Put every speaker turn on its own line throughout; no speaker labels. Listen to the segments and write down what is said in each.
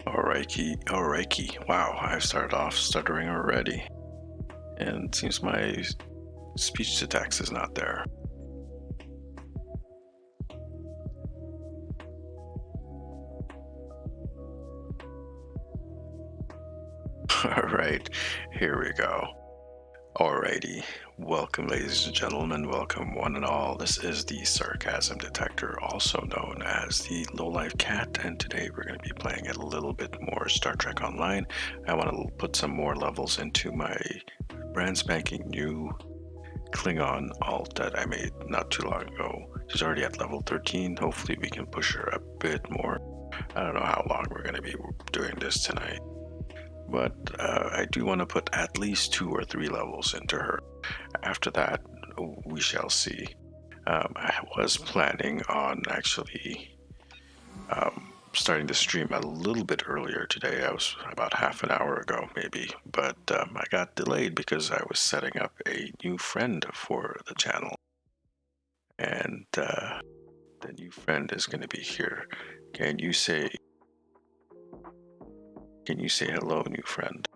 Alrighty. Wow, I've started off stuttering already. And it seems my speech to text is not there. Alright, here we go. Alrighty, welcome ladies and gentlemen, welcome one and all. This is the Sarcasm Detector, also known as the Lowlife Cat, and today we're going to be playing a little bit more Star Trek Online. I want to put some more levels into my brand spanking new Klingon Alt that I made not too long ago. She's already at level 13, hopefully we can push her a bit more. I don't know how long we're going to be doing this tonight. But I do want to put at least 2 or 3 levels into her. After that, we shall see. I was planning on actually starting the stream a little bit earlier today. I was about half an hour ago, maybe. But I got delayed because I was setting up a new friend for the channel. And the new friend is going to be here. Can you say hello, new friend?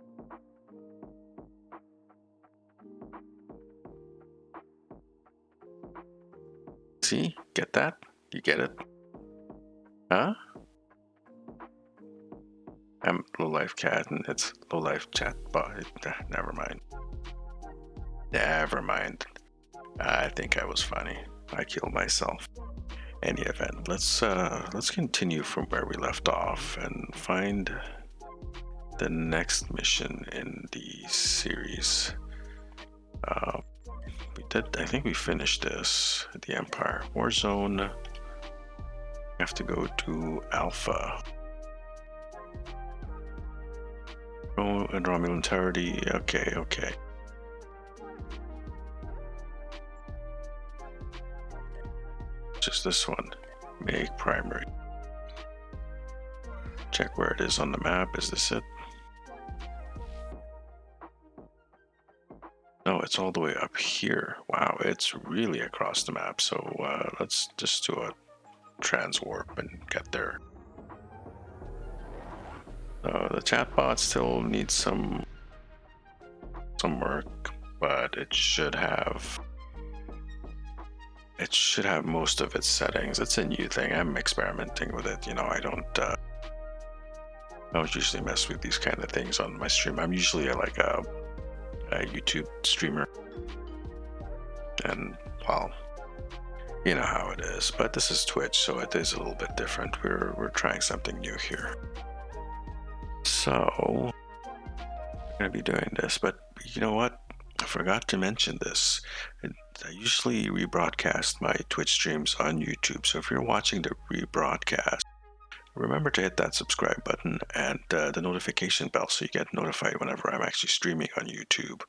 See? Get that? You get it? Huh? I'm Lowlife Cat and it's Lowlife Chat Bot. Never mind. I think I was funny. I killed myself. Any event, let's continue from where we left off and find the next mission in the series. I think we finished this. The Empire Warzone. We have to go to Alpha. And Romulan Tardy. Okay. Just this one. Make primary. Check where it is on the map. Is this it? No, it's all the way up here. Wow, it's really across the map. So let's just do a transwarp and get there. The chatbot still needs some work, but it should have most of its settings. It's a new thing. I'm experimenting with it. I don't usually mess with these kind of things on my stream. I'm usually like a YouTube streamer, and well, you know how it is. But this is Twitch, so it is a little bit different. We're trying something new here. So I'm gonna be doing this, but you know what? I forgot to mention this. I usually rebroadcast my Twitch streams on YouTube, so if you're watching the rebroadcast, remember to hit that subscribe button and the notification bell so you get notified whenever I'm actually streaming on YouTube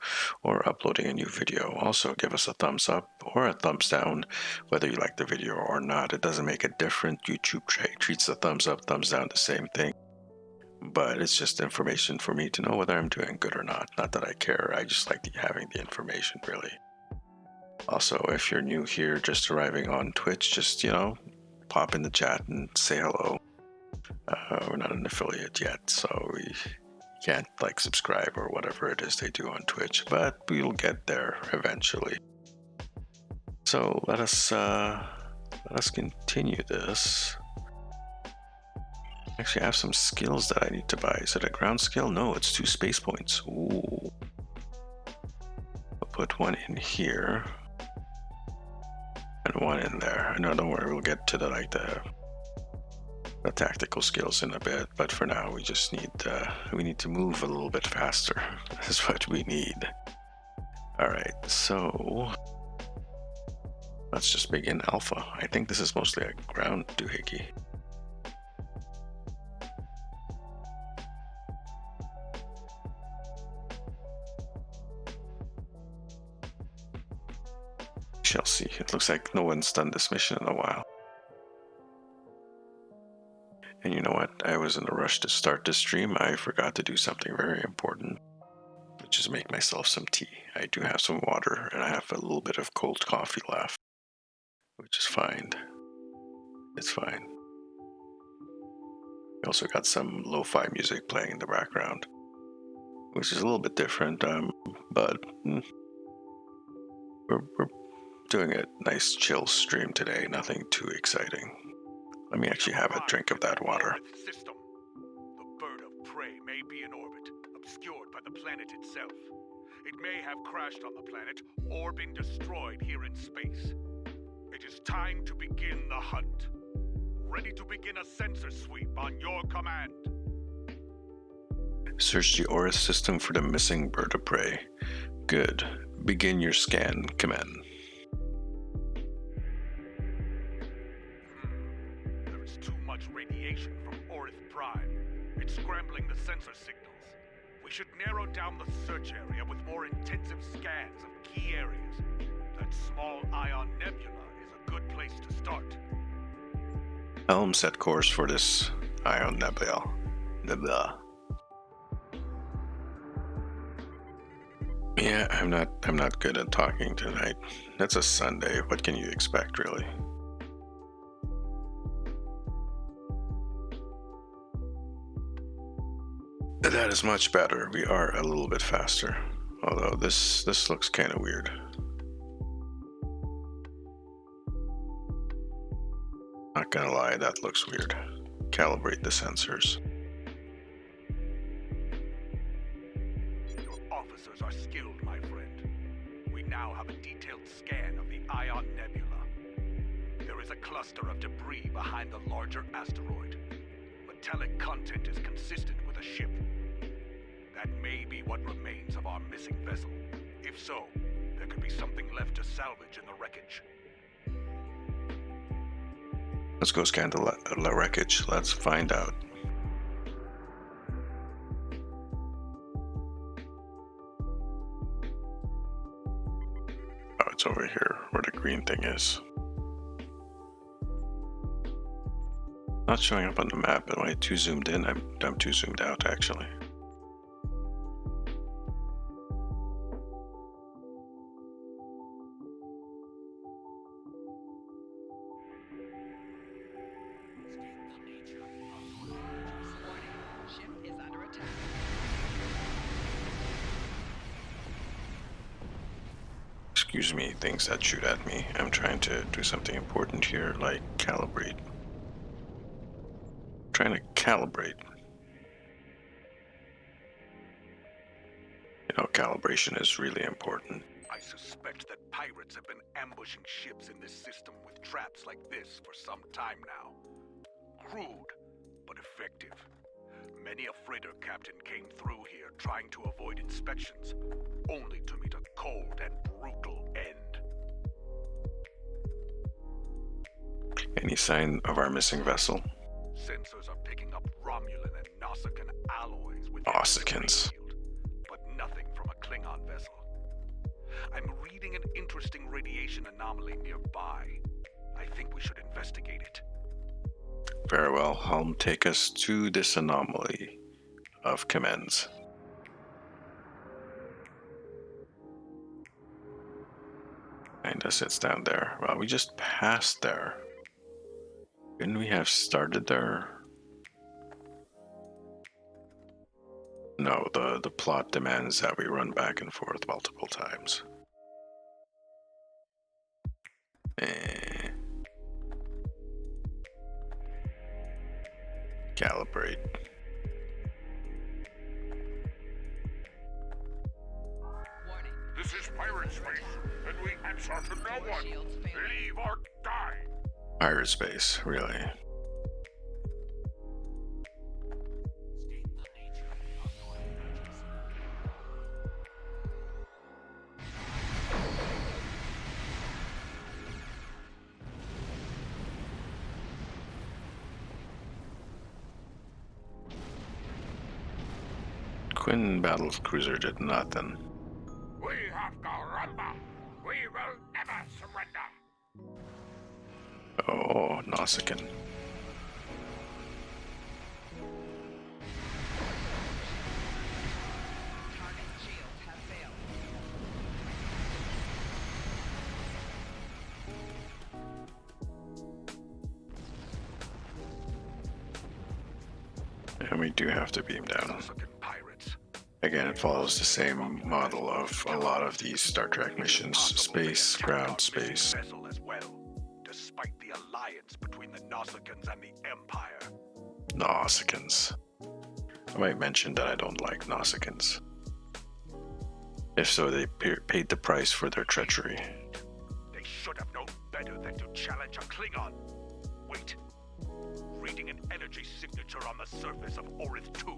or uploading a new video. Also, give us a thumbs up or a thumbs down, whether you like the video or not. It doesn't make a difference. YouTube treats the thumbs up, thumbs down the same thing. But it's just information for me to know whether I'm doing good or not. Not that I care, I just like having the information, really. Also, if you're new here, just arriving on Twitch, just, pop in the chat and say hello. We're not an affiliate yet, so we can't subscribe or whatever it is they do on Twitch, but we'll get there eventually. So let us continue this. Actually, I have some skills that I need to buy. Is it a ground skill? No, it's 2 space points. Ooh. I'll put one in here and one in there. No, don't worry, we'll get to the tactical skills in a bit, but for now we just need to move a little bit faster. That's what we need. All right, so let's just begin alpha. I think this is mostly a ground doohickey. Shall see. It looks like no one's done this mission in a while. And you know what? I was in a rush to start this stream. I forgot to do something very important, which is make myself some tea. I do have some water, and I have a little bit of cold coffee left, which is fine. It's fine. I also got some lo-fi music playing in the background, which is a little bit different, but we're doing a nice chill stream today. Nothing too exciting. Let me actually have a drink of that water.
System. The bird of prey may be in orbit, obscured by the planet itself. It may have crashed on the planet or been destroyed here in space. It is time to begin the hunt. Ready to begin a sensor sweep on your command.
Search the Aura system for the missing bird of prey. Good. Begin your scan, command.
There is too much radiation from Orith Prime. It's scrambling the sensor signals. We should narrow down the search area with more intensive scans of key areas. That small ion nebula is a good place to start.
Helm set course for this ion nebula. Yeah, I'm not good at talking tonight. It's a Sunday. What can you expect, really? That is much better. We are a little bit faster. Although this looks kind of weird. Not gonna lie, that looks weird. Calibrate the sensors.
Your officers are skilled, my friend. We now have a detailed scan of the Ion Nebula. There is a cluster of debris behind the larger asteroid. Metallic content is consistent with a ship. That may be what remains of our missing vessel. If so, there could be something left to salvage in the wreckage.
Let's go scan the wreckage. Let's find out. Oh, it's over here where the green thing is. Not showing up on the map, but when I too zoomed in, I'm too zoomed out actually. Excuse me, things that shoot at me. I'm trying to do something important here, like calibrate. I'm trying to calibrate. You know, calibration is really important.
I suspect that pirates have been ambushing ships in this system with traps like this for some time now. Crude, but effective. Many a freighter captain came through here trying to avoid inspections, only to meet a cold and brutal end.
Any sign of our missing vessel?
sensors are picking up Romulan and Nausicaan alloys with
Nausicaans.
but nothing from a Klingon vessel. I'm reading an interesting radiation anomaly nearby. I think we should investigate it.
Very well, Helm, take us to this anomaly of commends. And us, it's down there. Well, we just passed there. Couldn't we have started there? No, the plot demands that we run back and forth multiple times. Calibrate.
Warning.
This is pirate space, and we answer to no one.
Shields failing.
Leave or die.
Pirate space, really. Quinn battle cruiser did nothing.
We have to rumble. We will never surrender.
Oh, Nausicaan.
Target shields have failed.
And we do have to beam down.
Nausicaan pirates.
Again, it follows the same model of a lot of these Star Trek missions. Space, ground, space.
Vessel as well, despite the alliance between the Nausicaans and the Empire.
Nausicaans. I might mention that I don't like Nausicaans. If so, they paid the price for their treachery.
They should have known better than to challenge a Klingon. Wait. Reading an energy signature on the surface of Orith 2.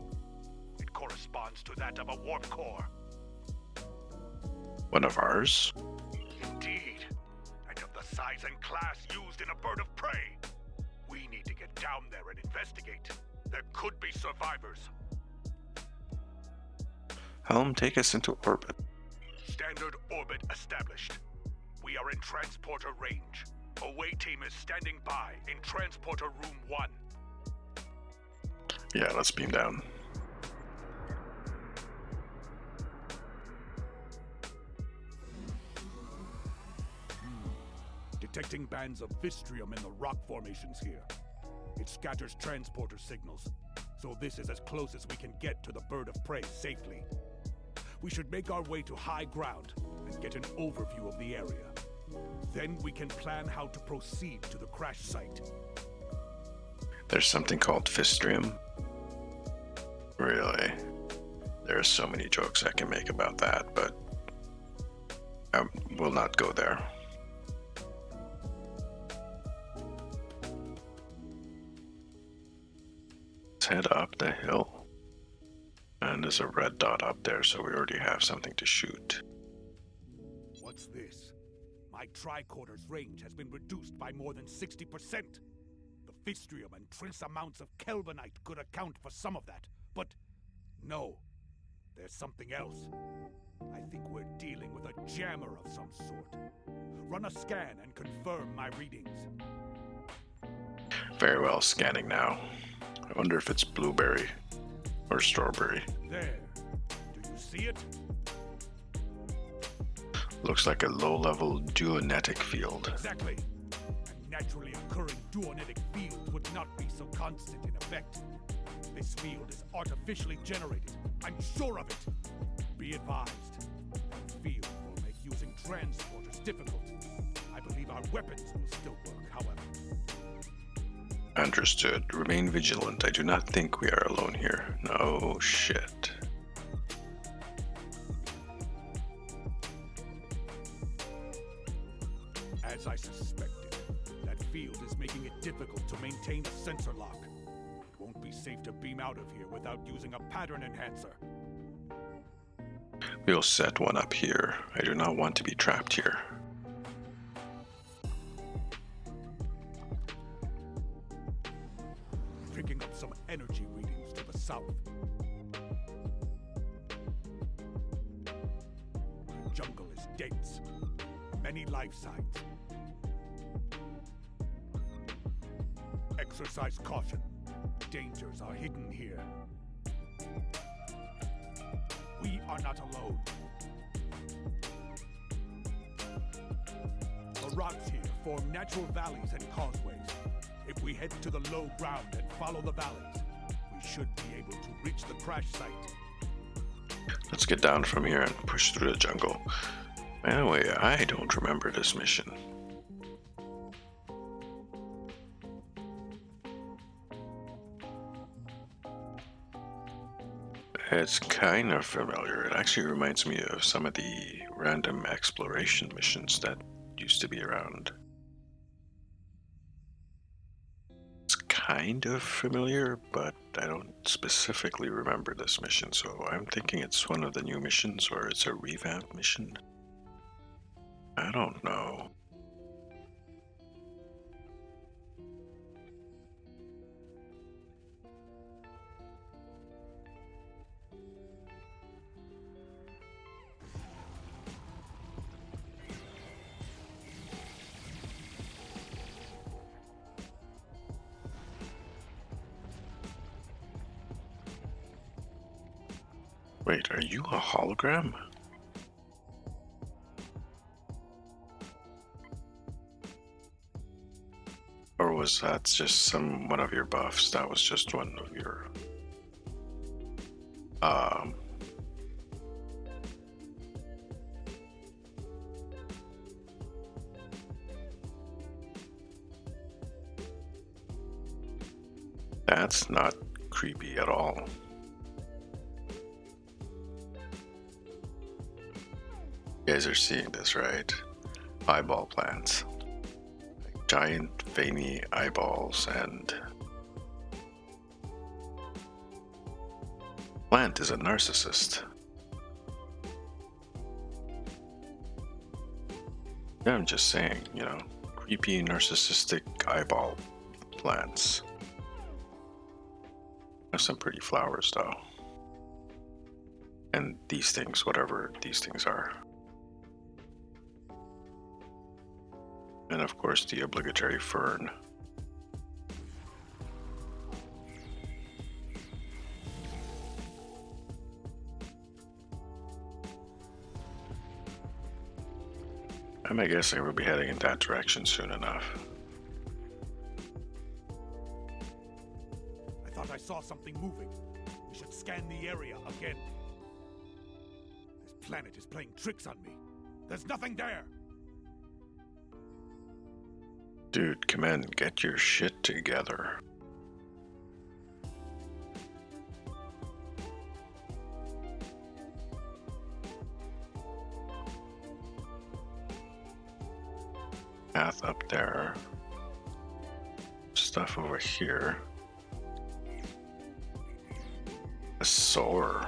It corresponds to that of a warp core.
One of ours?
Indeed. And of the size and class used in a bird of prey. We need to get down there and investigate. There could be survivors.
Helm, take us into orbit.
Standard orbit established. We are in transporter range. Away team is standing by in transporter room 1.
Yeah, let's beam down.
Detecting bands of Vistrium in the rock formations here. It scatters transporter signals, so this is as close as we can get to the bird of prey safely. We should make our way to high ground and get an overview of the area. Then we can plan how to proceed to the crash site.
There's something called Fistrium. Really? There are so many jokes I can make about that, but I will not go there. Let's head up the hill. And there's a red dot up there, so we already have something to shoot.
What's this? My tricorder's range has been reduced by more than 60%. The Fistrium and trace amounts of Kelvinite could account for some of that, but no, there's something else. I think we're dealing with a jammer of some sort. Run a scan and confirm my readings.
Very well, scanning now. I wonder if it's blueberry or strawberry.
There. Do you see it?
Looks like a low-level duonetic field.
Exactly. A naturally occurring duonetic field would not be so constant in effect. This field is artificially generated. I'm sure of it. Be advised. The field will make using transporters difficult. I believe our weapons will still work, however.
Understood. Remain vigilant. I do not think we are alone here. No shit.
As I suspected, that field is making it difficult to maintain a sensor lock. It won't be safe to beam out of here without using a pattern enhancer.
We'll set one up here. I do not want to be trapped here.
picking up some energy readings to the south. The jungle is dense. Many life signs. Exercise caution. Dangers are hidden here. We are not alone. The rocks here form natural valleys and causeways. If we head to the low ground and follow the valleys, we should be able to reach the crash site.
Let's get down from here and push through the jungle. Anyway, I don't remember this mission. It's kind of familiar. It actually reminds me of some of the random exploration missions that used to be around. It's kind of familiar, but I don't specifically remember this mission, so I'm thinking it's one of the new missions or it's a revamp mission. I don't know. Wait, are you a hologram? Or was that just one of your buffs? That was just one of your that's not creepy at all. You guys are seeing this, right? Eyeball plants. Like giant veiny eyeballs, and plant is a narcissist. Yeah, I'm just saying, you know, creepy narcissistic eyeball plants. There's some pretty flowers though. And these things, whatever these things are. And of course the obligatory fern. I'm guessing we'll be heading in that direction soon enough.
I thought I saw something moving. We should scan the area again. This planet is playing tricks on me. There's nothing there.
Dude, come in, get your shit together. Path up there. Stuff over here. A soar.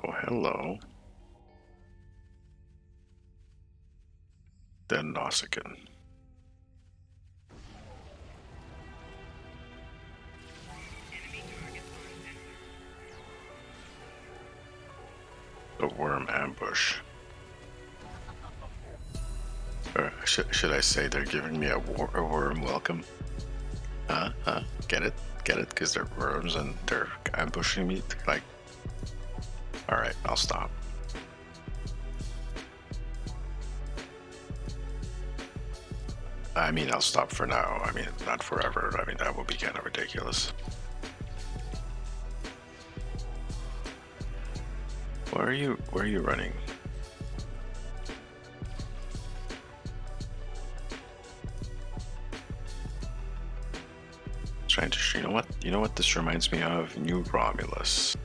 Oh, hello. Then Nausicaan. The worm ambush. Or should I say they're giving me a worm welcome? Get it? Get it? Because they're worms and they're ambushing me? Like, alright, I'll stop. I mean, I'll stop for now. I mean, not forever. I mean, that would be kind of ridiculous. Where are you running? Trying to, you know what this reminds me of? New Romulus.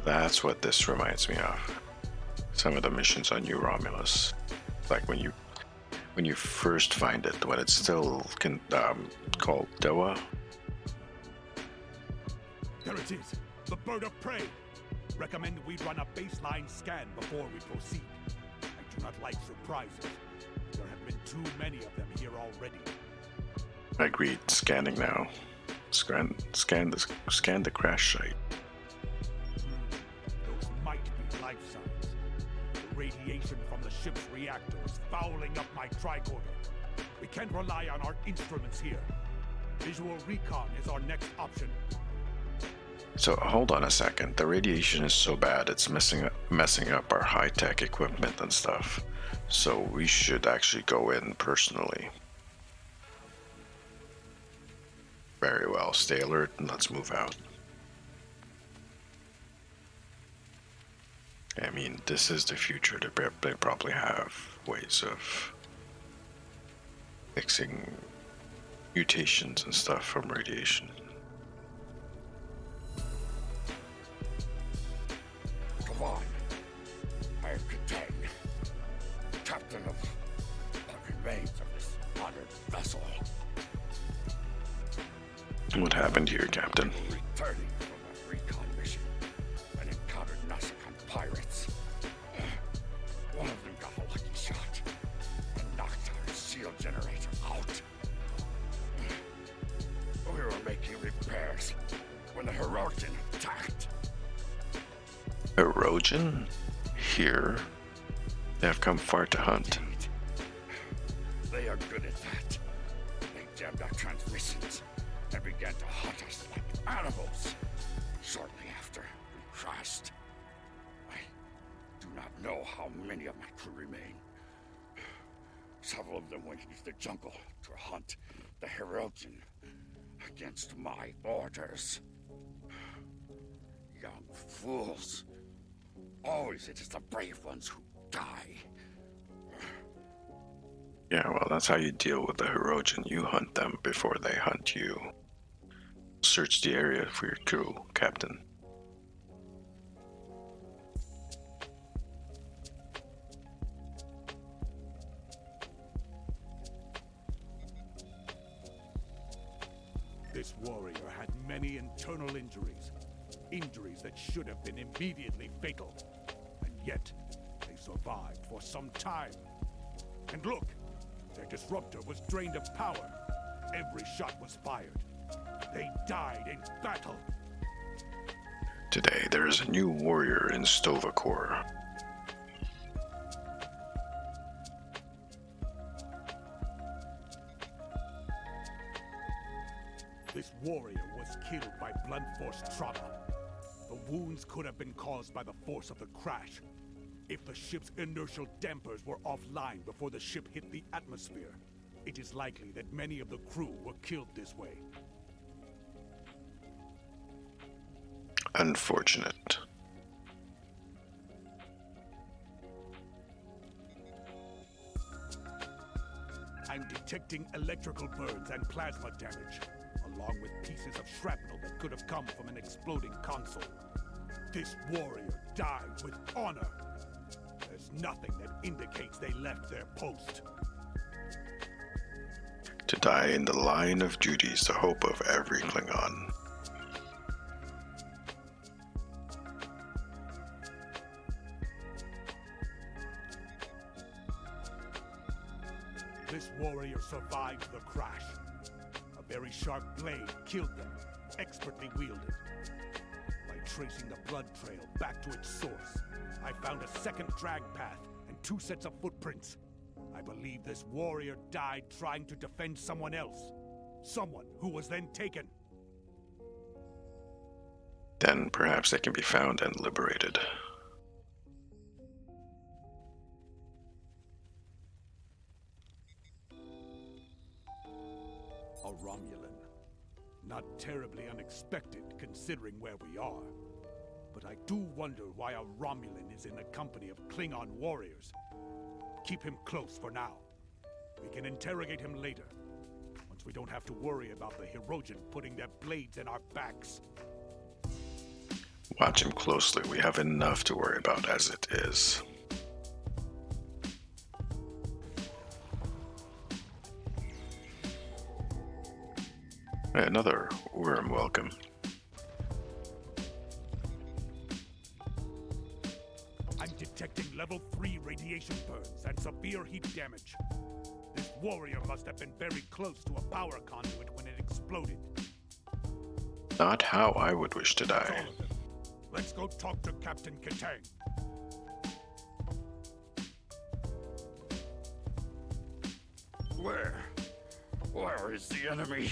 That's what this reminds me of. Some of the missions on New Romulus. Like when you first find it, when it's still called Doa.
There it is, the bird of prey. Recommend we run a baseline scan before we proceed. I do not like surprises. There have been too many of them here already.
Agreed. Scanning now. Scan the crash site.
Those might be life signs. The radiation from the ship's reactor is fouling up my tricorder. We can't rely on our instruments here. Visual recon is our next option.
So hold on a second. The radiation is so bad it's messing up our high-tech equipment and stuff. So we should actually go in personally. Very well. Stay alert and let's move out. I mean, this is the future. They probably have ways of fixing mutations and stuff from radiation.
Come on. I am Katang, captain of the remains of this honored vessel.
What happened here, Captain?
Returning from a recon mission and encountered Nasakan pirates. One of them got a lucky shot and knocked our shield generator out. We were making repairs when the Hirogen attacked.
Erosion? Here? They have come far to hunt.
Indeed. They are good at that. They jammed our transmissions and began to hunt us like animals. Shortly after, we crashed. I do not know how many of my crew remain. Several of them went into the jungle to hunt the Hirogen against my orders. Young fools. Always it is the brave ones who die.
Yeah, well, that's how you deal with the Hirogen. You hunt them before they hunt you. Search the area for your crew, Captain.
This warrior had many internal injuries. Injuries that should have been immediately fatal. And yet, they survived for some time. And look, their disruptor was drained of power. Every shot was fired. They died in battle.
Today, there is a new warrior in Stovacor.
This warrior was killed by blunt force trauma. The wounds could have been caused by the force of the crash. If the ship's inertial dampers were offline before the ship hit the atmosphere, it is likely that many of the crew were killed this way.
Unfortunate.
I'm detecting electrical burns and plasma damage, along with pieces of shrapnel that could have come from an exploding console. This warrior died with honor. There's nothing that indicates they left their post.
To die in the line of duty is the hope of every Klingon.
This warrior survived the crash. A very sharp blade killed them, expertly wielded. By tracing the blood trail back to its source, I found a second drag path and 2 sets of footprints. I believe this warrior died trying to defend someone else. Someone who was then taken.
Then perhaps they can be found and liberated.
A Romulan. Not terribly unexpected considering where we are. But I do wonder why a Romulan is in the company of Klingon warriors. Keep him close for now. We can interrogate him later, once we don't have to worry about the Hirogen putting their blades in our backs.
Watch him closely. We have enough to worry about as it is. Another worm welcome.
detecting level 3 radiation burns and severe heat damage. This warrior must have been very close to a power conduit when it exploded.
Not how I would wish to
That's
die.
all of them. Let's go talk to Captain Katang.
Where is the enemy?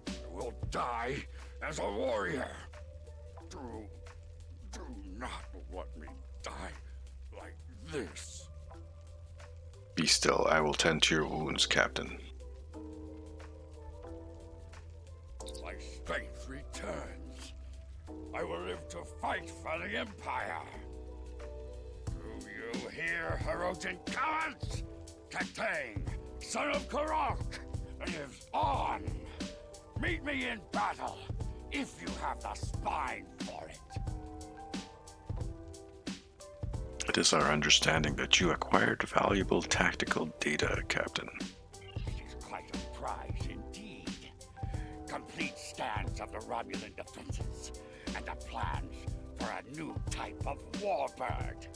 I will die as a warrior. Do not let me die like this.
Be still, I will tend to your wounds, Captain.
My strength returns. I will live to fight for the Empire. Do you hear, Hirogen cowards? Katang, son of Karok, lives on. Meet me in battle, if you have the spine for it.
It is our understanding that you acquired valuable tactical data, Captain.
It is quite a prize indeed. Complete scans of the Romulan defenses, and the plans for a new type of warbird.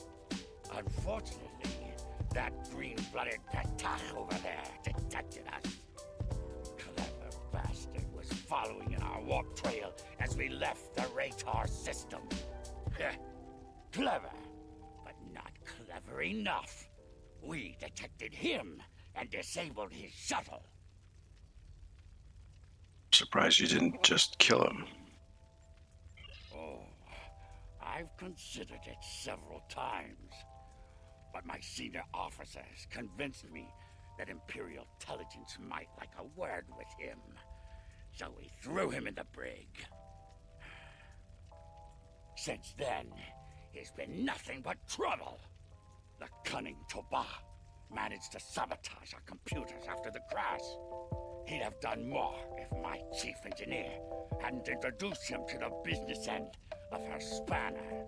Unfortunately, that green-blooded Patach over there detected us. Clever bastard was following in our warp trail as we left the Ratar system. Clever, but not clever enough. We detected him and disabled his shuttle.
Surprised you didn't just kill him.
Oh, I've considered it several times. But my senior officers convinced me that Imperial intelligence might like a word with him. So we threw him in the brig. Since then, he's been nothing but trouble. The cunning Toba managed to sabotage our computers after the crash. He'd have done more if my chief engineer hadn't introduced him to the business end of her spanner.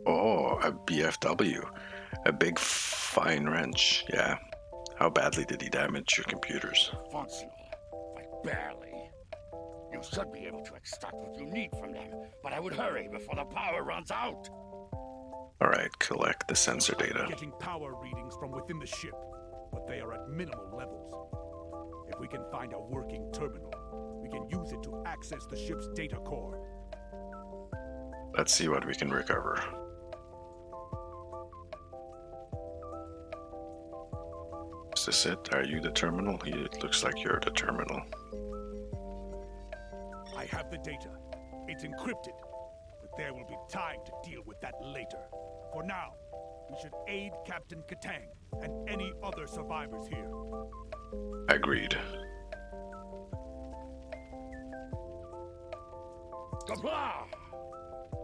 Oh, a BFW. A big fine wrench, yeah. How badly did he damage your computers?
Functional, but barely. You should be able to extract what you need from them, but I would hurry before the power runs out.
Alright, collect the sensor data.
Getting power readings from within the ship, but they are at minimal levels. If we can find a working terminal, we can use it to access the ship's data core.
Let's see what we can recover. Is this it? Are you the terminal? It looks like you're the terminal.
I have the data. It's encrypted, but there will be time to deal with that later. For now, we should aid Captain Katang and any other survivors here.
Agreed.
Kapla!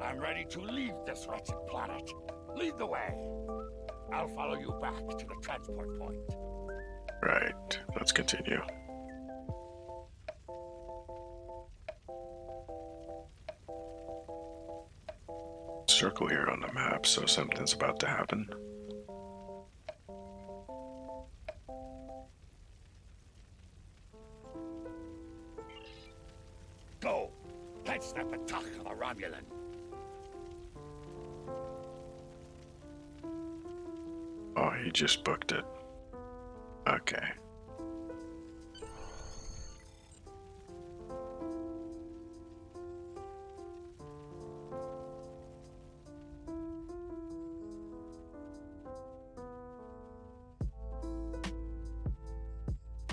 I'm ready to leave this wretched planet. Lead the way. I'll follow you back to the transport point.
Right, let's continue. Circle here on the map, so something's about to happen.
Go! Catch that Patach of a Romulan.
Oh, he just booked it. Okay.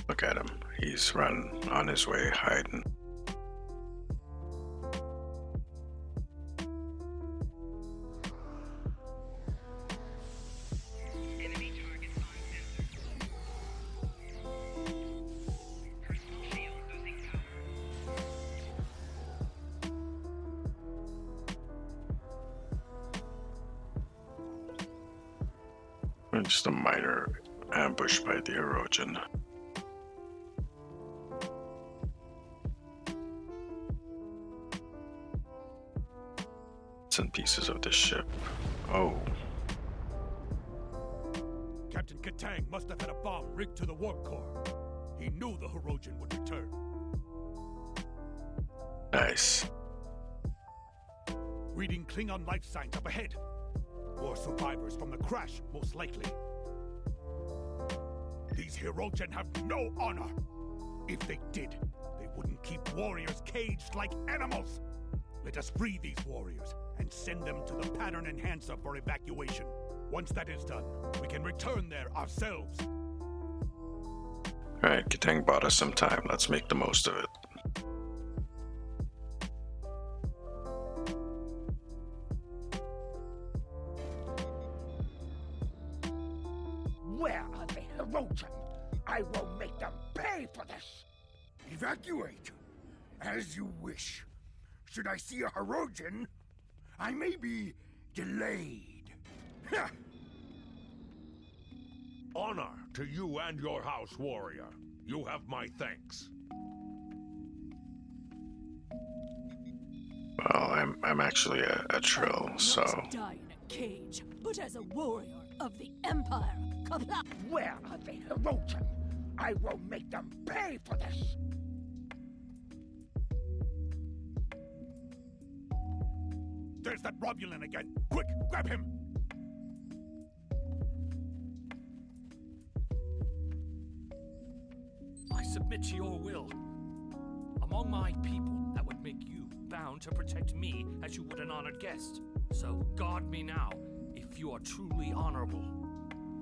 Look at him. He's run on his way, hiding.
Enemy targets on sensor. Personal shield losing power.
Just a minor ambush by the Erogen. And pieces of this ship. Oh,
Captain Katang must have had a bomb rigged to the warp core. He knew the Hirogen would return.
nice.
Reading Klingon life signs up ahead. War survivors from the crash, most likely. These Hirogen have no honor. If they did, they wouldn't keep warriors caged like animals. Let us free these warriors and send them to the pattern enhancer for evacuation. Once that is done, we can return there ourselves.
Alright, Katang bought us some time. Let's make the most of it.
Where are the Hirogen? I will make them pay for this! Evacuate! As you wish. Should I see a Hirogen, I may be delayed.
Honor to you and your house, warrior. You have my thanks.
Well, I'm actually a Trill, so...
Not die in a cage, but as a warrior of the Empire. Kabla!
Where are the Hirogen? I will make them pay for this!
There's that Romulan again. Quick, grab him!
I submit to your will. Among my people, that would make you bound to protect me as you would an honored guest. So guard me now, if you are truly honorable.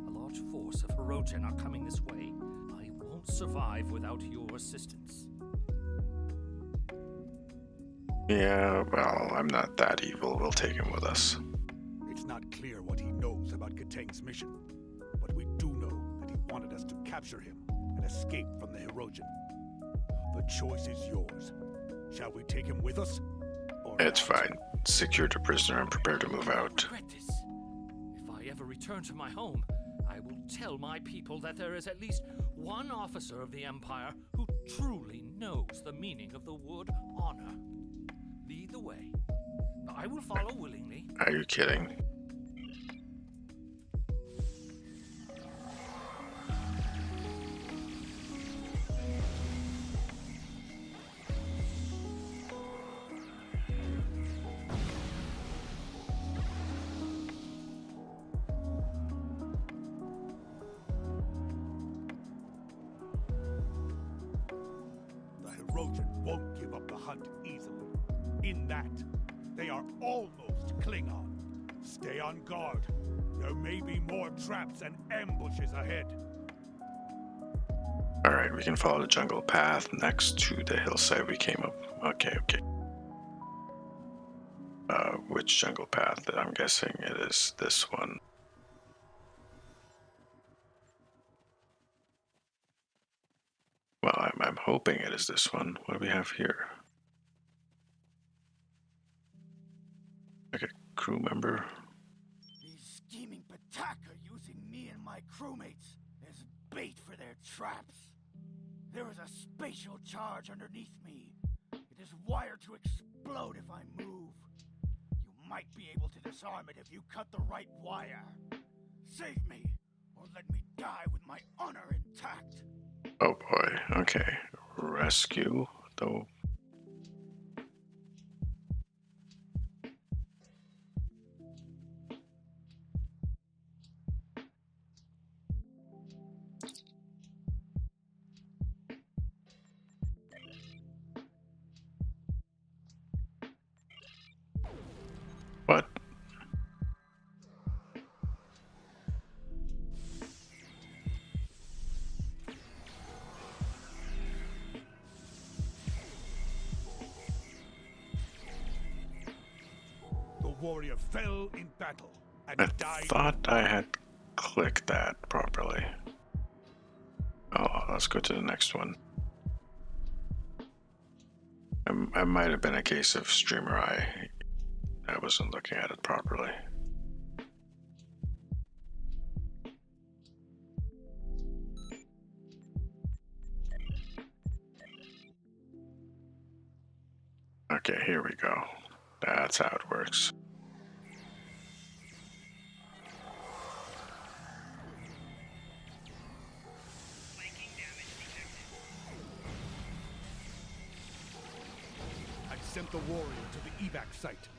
A large force of Hirogen are coming this way. I won't survive without your assistance.
Yeah, well, I'm not that evil. We'll take him with us.
It's not clear what he knows about Katang's mission, but we do know that he wanted us to capture him and escape from the Hirogen. The choice is yours. Shall we take him with us? Or
It's
not?
fine. Secure the prisoner and prepare to move out.
I regret this. If I ever return to my home, I will tell my people that there is at least one officer of the Empire who truly knows the meaning of the word honor. Lead the way. I will follow willingly.
Are you kidding?
The Hirogen won't give up the hunt easily. In that, they are almost Klingon. Stay on guard. There may be more traps and ambushes ahead.
Alright, we can follow the jungle path next to the hillside we came up. Okay. Which jungle path? I'm guessing it is this one. Well, I'm hoping it is this one. What do we have here? Okay, crew member.
These scheming Patak are using me and my crewmates as bait for their traps. There is a spatial charge underneath me. It is wired to explode if I move. You might be able to disarm it if you cut the right wire. Save me, or let me die with my honor intact.
Oh boy, okay. Rescue, though. What?
The warrior fell in battle and
I
died.
thought I had clicked that properly. Oh, let's go to the next one. I might have been a case of streamer eye. I wasn't looking at it properly. Okay, here we go. That's how it works.
Flanking damage detected.
I sent the warrior to the evac site.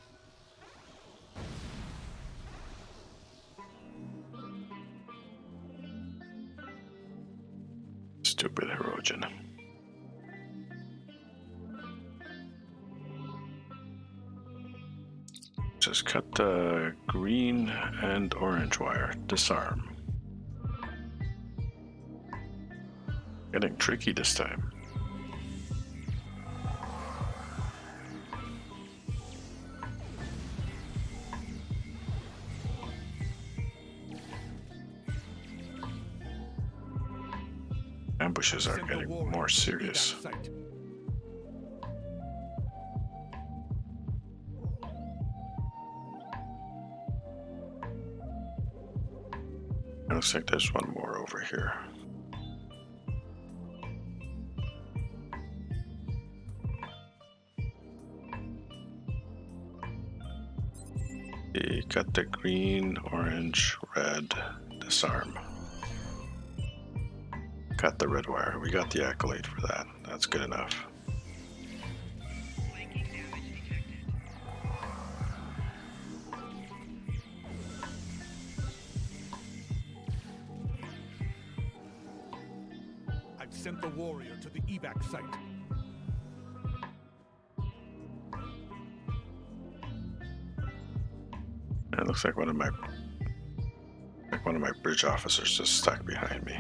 Stupid Hirogen. Just cut the green and orange wire. Disarm. Getting tricky this time. Ambushes are
Send the
getting
warrior
more
to
serious.
evac site.
It looks like there's one more over here. You got the green, orange, red, disarm. Cut the red wire. We got the accolade for that. That's good enough.
Flanking damage detected.
I've sent the warrior to the evac site.
It looks like one of my bridge officers just stuck behind me.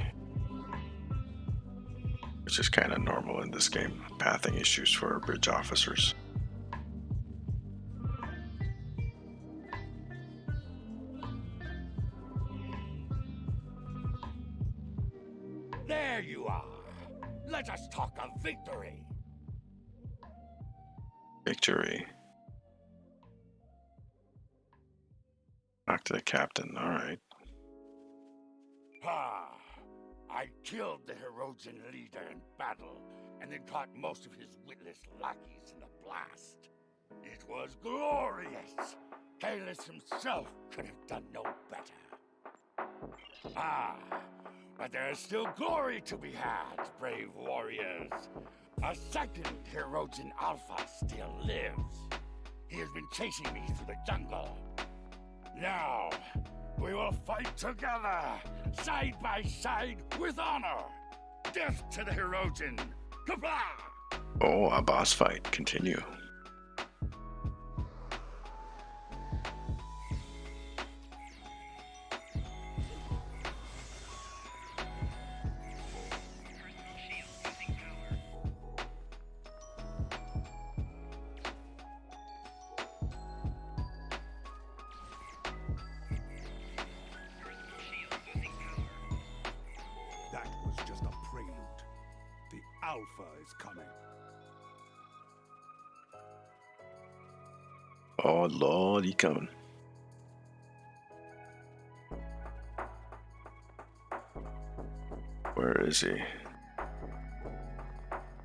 Which is kind of normal in this game. Pathing issues for bridge officers.
There you are. Let us talk of victory.
Victory. Talk to the captain. Alright.
Ah, I killed the Hirogen leader in battle, and then caught most of his witless lackeys in the blast. It was glorious. Kalis himself could have done no better. Ah, but there is still glory to be had, brave warriors. A second Hirogen Alpha still lives. He has been chasing me through the jungle. Now, we will fight together, side by side, with honor. Death to the Hirogen. Kapla!
Oh, a boss fight. Continue.
Personal shield losing power. Personal shield losing power.
That was just a prelude. The Alpha is coming.
Oh Lord, he coming. Where is he?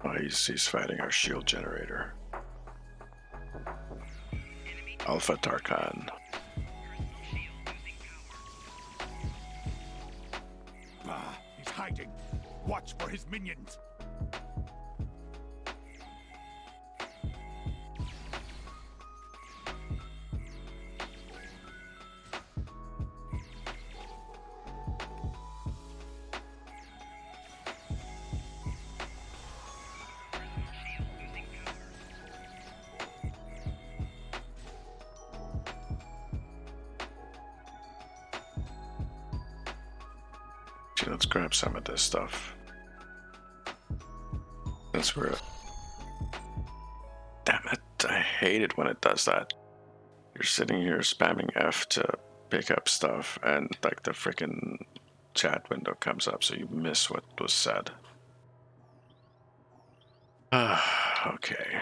Oh, he's fighting our shield generator.
Enemy
Alpha Tarkan.
personal shield losing power.
Ah, he's hiding. Watch for his minions.
Personal shield losing power.
Okay, let's grab some of this stuff. That's where. Damn it! I hate it when it does that. You're sitting here spamming F to pick up stuff, and like the freaking chat window comes up, so you miss what was said. Okay.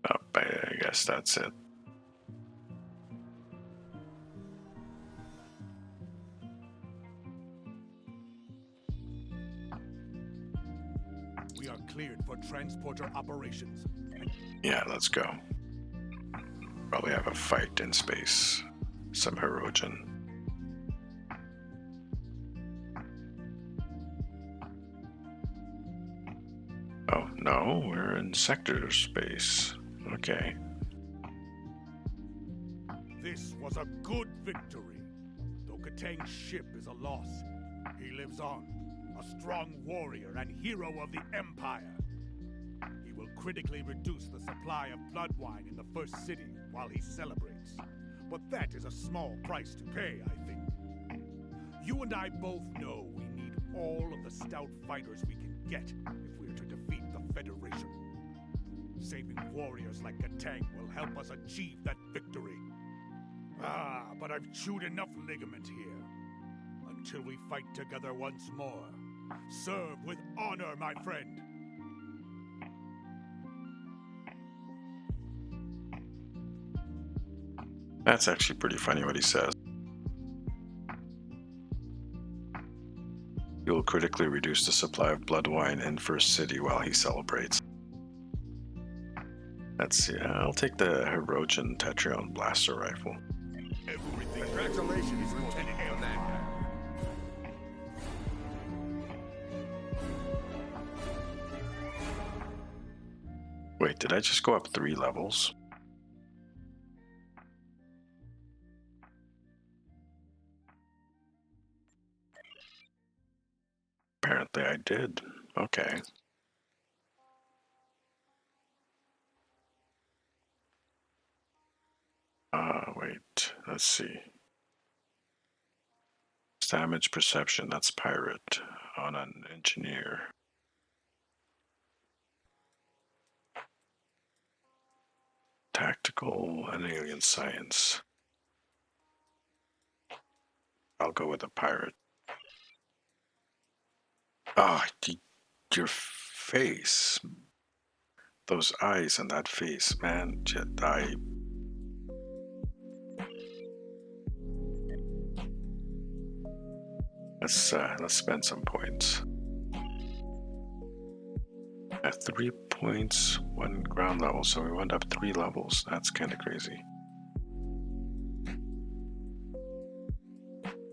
Oh, I guess that's it.
We are cleared for transporter operations. And
Yeah, let's go. Probably have a fight in space. Some Hirogen. Oh, no, we're in sector space. Okay.
this This was a good victory. Though Katang's ship is a loss, he lives on, a strong warrior and hero of the Empire. He will critically reduce the supply of blood wine in the first city while he celebrates. But that is a small price to pay, I think. You and I both know we need all of the stout fighters we can get if we are to defeat the Federation. Saving warriors like Katang will help us achieve that victory. But I've chewed enough ligament here. Until we fight together once more. Serve with honor, my friend.
That's actually pretty funny what he says. He will critically reduce the supply of blood wine in First City while he celebrates. Let's see, I'll take the Hirogen Tetrion blaster rifle.
Everything. Congratulations, Lieutenant Commander.
Wait, did I just go up 3 levels? Apparently I did. Okay. Wait, let's see. Damage perception, that's pirate on an engineer. Tactical and alien science. I'll go with a pirate. Your face. Those eyes and that face, man. Let's spend some points. At 3 points, 1 ground level, so we went up 3 levels. That's kind of crazy.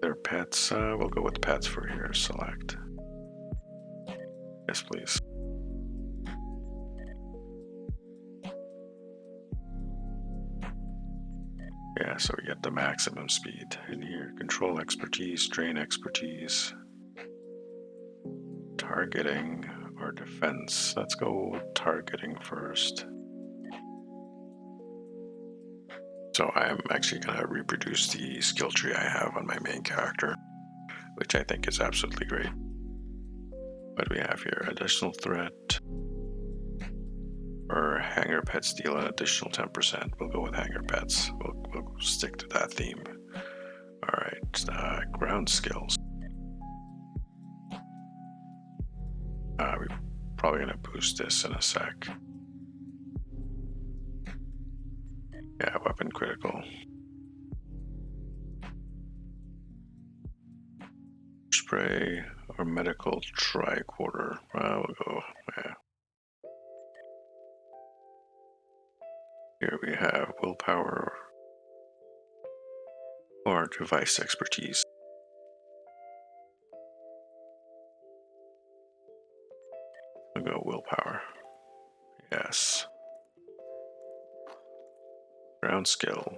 Their pets, we'll go with pets for here. Select. Yes, please. Yeah, so we get the maximum speed in here. Control expertise, drain expertise, targeting or defense. Let's go targeting first. So I'm actually going to reproduce the skill tree I have on my main character, which I think is absolutely great. What do we have here? Additional threat. Or hanger pets deal an additional 10%. We'll go with hanger pets. We'll stick to that theme. Alright, ground skills. We're probably going to boost this in a sec. Yeah, weapon critical. Spray or medical tricorder. We'll go, yeah. Here we have willpower or device expertise. We'll go willpower. Yes. Ground skill.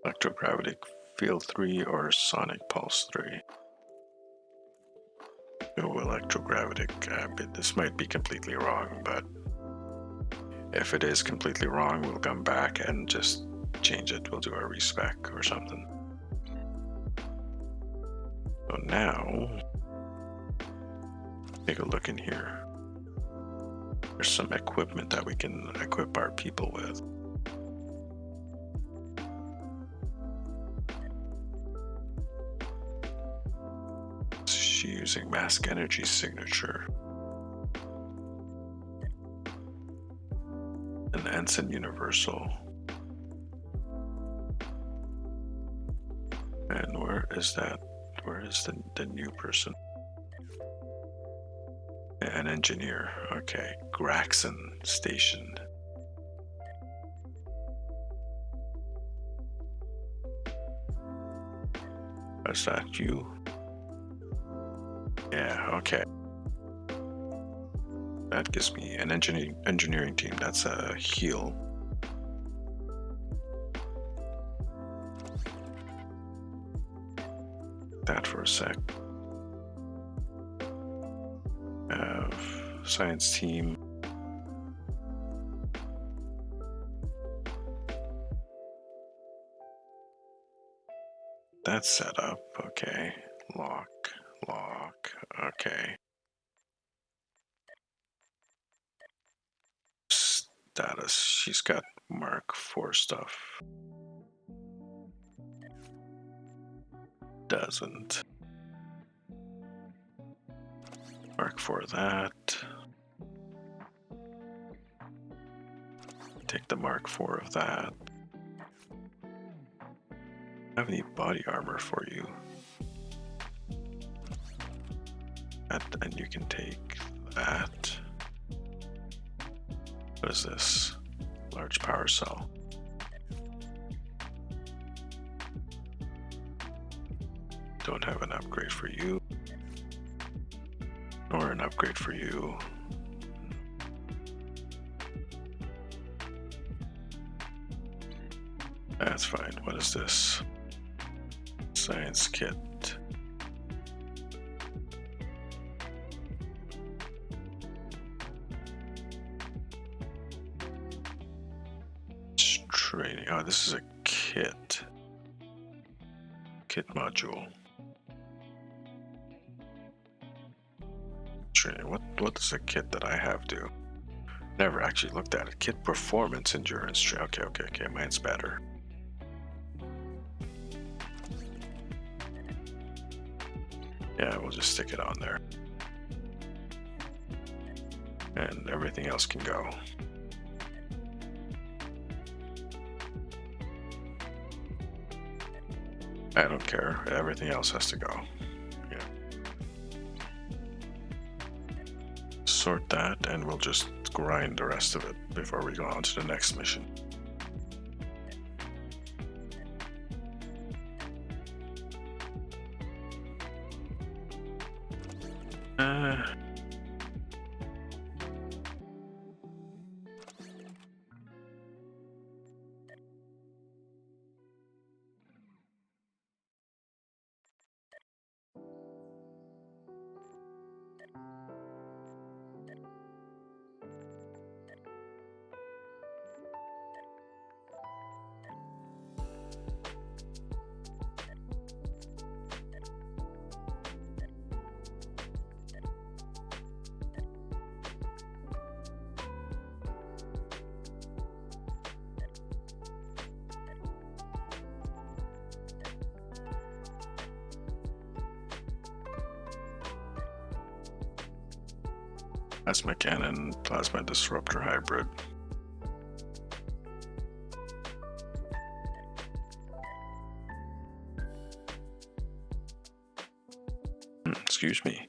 Electrogravity field 3 or sonic pulse 3. Go electrogravity. This might be completely wrong, but if it is completely wrong, we'll come back and just change it. We'll do a respec or something. So now, take a look in here. There's some equipment that we can equip our people with. She's using mask energy signature. An ensign universal. And where is that? Where is the new person? An engineer. Okay. Graxon Station. Is that you? Yeah, okay. That gives me an engineering team. That's a heal. sec. Have science team. That's set up. Okay. Lock. Okay. Status. She's got Mark 4 stuff. Doesn't. Mark 4 that. Take the Mark 4 of that. I have any body armor for you. And you can take that. What is this? Large power cell. Don't have an upgrade for you. Nor an upgrade for you. That's fine. What is this? Science kit. Training. Oh, this is a kit. Kit module. Training. What does a kit that I have do? Never actually looked at it. Kit performance endurance. Okay. Mine's better. Yeah, we'll just stick it on there. And everything else can go. I don't care. Everything else has to go. Yeah. Sort that, and we'll just grind the rest of it before we go on to the next mission. Plasma cannon, plasma disruptor hybrid. Excuse me.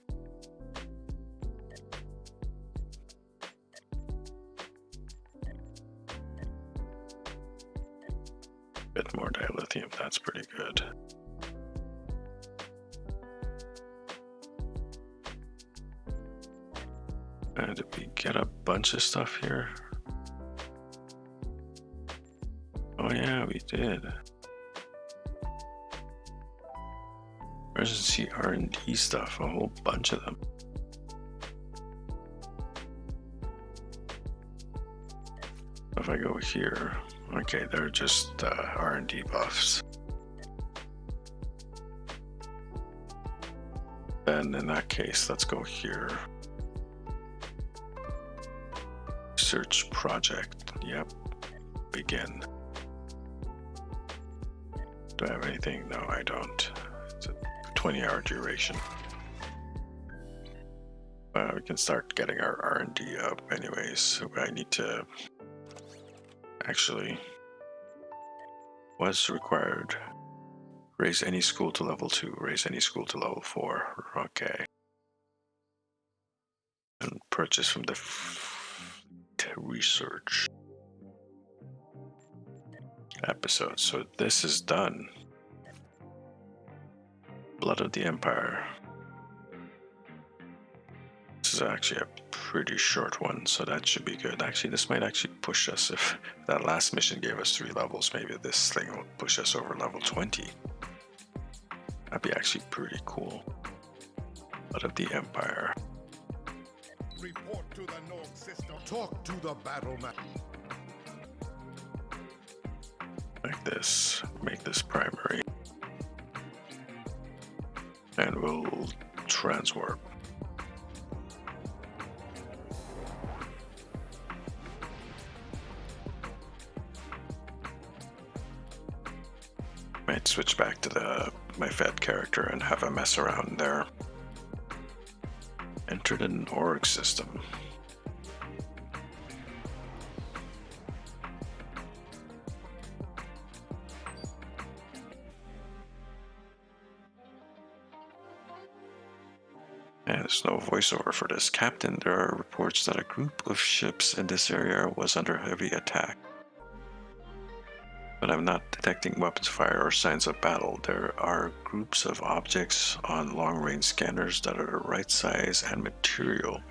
Bit more dilithium, that's pretty good. Did we get a bunch of stuff here? Oh yeah, we did. Emergency R&D stuff, a whole bunch of them. If I go here, okay, they're just R&D buffs. Then in that case, let's go here. Research project, yep, begin. Do I have anything? No, I don't. It's a 20-hour duration. We can start getting our R&D up anyways. So I need to actually, what's required? Raise any school to level 2, raise any school to level 4. Okay. And purchase from the research episode. So this is done. Blood of the Empire. This is actually a pretty short one, so that should be good. Actually, this might actually push us. If that last mission gave us 3 levels, maybe this thing will push us over level 20. That'd be actually pretty cool. Out of the Empire.
Report to the North system. Talk to the battle map.
Like this. Make this primary. And we'll transwarp. Might switch back to my Fed character and have a mess around there. Entered an org system. And there's no voiceover for this. Captain, there are reports that a group of ships in this area was under heavy attack. But I'm not detecting weapons fire or signs of battle. There are groups of objects on long-range scanners that are the right size and material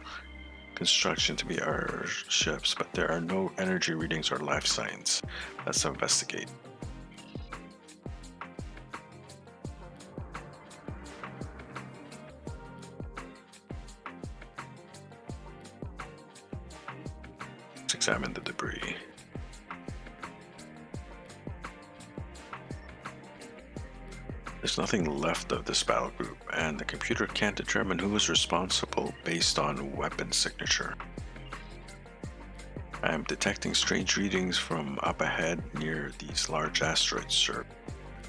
construction to be our ships, but there are no energy readings or life signs. Let's investigate. Let's examine the debris. There's nothing left of this battle group, and the computer can't determine who is responsible based on weapon signature. I am detecting strange readings from up ahead near these large asteroids, sir.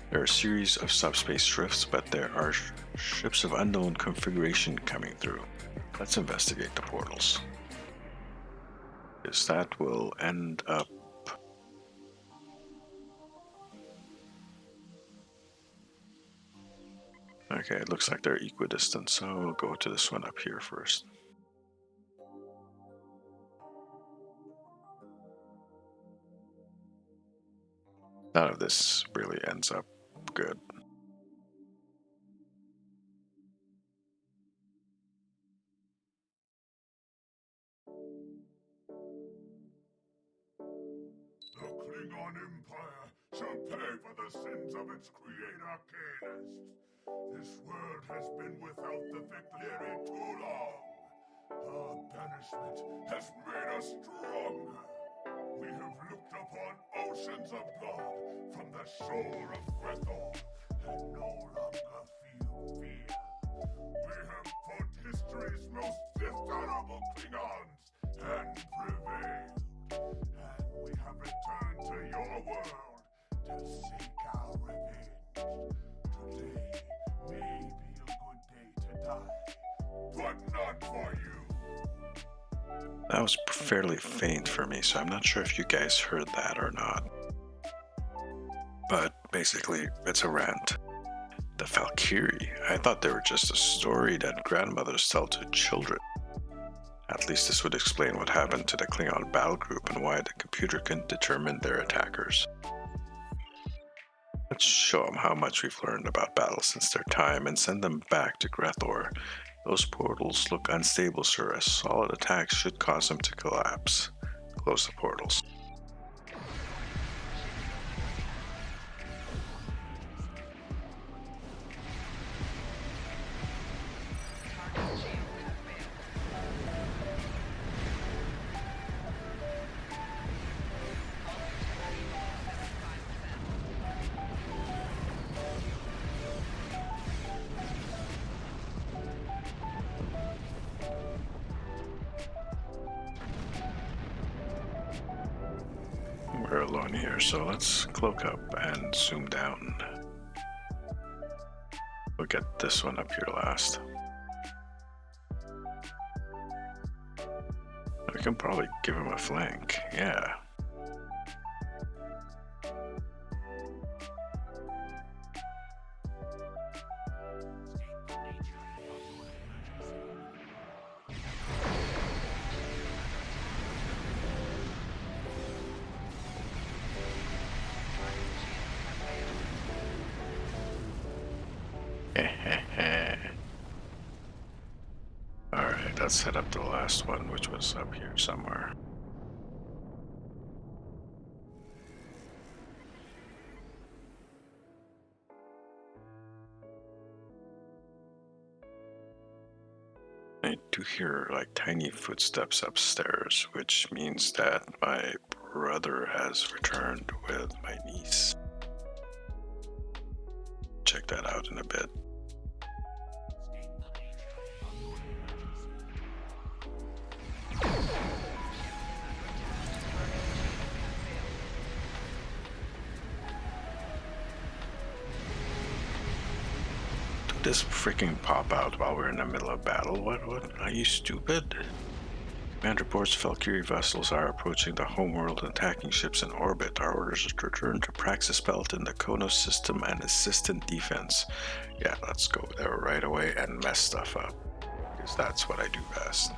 There are a series of subspace drifts, but there are ships of unknown configuration coming through. Let's investigate the portals. Because that will end up... Okay, it looks like they're equidistant, so we'll go to this one up here first. None of this really ends up good.
The Klingon Empire shall pay for the sins of its creator, Canis. This world has been without the Victleri too long. Our banishment has made us stronger. We have looked upon oceans of blood from the shore of Grethor and no longer feel fear. We have fought history's most dishonorable Klingons and prevailed. And we have returned to your world to seek our revenge. Today may be a good day to die, but not for you.
That was fairly faint for me, so I'm not sure if you guys heard that or not. But basically, it's a rant. The Valkyrie, I thought they were just a story that grandmothers tell to children. At least this would explain what happened to the Klingon battle group and why the computer couldn't determine their attackers. Let's show them how much we've learned about battle since their time and send them back to Grethor. Those portals look unstable, sir. A solid attack should cause them to collapse. Close the portals. We're alone here, so let's cloak up and zoom down. We'll get this one up here last. We can probably give him a flank, yeah. Alright, let's head up to the last one, which was up here somewhere. to hear like tiny footsteps upstairs, which means that my brother has returned with my niece. Check that out in a bit. Did this freaking pop out while we're in the middle of battle? What? Are you stupid? Command reports Valkyrie vessels are approaching the homeworld and attacking ships in orbit. Our orders are to return to Praxis Belt in the Konos system and assistant defense. Yeah, let's go there right away and mess stuff up, because that's what I do best.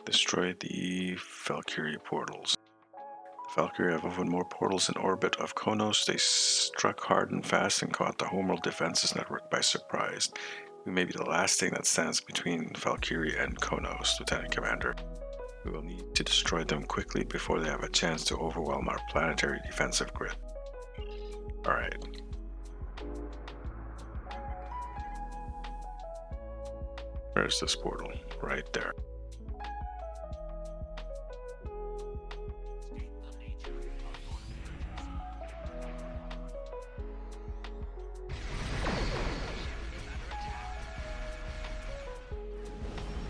Destroy the Valkyrie portals. The Valkyrie have opened more portals in orbit of Konos. They struck hard and fast and caught the homeworld defenses network by surprise. We may be the last thing that stands between Valkyrie and Konos, Lieutenant Commander. We will need to destroy them quickly before they have a chance to overwhelm our planetary defensive grid. Alright. Where's this portal? Right there.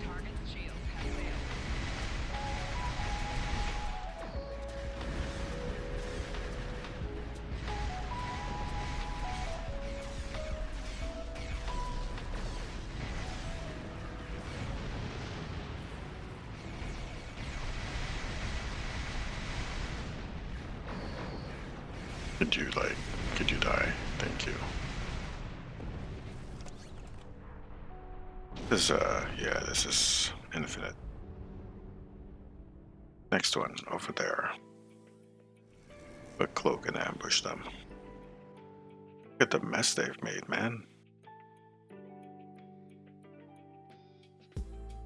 Target's shield has failed.
Could you die? Thank you. This is infinite. Next one, over there. Put cloak and ambush them. Look at the mess they've made, man.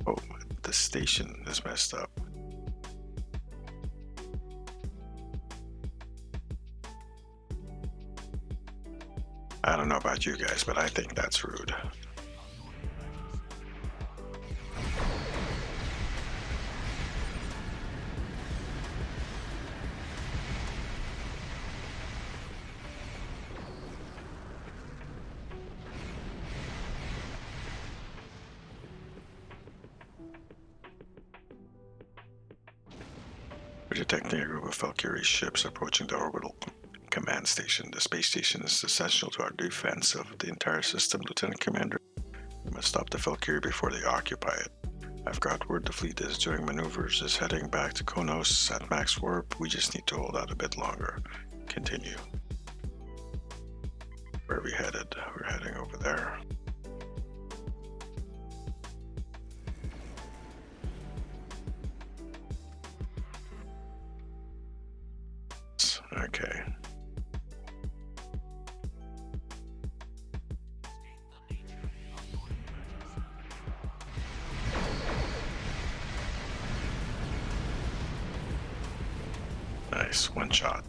Oh, the station is messed up. I don't know about you guys, but I think that's rude. We're detecting a group of Valkyrie ships approaching the orbital command station. The space station is essential to our defense of the entire system, Lieutenant Commander. We must stop the Valkyrie before they occupy it. I've got word the fleet is doing maneuvers, is heading back to Konos at max warp. We just need to hold out a bit longer. Continue. Where are we headed? We're heading over there. Okay. Nice, one shot.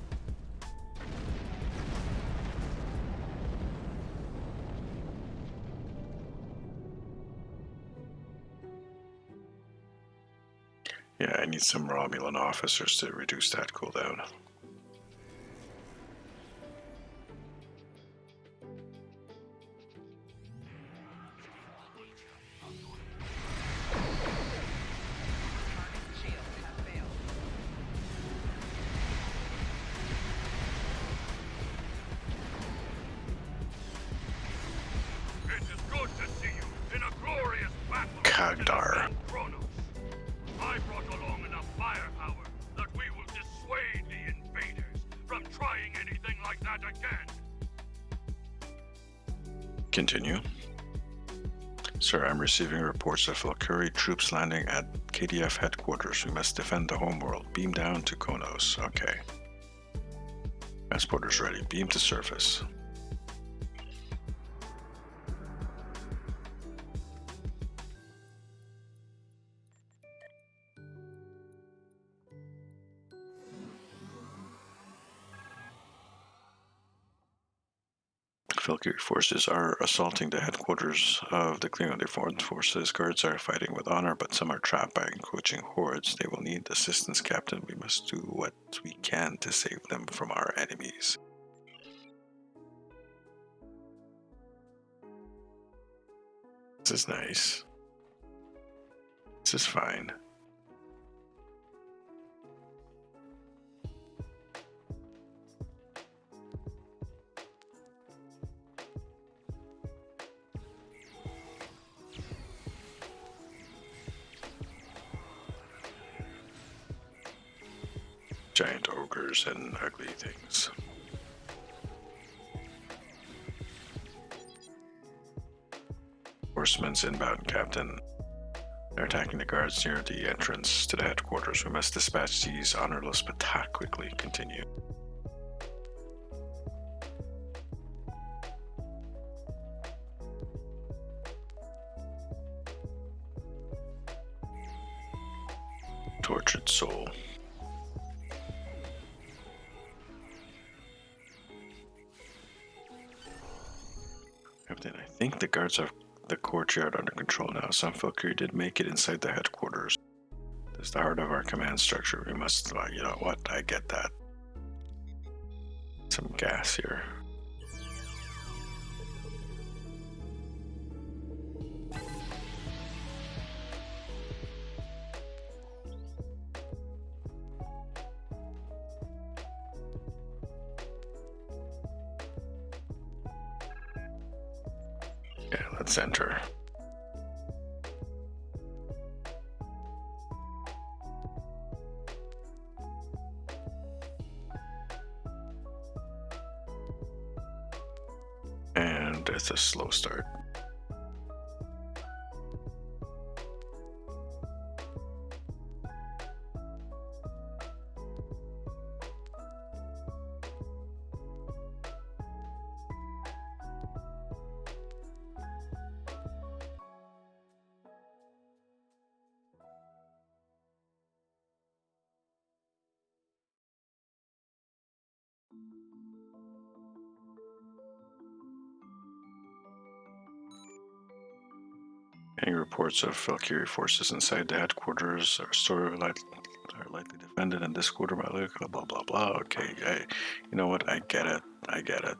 Yeah, I need some Romulan officers to reduce that cooldown.
Target's shield has failed.
It is good to see you in a glorious battle.
Kagdar.
Kronos. I brought along enough firepower that we will dissuade the invaders from trying anything like that again.
Continue. Sir, I'm receiving reports of Valkyrie troops landing at KDF headquarters. We must defend the homeworld. Beam down to Konos. Okay. Transporters ready. Beam to surface. Valkyrie forces are assaulting the headquarters of the Klingon Deformed Forces. Guards are fighting with honor, but some are trapped by encroaching hordes. They will need assistance, Captain. We must do what we can to save them from our enemies. This is nice. This is fine. Giant ogres and ugly things. Horsemen's inbound, Captain. They're attacking the guards near the entrance to the headquarters. We must dispatch these honorless attack quickly. Continue. Tortured soul. Captain, I think the guards have the courtyard under control now. Some Valkyrie did make it inside the headquarters. This is the heart of our command structure. We must, you know what? I get that. Some gas here. Yeah, let's enter. And it's a slow start. Any reports of Valkyrie forces inside the headquarters are lightly defended in this quarter by Luca, blah blah blah. Okay, you know what? I get it. I get it.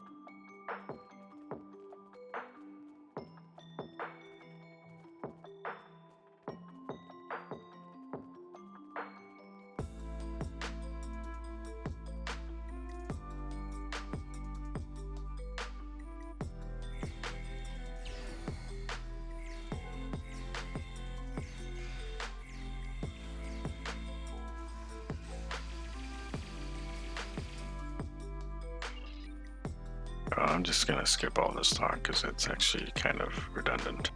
I'm just gonna skip all this talk because it's actually kind of redundant.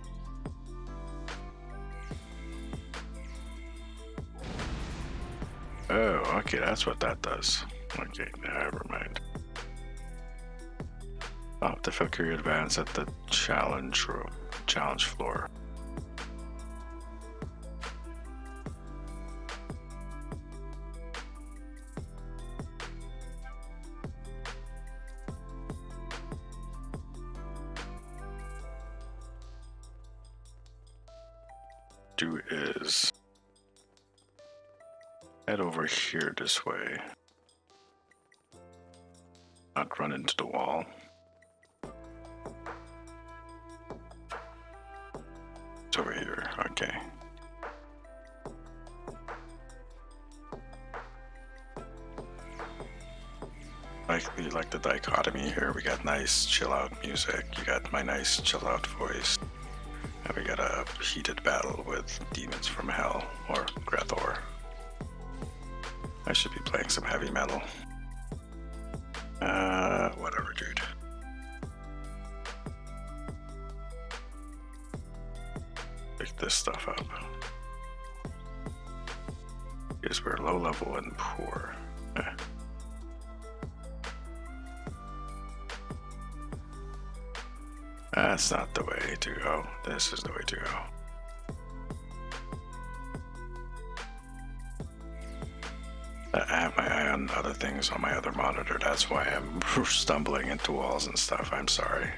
Oh, okay, that's what that does. Okay, never mind. Oh, the Valkyrie advance at the challenge floor. Do is head over here this way. Not run into the wall. It's over here, okay. Like the dichotomy here. We got nice chill out music. You got my nice chill out voice. And we got a heated battle with demons from hell, or Grathor. I should be playing some heavy metal. Whatever, dude. Pick this stuff up. Because we're low level and poor. That's not the way to go. This is the way to go. I have my eye on doing other things on my other monitor. That's why I'm stumbling into walls and stuff. I'm sorry.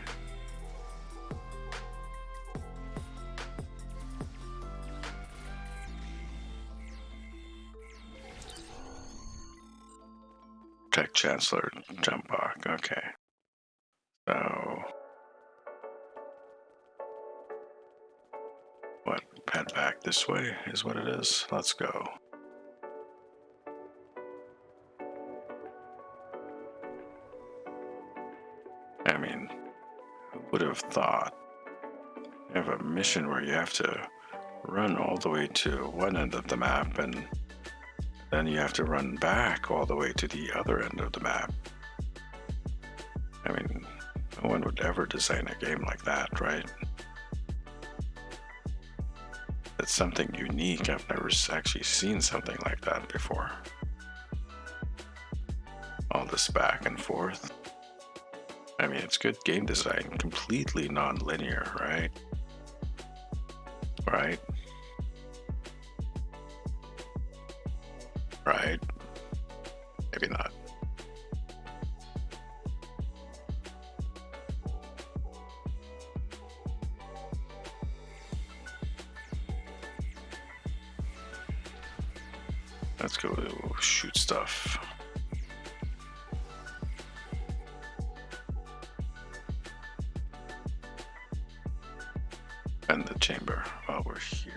Tech Chancellor jump block. Okay. So what? Head back this way is what it is. Let's go. I mean, who would have thought you have a mission where you have to run all the way to one end of the map and then you have to run back all the way to the other end of the map? I mean, no one would ever design a game like that, right? It's something unique. I've never actually seen something like that before. All this back and forth. I mean, it's good game design, completely non-linear, right? Right? Right? Maybe not. Let's go shoot stuff. And the chamber while we're here.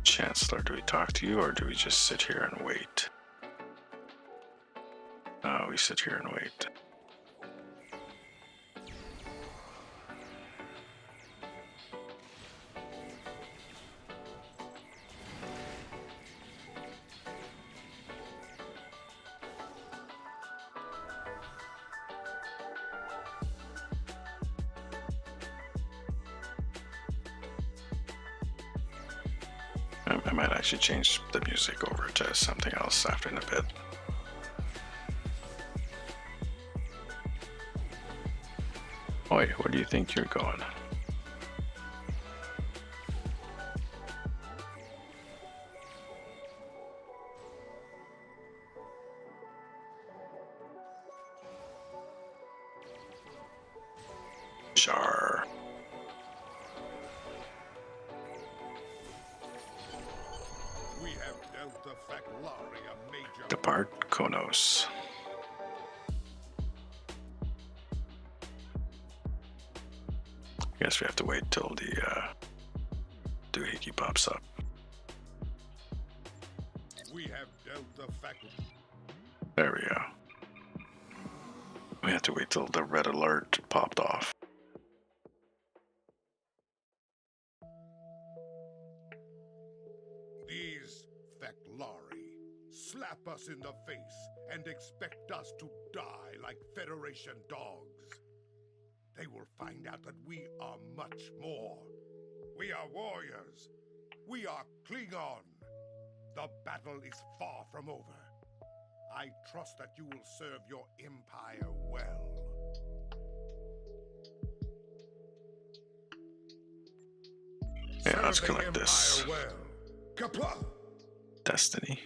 Chancellor, do we talk to you or do we just sit here and wait? No, we sit here and wait. I might actually change the music over to something else after in a bit. Oi, where do you think you're going? Char.
We have dealt the Faclari a major
Depart Konos. Guess we have to wait till the doohickey pops up.
We have dealt the Faclari.
There we go. We have to wait till the red alert popped off.
These Faclari slap us in the face and expect us to die like Federation dogs. They will find out that we are much more. We are warriors. We are Klingon. The battle is far from over. I trust that you will serve your empire well.
Yeah, let's
Serve the
collect this.
empire well. Kapla!
Destiny.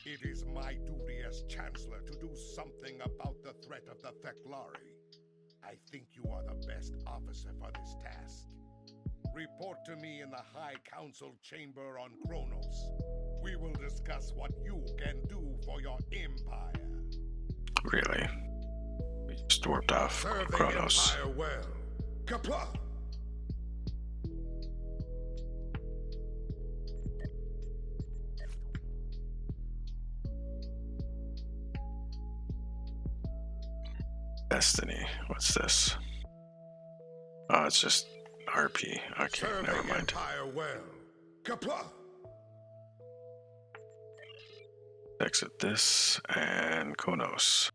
It is my duty as Chancellor to do something about the threat of the Theclari. I think you are the best officer for this task. Report to me in the High Council chamber on Kronos. We will discuss what you can do for your empire.
Really? We just warped off
Serve the
Kronos.
empire well. Kapla!
Destiny. What's this? Oh, it's just RP. Okay,
Serve
never
the
mind.
empire well. Kapla!
Exit this and Konos.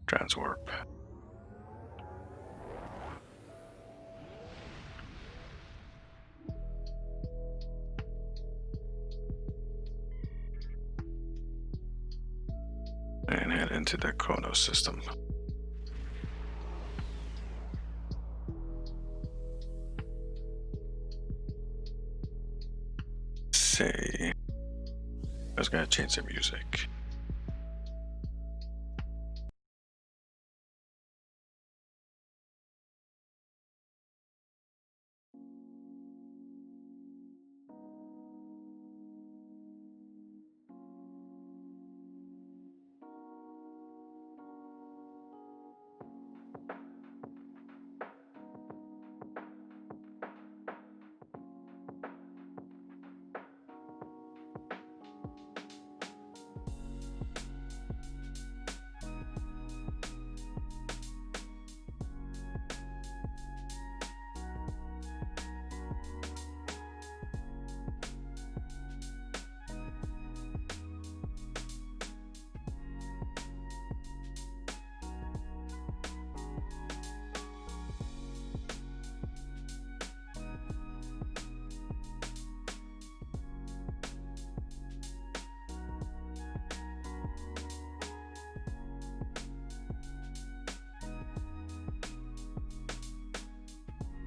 Transwarp. And head into the Kronos system. say I was gonna change the music.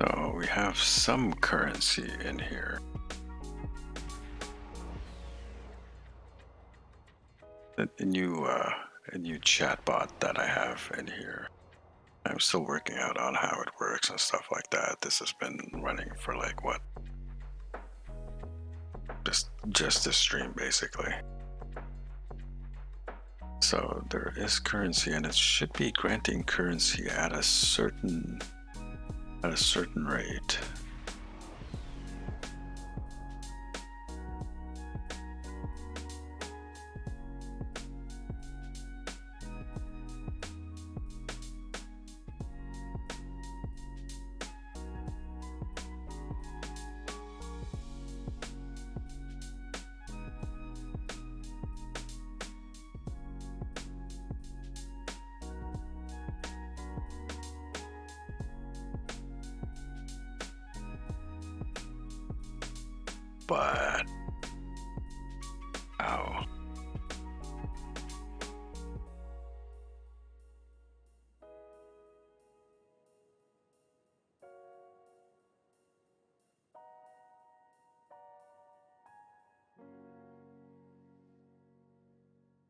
So we have some currency in here. A new chatbot that I have in here. I'm still working out on how it works and stuff like that. This has been running for like what? Just this stream basically. So there is currency, and it should be granting currency at a certain rate. But ow.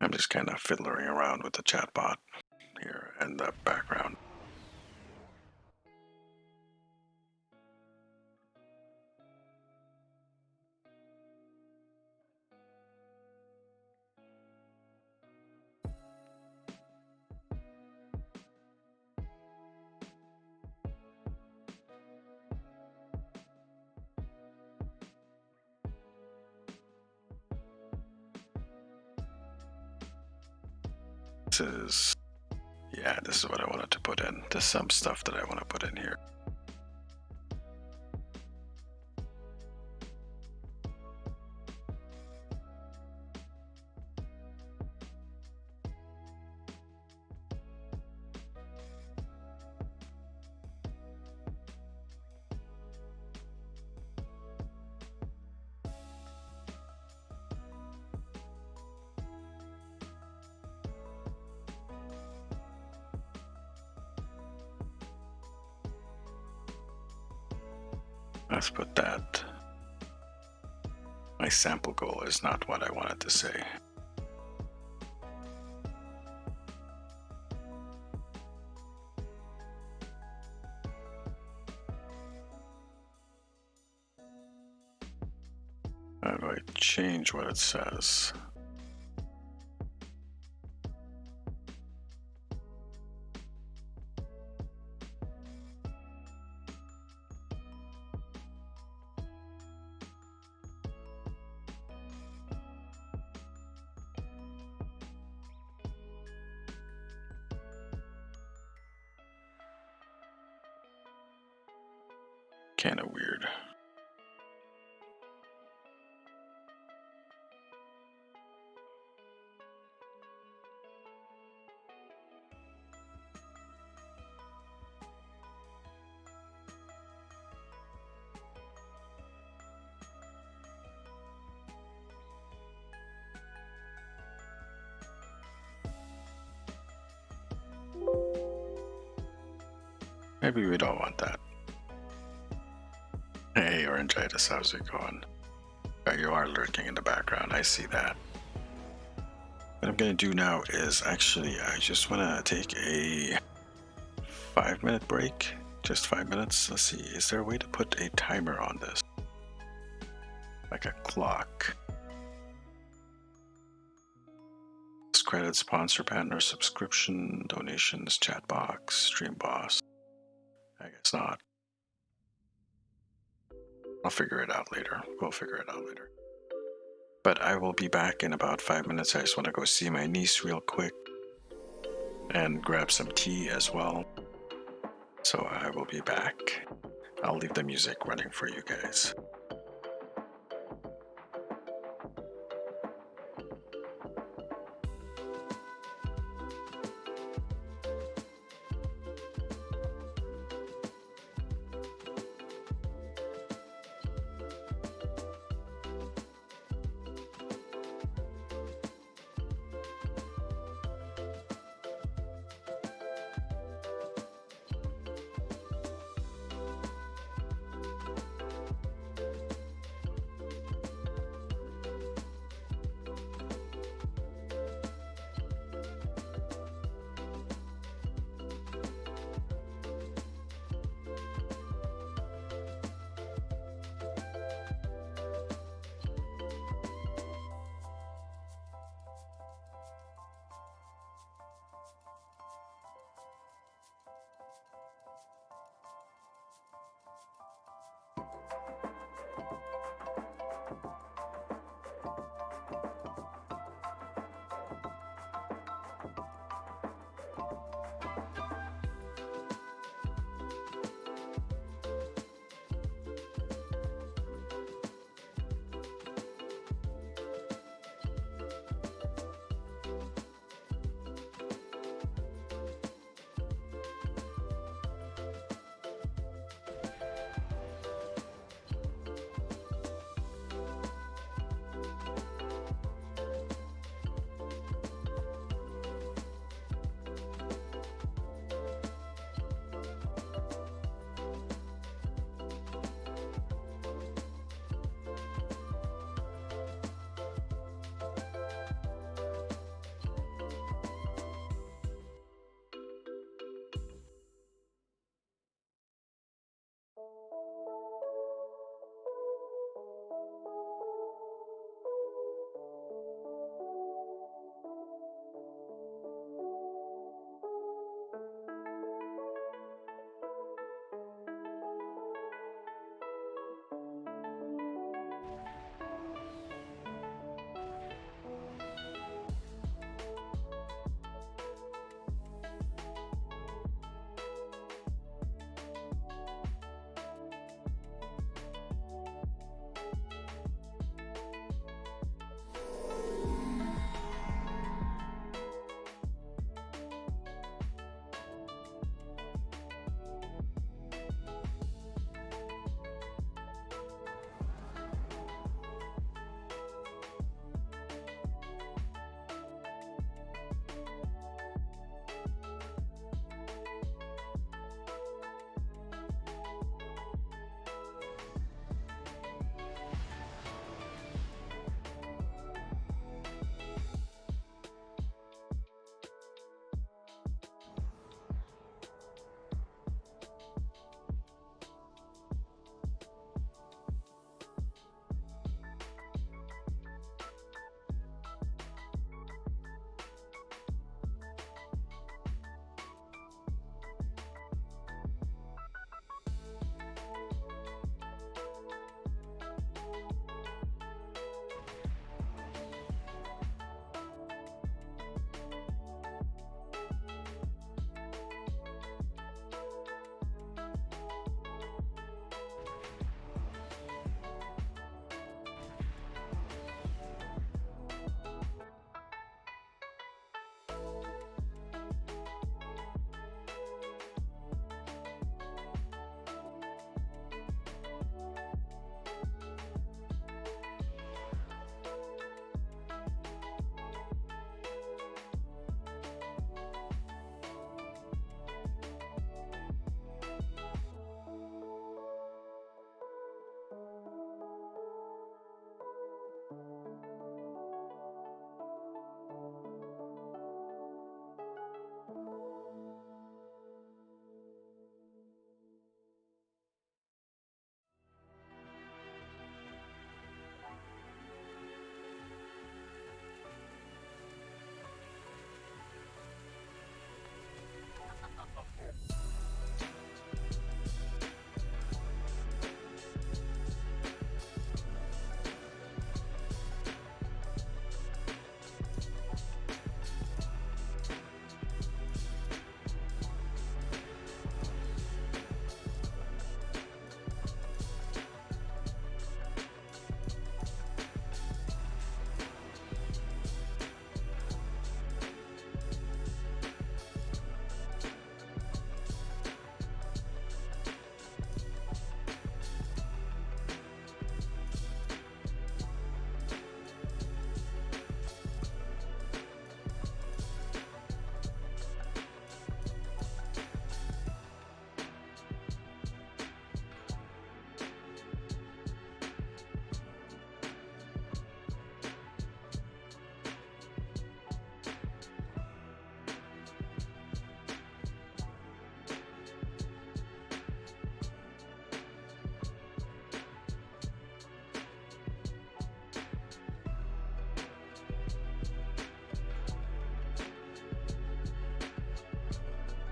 I'm just kind of fiddling around with the chatbot here in the background. This is what I wanted to put in. There's some stuff that I want to put in here. Let's put that. My sample goal is not what I wanted to say. How do I change what it says? Kind of weird. Maybe we don't want that. Hey, Orangitis, how's it going? You are lurking in the background. I see that. What I'm gonna do now is actually, I just wanna take a 5-minute break. Just 5 minutes. Let's see. Is there a way to put a timer on this? Like a clock. Credit, sponsor, partner, subscription, donations, chat box, stream boss. I guess not. I'll figure it out later. We'll figure it out later. But I will be back in about 5 minutes. I just want to go see my niece real quick and grab some tea as well. So I will be back. I'll leave the music running for you guys.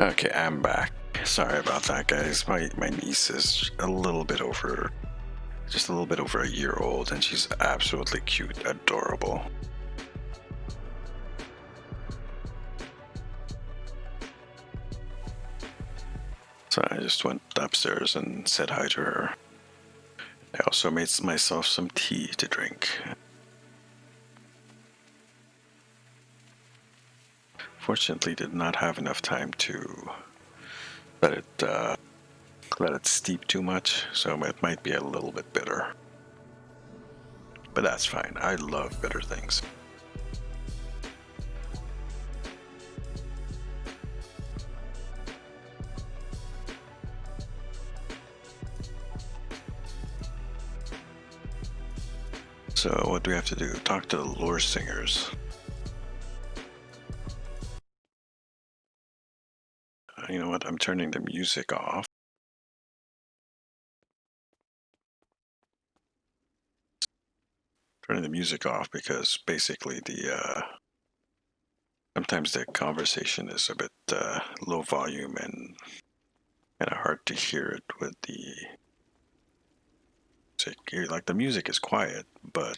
Okay, I'm back. Sorry about that, guys. My niece is a little bit over, just a little bit over a year old, and she's absolutely cute, adorable. So I just went upstairs and said hi to her. I also made myself some tea to drink. Fortunately, did not have enough time to let it steep too much, so it might be a little bit bitter. But that's fine. I love bitter things. So what do we have to do? Talk to the lore singers. You know what? I'm turning the music off. Turning the music off because basically sometimes the conversation is a bit low volume and kind of hard to hear it with the music. Like the music is quiet, but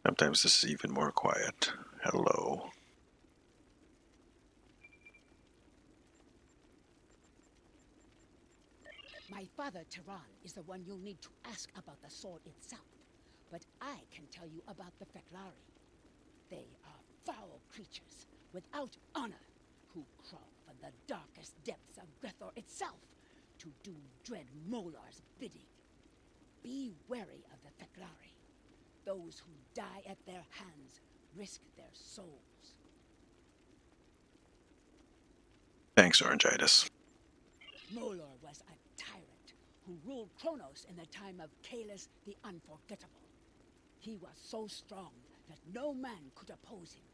sometimes this is even more quiet. Hello.
My father, Tehran, is the one you'll need to ask about the sword itself. But I can tell you about the Feklari. They are foul creatures, without honor, who crawl from the darkest depths of Grethor itself to do dread Molar's bidding. Be wary of the Feklari. Those who die at their hands risk their souls.
Thanks, Orangitis.
Molor was a tyrant who ruled Kronos in the time of Kalis the Unforgettable. He was so strong that no man could oppose him.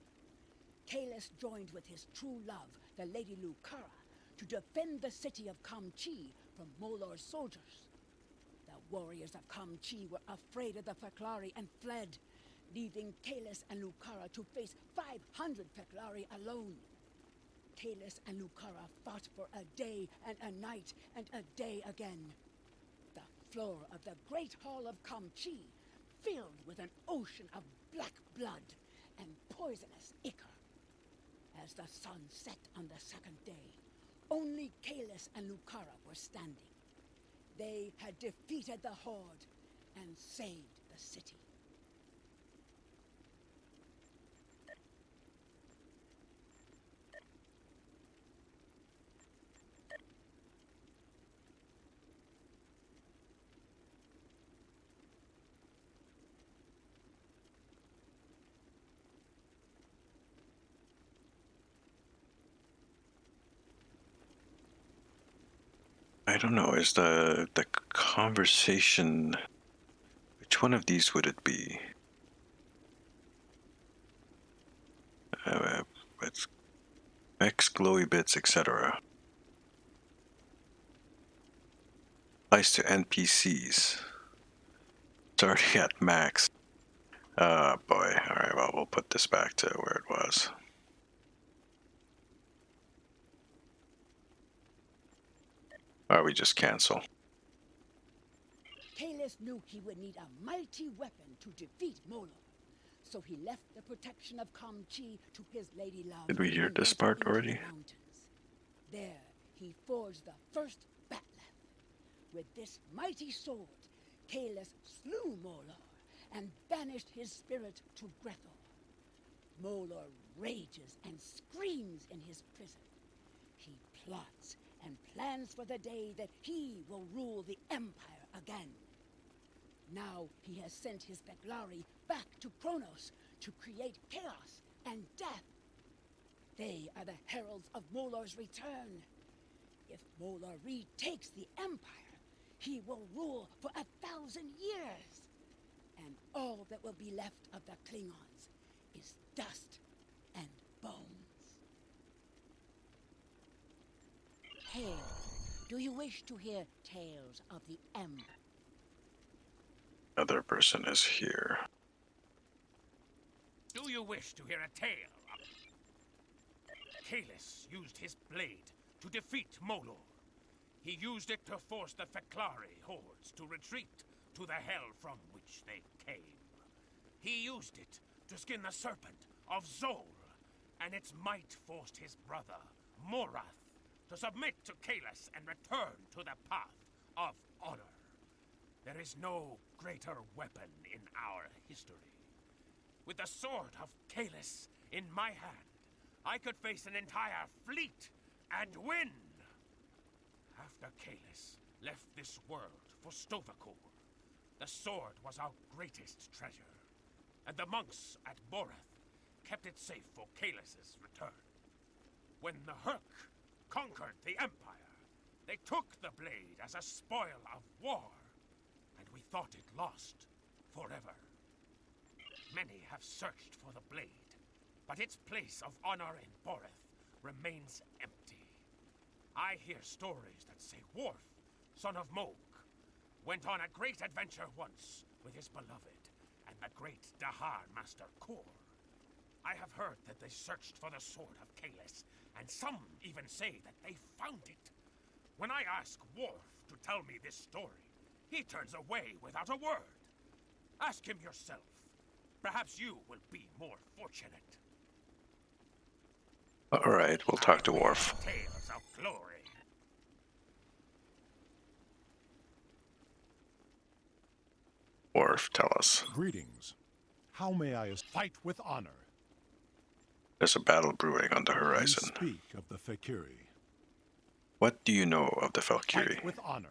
Kalis joined with his true love, the Lady Lucara, to defend the city of Kamchi from Molor's soldiers. The warriors of Kamchi were afraid of the Feklari and fled, leaving Kalis and Lucara to face 500 Feklari alone. Kalis and Lucara fought for a day and a night and a day again. The floor of the Great Hall of Kamchi filled with an ocean of black blood and poisonous ichor. As the sun set on the second day, only Kalis and Lucara were standing. They had defeated the Horde and saved the city.
I don't know. Is the conversation? Which one of these would it be? It's X, glowy bits, etc. Applies to NPCs. It's already at max. Boy. Alright, well, we'll put this back to where it was. Or we just cancel.
Kalis knew he would need a mighty weapon to defeat Molor, so he left the protection of Kamchi to his lady love.
Did we hear
and
this
went
part
into
already?
the mountains. There, he forged the first Batleth. With this mighty sword, Kalis slew Molor and banished his spirit to Grethor. Molor rages and screams in his prison. He plots and plans for the day that he will rule the Empire again. Now he has sent his Feklari back to Kronos to create chaos and death. They are the heralds of Molor's return. If Molor retakes the Empire, he will rule for 1,000 years. And all that will be left of the Klingons is dust and bones. Hail, do you wish to hear tales of the Empire?
Another person is here.
Do you wish to hear a tale?
Kalis used his blade to defeat Molor. He used it to force the Feklari hordes to retreat to the hell from which they came. He used it to skin the serpent of Zol, and its might forced his brother, Morath, to submit to Kalis and return to the path of honor. There is no greater weapon in our history. With the sword of Kalis in my hand, I could face an entire fleet and win. After Kalis left this world for Stovakor, the sword was our greatest treasure, and the monks at Borath kept it safe for Kalis' return. When the Hurk conquered the Empire, they took the blade as a spoil of war, and we thought it lost forever. Many have searched for the blade, but its place of honor in Borath remains empty. I hear stories that say Worf, son of Moog, went on a great adventure once with his beloved and the great Dahar Master Kor. I have heard that they searched for the sword of Kalis, and some even say that they found it. When I ask Worf to tell me this story, he turns away without a word. Ask him yourself. Perhaps you will be more fortunate.
All right, we'll talk to Worf.
Tales of glory.
Worf, tell us.
Greetings. How may I fight with honor?
There's a battle brewing on the
You
horizon.
speak of the Fakiri.
What do you know of the
Fight
Valkyrie?
with honor.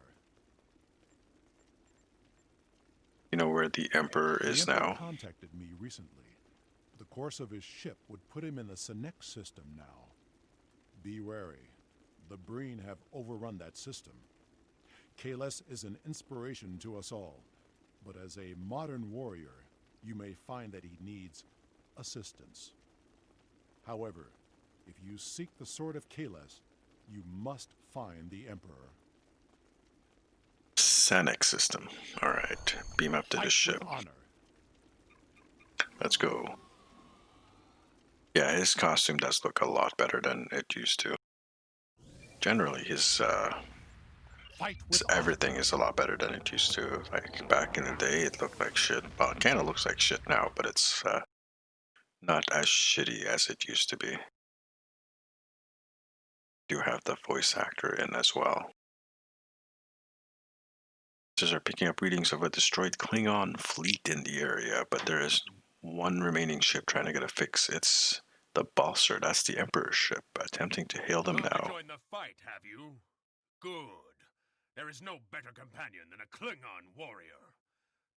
You know where the Emperor is
the Emperor
now?
contacted me recently. The course of his ship would put him in the Senek system now. Be wary. The Breen have overrun that system. Kalis is an inspiration to us all, but as a modern warrior, you may find that he needs assistance. However, if you seek the sword of Kalis, you must find the Emperor.
Sanic system. All right, beam up to the
Fight
ship.
with honor.
Let's go. Yeah, his costume does look a lot better than it used to. Generally, his
Fight with honor.
everything is a lot better than it used to. Like back in the day, it looked like shit. Well, it kind of looks like shit now, but it's not as shitty as it used to be. Do have the voice actor in as well. Users are picking up readings of a destroyed Klingon fleet in the area, but there is one remaining ship trying to get a fix. It's the Balser, that's the Emperor's ship, attempting to hail them
Come to
now.
join the fight, have you? Good. There is no better companion than a Klingon warrior.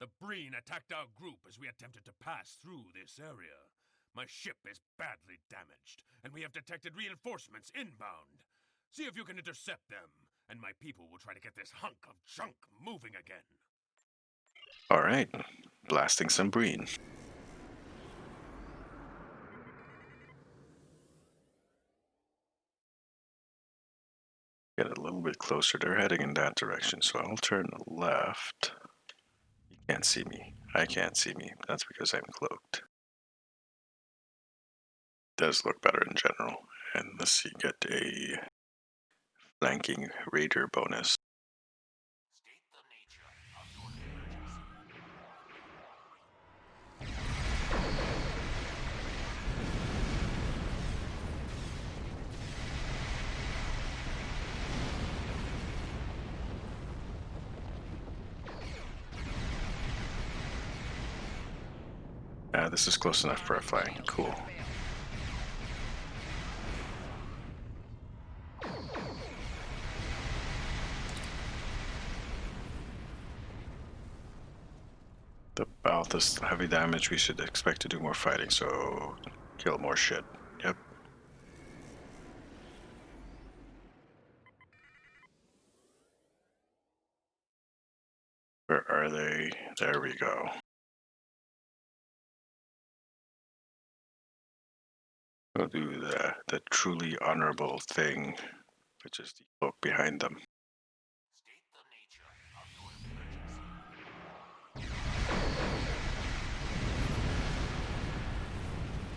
The Breen attacked our group as we attempted to pass through this area. My ship is badly damaged, and we have detected reinforcements inbound. See if you can intercept them, and my people will try to get this hunk of junk moving again.
Alright, blasting some Breen. Get a little bit closer, they're heading in that direction, so I'll turn left. You can't see me. I can't see me. That's because I'm cloaked. Does look better in general. And let's see, get a flanking raider bonus. This is close enough for a flank. Cool. About this heavy damage, we should expect to do more fighting, so kill more shit. Yep. Where are they? There we go. We'll do the truly honorable thing, which is the cloak behind them.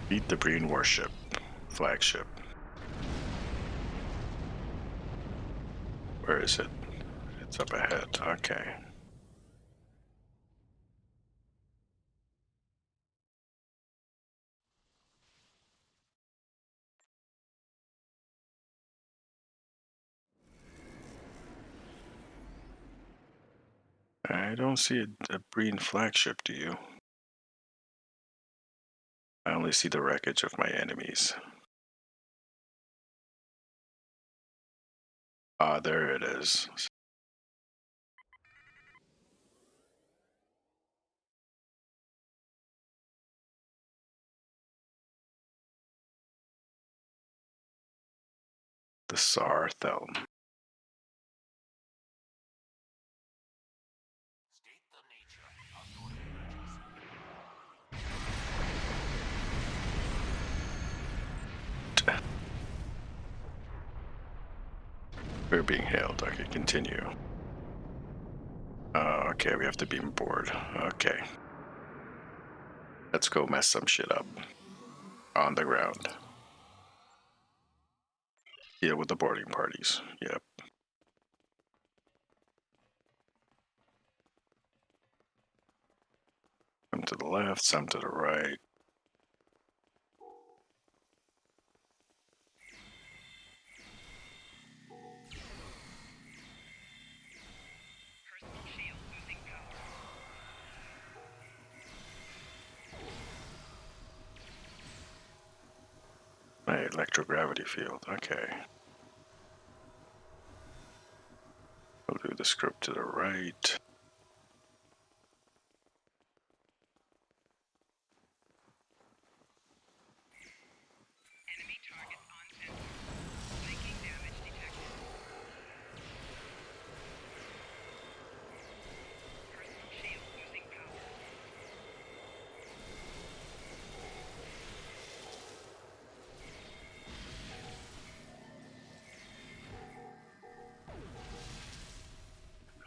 Beat the Breen warship, flagship. Where is it? It's up ahead. Okay. I don't see a Breen flagship, do you? I only see the wreckage of my enemies. Ah, there it is. The Sarthelm. We're being hailed. Okay, continue. Okay, we have to beam board. Okay. Let's go mess some shit up. On the ground. Deal with the boarding parties. Yep. Some to the left, some to the right.
Personal shield losing power.
My electrogravity field. Okay. We'll do the script to the right.
Enemy targets on sensor. Flanking damage detected. Personal shield losing power.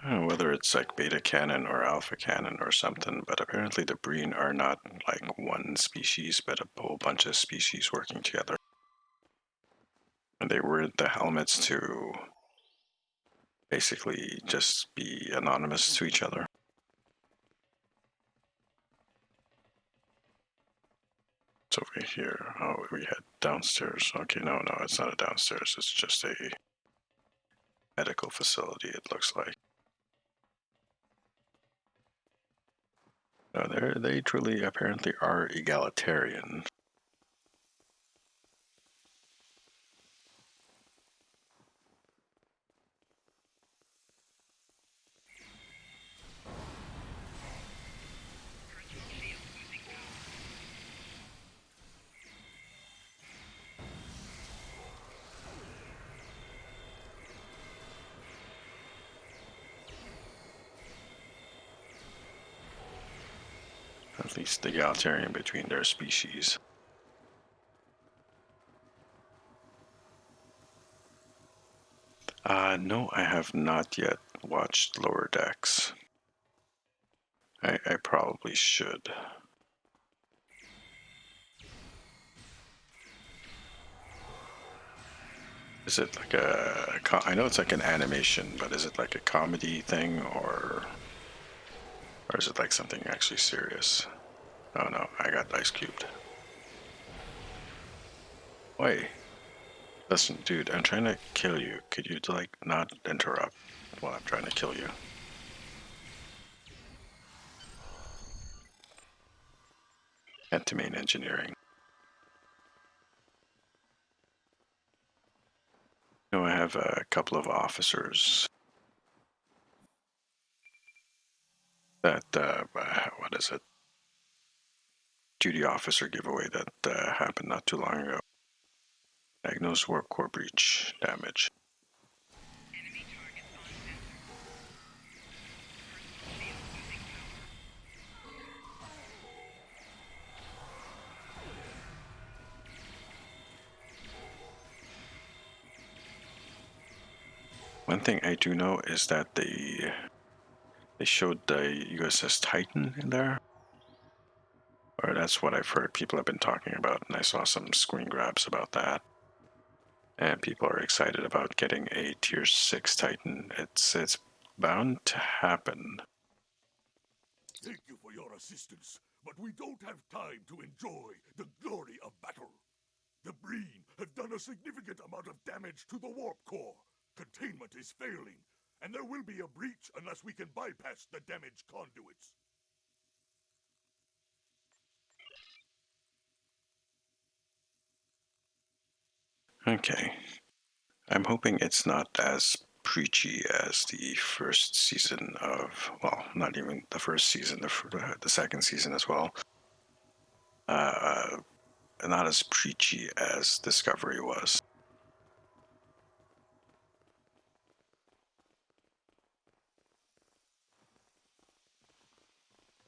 I don't know whether it's like beta cannon or alpha cannon or something, but apparently the Breen are not like one species, but a whole bunch of species working together. And they were the helmets to basically just be anonymous to each other. It's over here. Oh, we head downstairs. Okay, no, it's not a downstairs. It's just a medical facility, it looks like. No, they truly apparently are egalitarian.
Personal shield losing power.
At least egalitarian between their species. No, I have not yet watched Lower Decks. I probably should. Is it like I know it's like an animation, but is it like a comedy thing or is it like something actually serious? Oh no, I got ice cubed. Wait, listen, dude, I'm trying to kill you. Could you like not interrupt while I'm trying to kill you? Head to main engineering. No, I have a couple of officers that what is it? Duty officer giveaway that happened not too long ago. Diagnose warp core breach damage.
Enemy targets on sensor. Personal shield losing power.
One thing I do know is that they showed the USS Titan in there. Or that's what I've heard people have been talking about, and I saw some screen grabs about that. and people are excited about getting a tier 6 Titan. It's bound to happen.
Thank you for your assistance, but we don't have time to enjoy the glory of battle. The Breen have done a significant amount of damage to the warp core. Containment is failing, and there will be a breach unless we can bypass the damaged conduits.
Okay. I'm hoping it's not as preachy as the first season of, well, not even the first season, the second season as well. Not as preachy as Discovery was.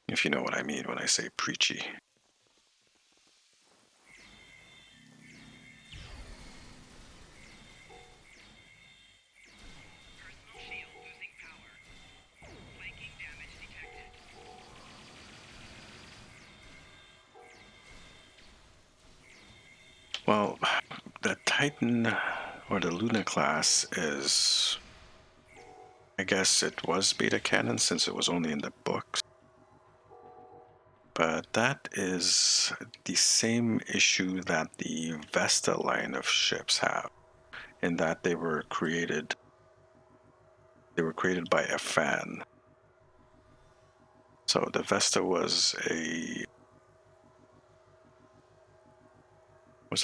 If you know what I mean when I say preachy.
Personal shield losing power. Flanking damage detected.
Well, the Titan or the Luna class is, I guess it was beta canon since it was only in the books. But that is the same issue that the Vesta line of ships have, in that they were created by a fan. So the Vesta was a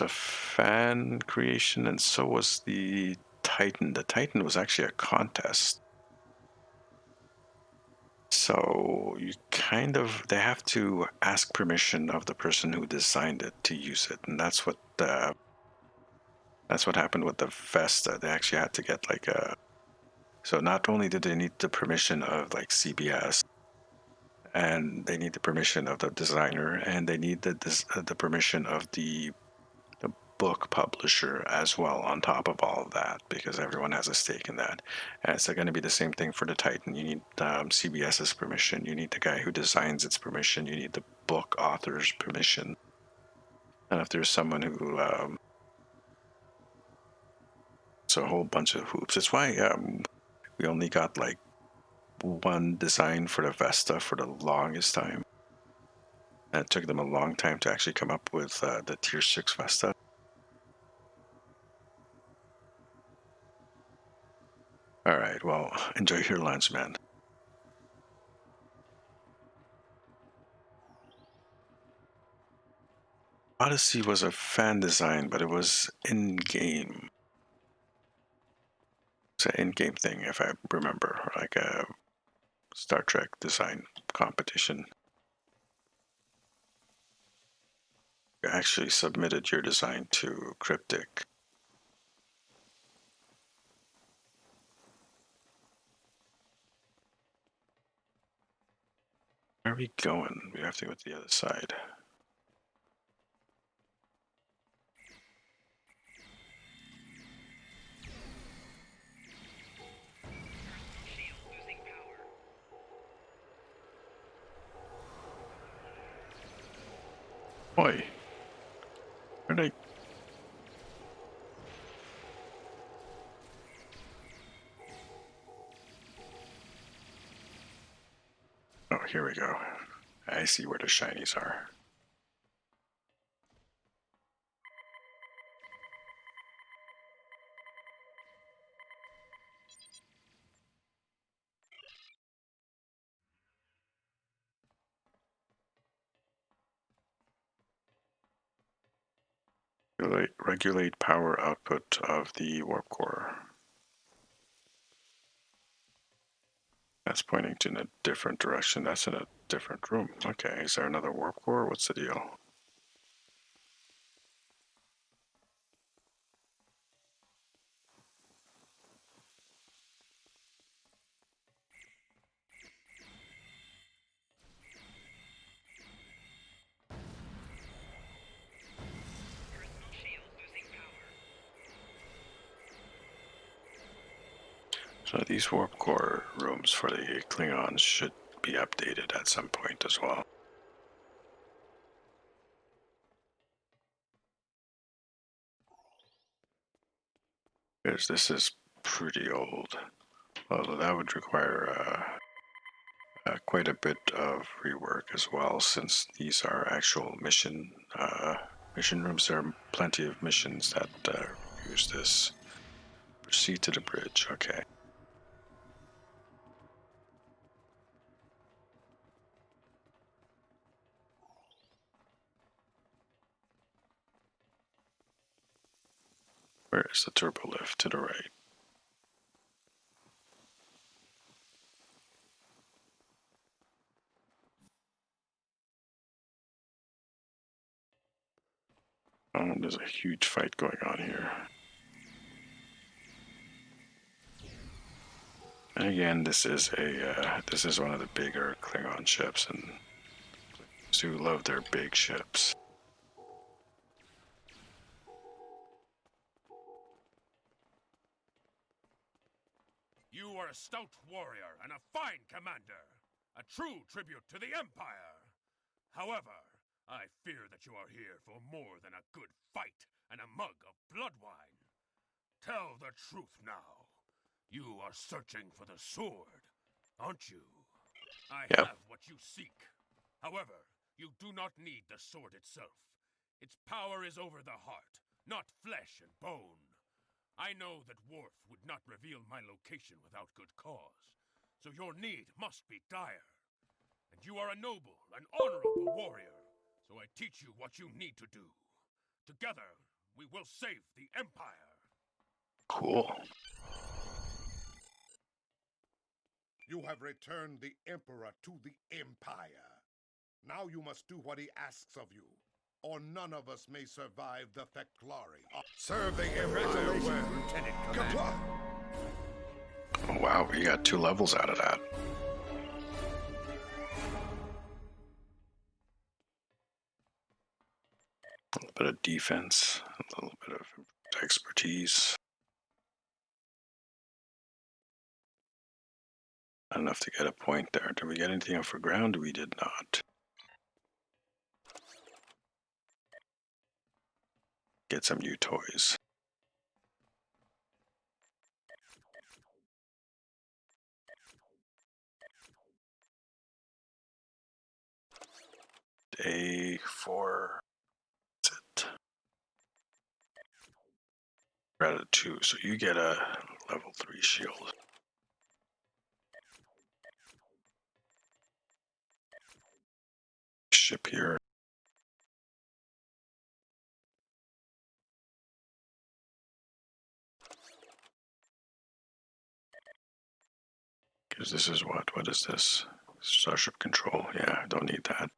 fan creation, and so was the Titan. The Titan was actually a contest. So they have to ask permission of the person who designed it to use it, and that's what happened with the Vesta. They actually had to get like a. So not only did they need the permission of like CBS, and they need the permission of the designer, and they need the permission of the book publisher as well on top of all of that, because everyone has a stake in that. And it's going to be the same thing for the Titan. You need CBS's permission, you need the guy who designs its permission, you need the book author's permission, and if there's someone who it's a whole bunch of hoops. It's why we only got like one design for the Vesta for the longest time. And it took them a long time to actually come up with the tier 6 Vesta. All right, well, enjoy your lunch, man. Odyssey was a fan design, but it was in-game. It's an in-game thing, if I remember, like a Star Trek design competition. You actually submitted your design to Cryptic. Where are we going? We have to go to the other side.
Personal shield losing power.
Oi. Where'd I... Oh, here we go. I see where the shinies are. Regulate power output of the warp core. That's pointing to in a different direction. That's in a different room. Okay, is there another warp core? What's the deal?
Personal shield losing power.
So these warp core rooms for the Klingons should be updated at some point as well. Because this is pretty old. Although that would require quite a bit of rework as well, since these are actual mission rooms. There are plenty of missions that use this. Proceed to the bridge. Okay. Where is the turbo lift? To the right. Oh, there's a huge fight going on here. And again, this is one of the bigger Klingon ships, and do love their big ships.
You are a stout warrior and a fine commander, a true tribute to the Empire. However, I fear that you are here for more than a good fight and a mug of blood wine. Tell the truth now. You are searching for the sword, aren't you? I
Yep.
have what you seek. However, you do not need the sword itself. Its power is over the heart, not flesh and bone. I know that Worf would not reveal my location without good cause, so your need must be dire. And you are a noble and honorable warrior, so I teach you what you need to do. Together, we will save the Empire.
Cool.
You have returned the Emperor to the Empire. Now you must do what he asks of you, or none of us may survive the Theclari. Serve the Empire well.
Lieutenant
Kapla!
Oh, wow, we got 2 levels out of that. A little bit of defense, a little bit of expertise. Not enough to get a point there. Did we get anything off for ground? We did not. Get some new toys. Day 4. That's it. We're at a 2, so you get a level 3 shield. Ship here. Because this is what? What is this? Starship control. Yeah, I don't need that.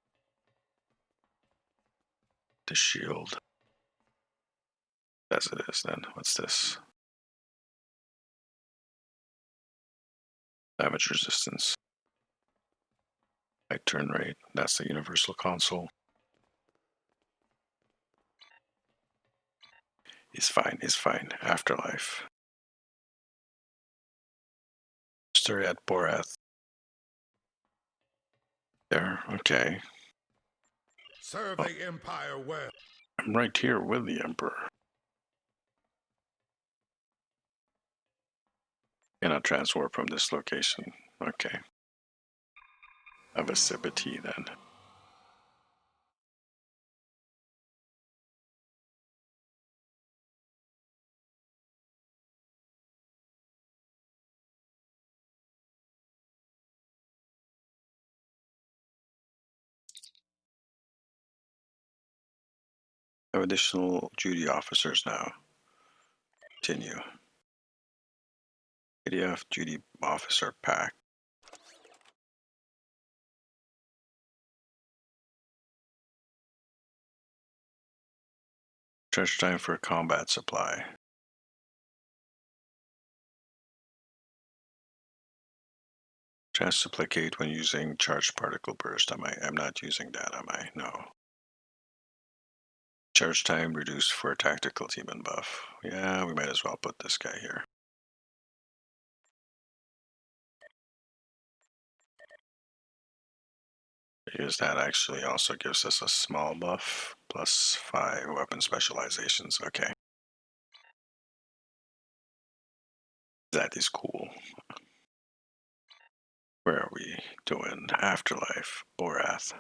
The shield. As it is then. What's this? Damage resistance. High turn rate. That's the universal console. He's fine, he's fine. Afterlife. Sturiat Borath. There, okay.
Serve the Empire well.
I'm right here with the Emperor. Cannot transfer from this location. Okay. Have a sip of tea then. Have additional duty officers now. Continue. ADF duty officer pack. Charge time for combat supply. Chance to placate when using charged particle burst. I'm not using that, am I? No. Charge time reduced for tactical team and buff. Yeah, we might as well put this guy here. Because that actually also gives us a small buff, plus 5 weapon specializations. Okay. That is cool. Where are we doing? Afterlife or Wrath?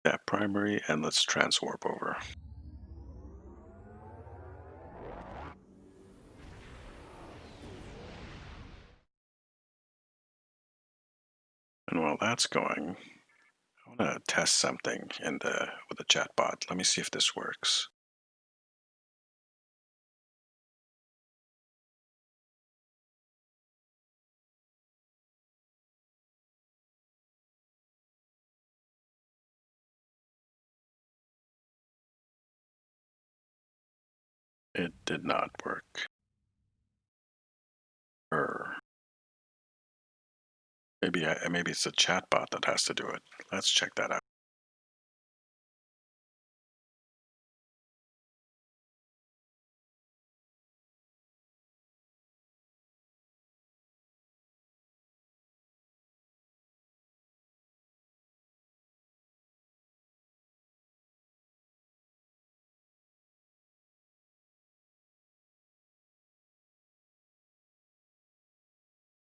Yeah, primary, and let's transwarp over. And while that's going, I want to test something in the with the chatbot. Let me see if this works. It did not work. Or maybe it's a chatbot that has to do it. Let's check that out.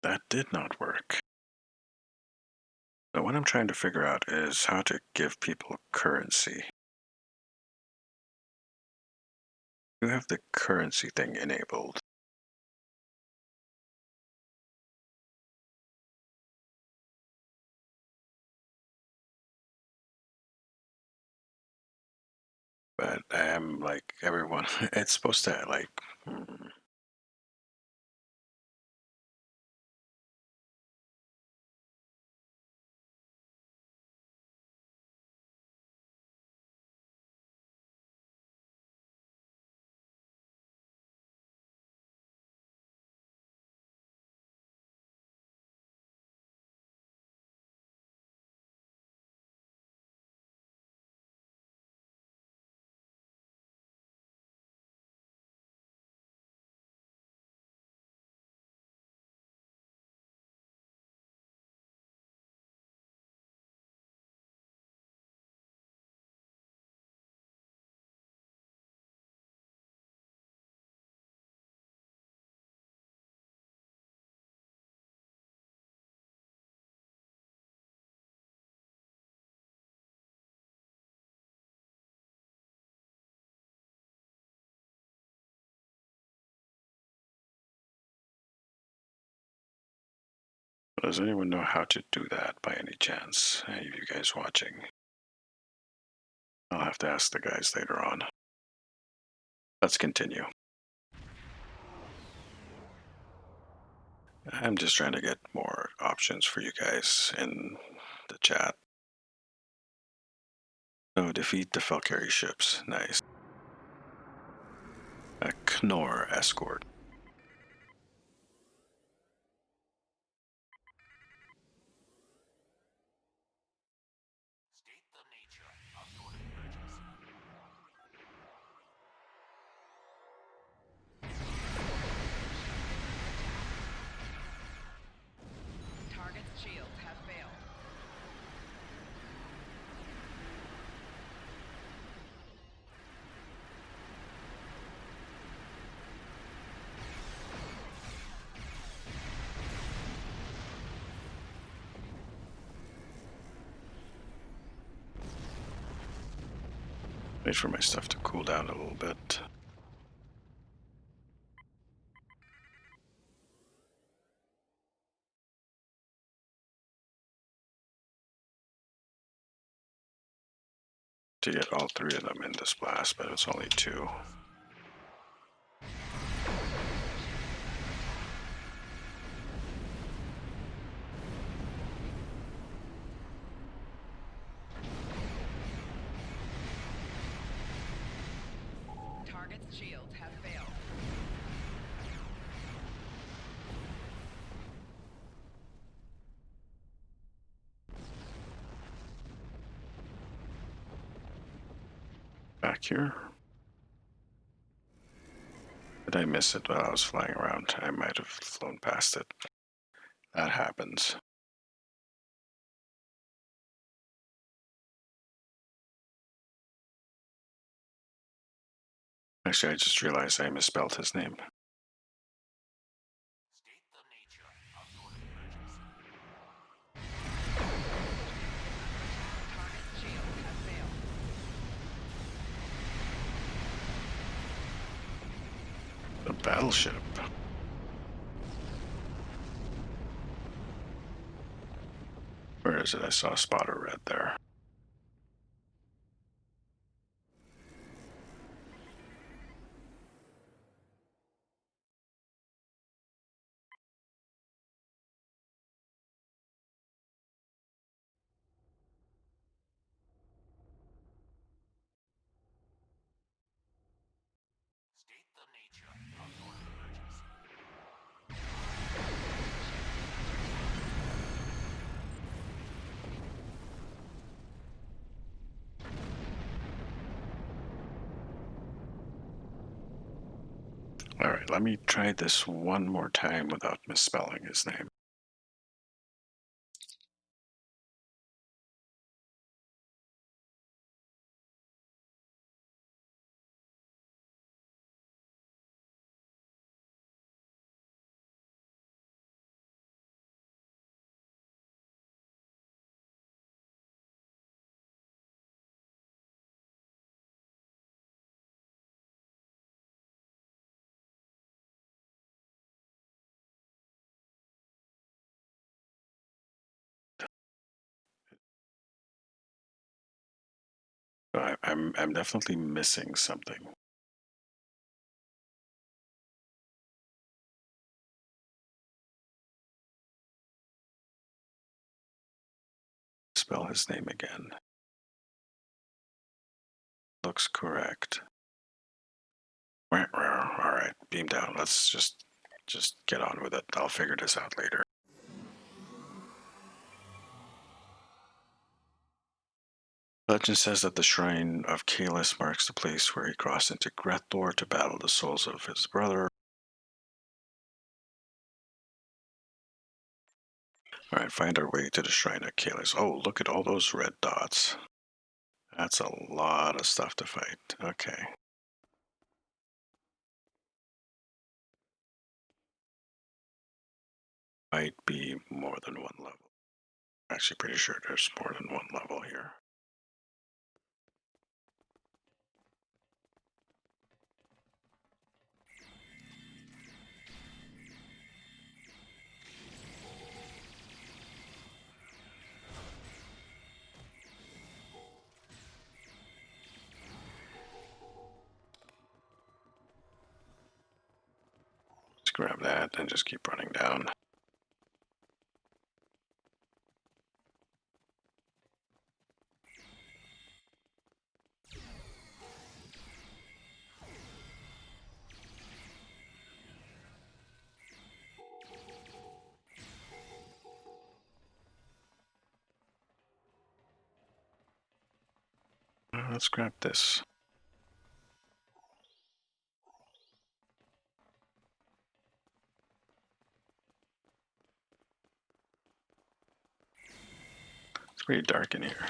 That did not work. But what I'm trying to figure out is how to give people currency. You have the currency thing enabled. But I am like everyone. It's supposed to like. Does anyone know how to do that by any chance? Any of you guys watching? I'll have to ask the guys later on. Let's continue. I'm just trying to get more options for you guys in the chat. So defeat the Valkyrie ships. Nice. A Knorr escort.
State the nature of your emergency.
Target's shields have failed.
Wait for my stuff to cool down a little bit. To get all three of them in this blast, but it's only two.
Target's shields have failed.
Back here. Did I miss it while I was flying around? I might have flown past it. That happens. Actually, I just realized I misspelled his name.
State the nature of your emergency.
Target shields have failed.
The battleship. Where is it? I saw a spot of red there.
State the nature of your emergency.
All right, let me try this one more time without misspelling his name. I'm definitely missing something. Spell his name again. Looks correct. All right, beam down. Let's just get on with it. I'll figure this out later. Legend says that the shrine of Kalis marks the place where he crossed into Gretor to battle the souls of his brother. Alright, find our way to the shrine of Kalis. Oh, look at all those red dots. That's a lot of stuff to fight. Okay. Might be more than one level. Actually, pretty sure there's more than one level here. Let's grab that and just keep running down. Let's grab this. It's pretty dark in here.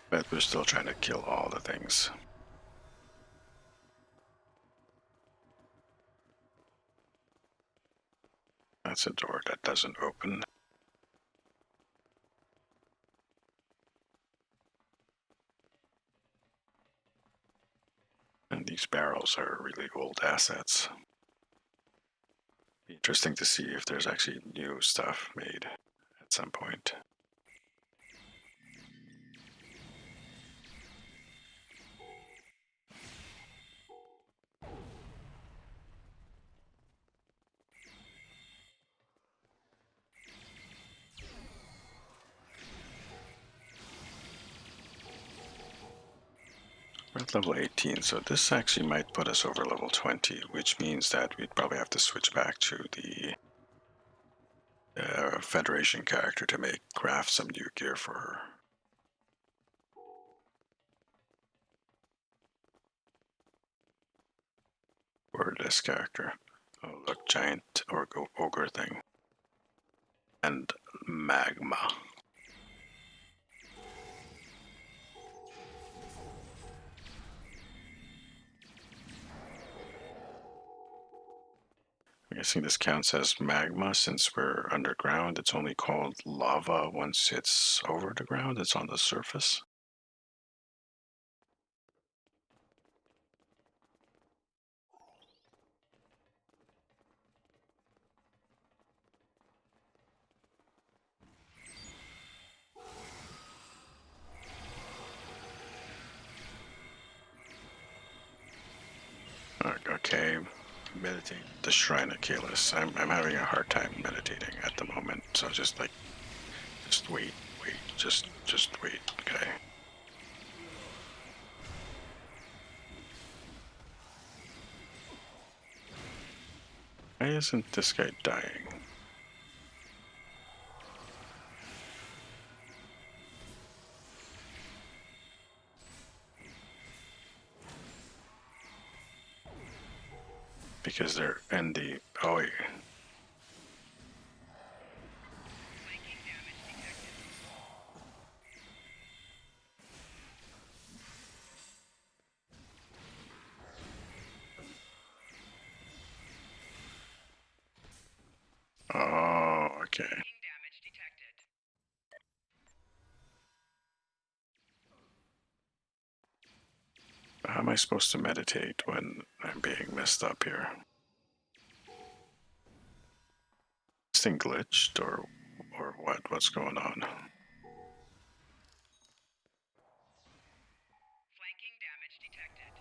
But we're still trying to kill all the things. That's a door that doesn't open. And these barrels are really old assets. Be interesting to see if there's actually new stuff made at some point. We're at level 18, so this actually might put us over level 20, which means that we'd probably have to switch back to the Federation character to craft some new gear for her. Or this character. Oh, look, giant ogre thing. And magma. I'm guessing this counts as magma since we're underground. It's only called lava once it's over the ground, it's on the surface. Okay, meditate the Shrine of Kalis. I'm having a hard time meditating at the moment, so just wait, just wait, okay? Why isn't this guy dying? Because they're in the, oh, yeah.
Flanking damage detected.
Oh, okay.
Flanking damage detected.
How am I supposed to meditate when I'm being messed up here? This thing glitched or what? What's going on?
Flanking damage detected.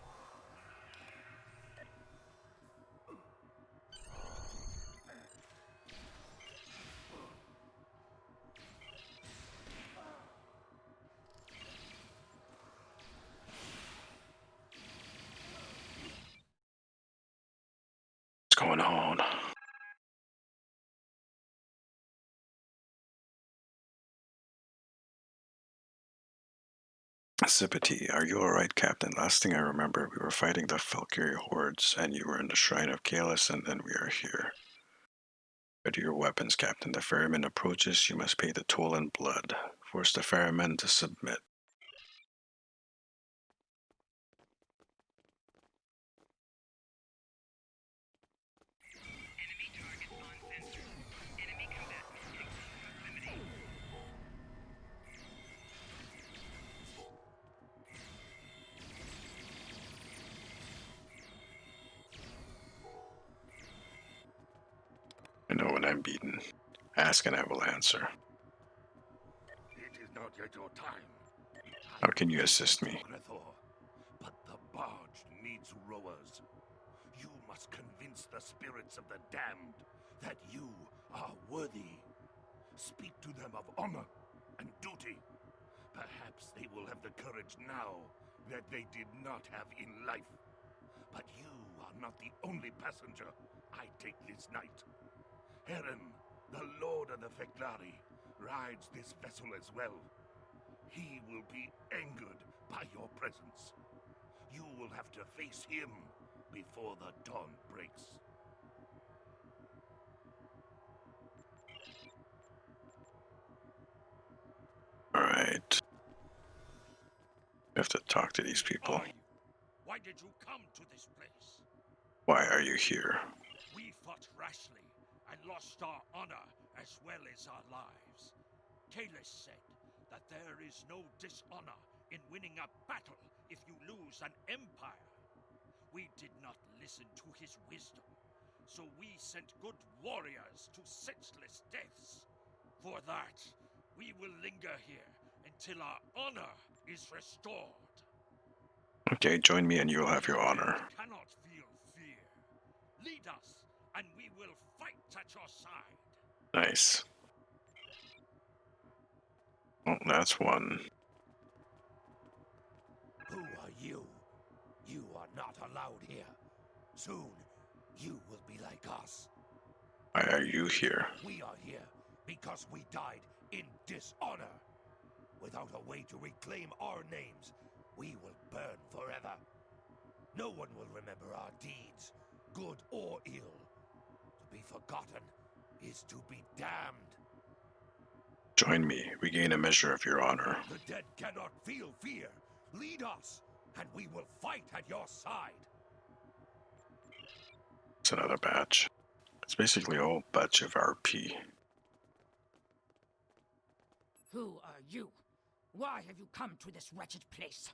What's going on? Sippity, are you alright, Captain? Last thing I remember, we were fighting the Valkyrie hordes, and you were in the Shrine of Kalis, and then we are here. Ready your weapons, Captain. The ferryman approaches, you must pay the toll in blood. Force the ferryman to submit.
Enemy targets on sensor. Enemy combatants exiting proximity.
I know when I'm beaten. Ask and I will answer.
It is not yet your time.
How can you assist me?
But the barge needs rowers. You must convince the spirits of the damned that you are worthy. Speak to them of honor and duty. Perhaps they will have the courage now that they did not have in life. But you are not the only passenger I take this night. Heron, the Lord of the Feklari, rides this vessel as well. He will be angered by your presence. You will have to face him before the dawn breaks.
Alright. I have to talk to these people.
Are you? Why did you come to this place?
Why are you here?
We fought rashly and lost our honor as well as our lives. Kalis said that there is no dishonor in winning a battle if you lose an empire. We did not listen to his wisdom, so we sent good warriors to senseless deaths. For that, we will linger here until our honor is restored.
Okay, join me and you'll have your honor.
We cannot feel fear. Lead us, and we will fight at your side.
Nice. Oh, that's one.
Who are you? You are not allowed here. Soon, you will be like us.
Why are you here?
We are here because we died in dishonor. Without a way to reclaim our names, we will burn forever. No one will remember our deeds, good or ill. be forgotten is to be damned.
Join me. Regain a measure of your honor.
The dead cannot feel fear. Lead us, and we will fight at your side.
It's another batch. It's basically a whole batch of RP.
Who are you? Why have you come to this wretched place?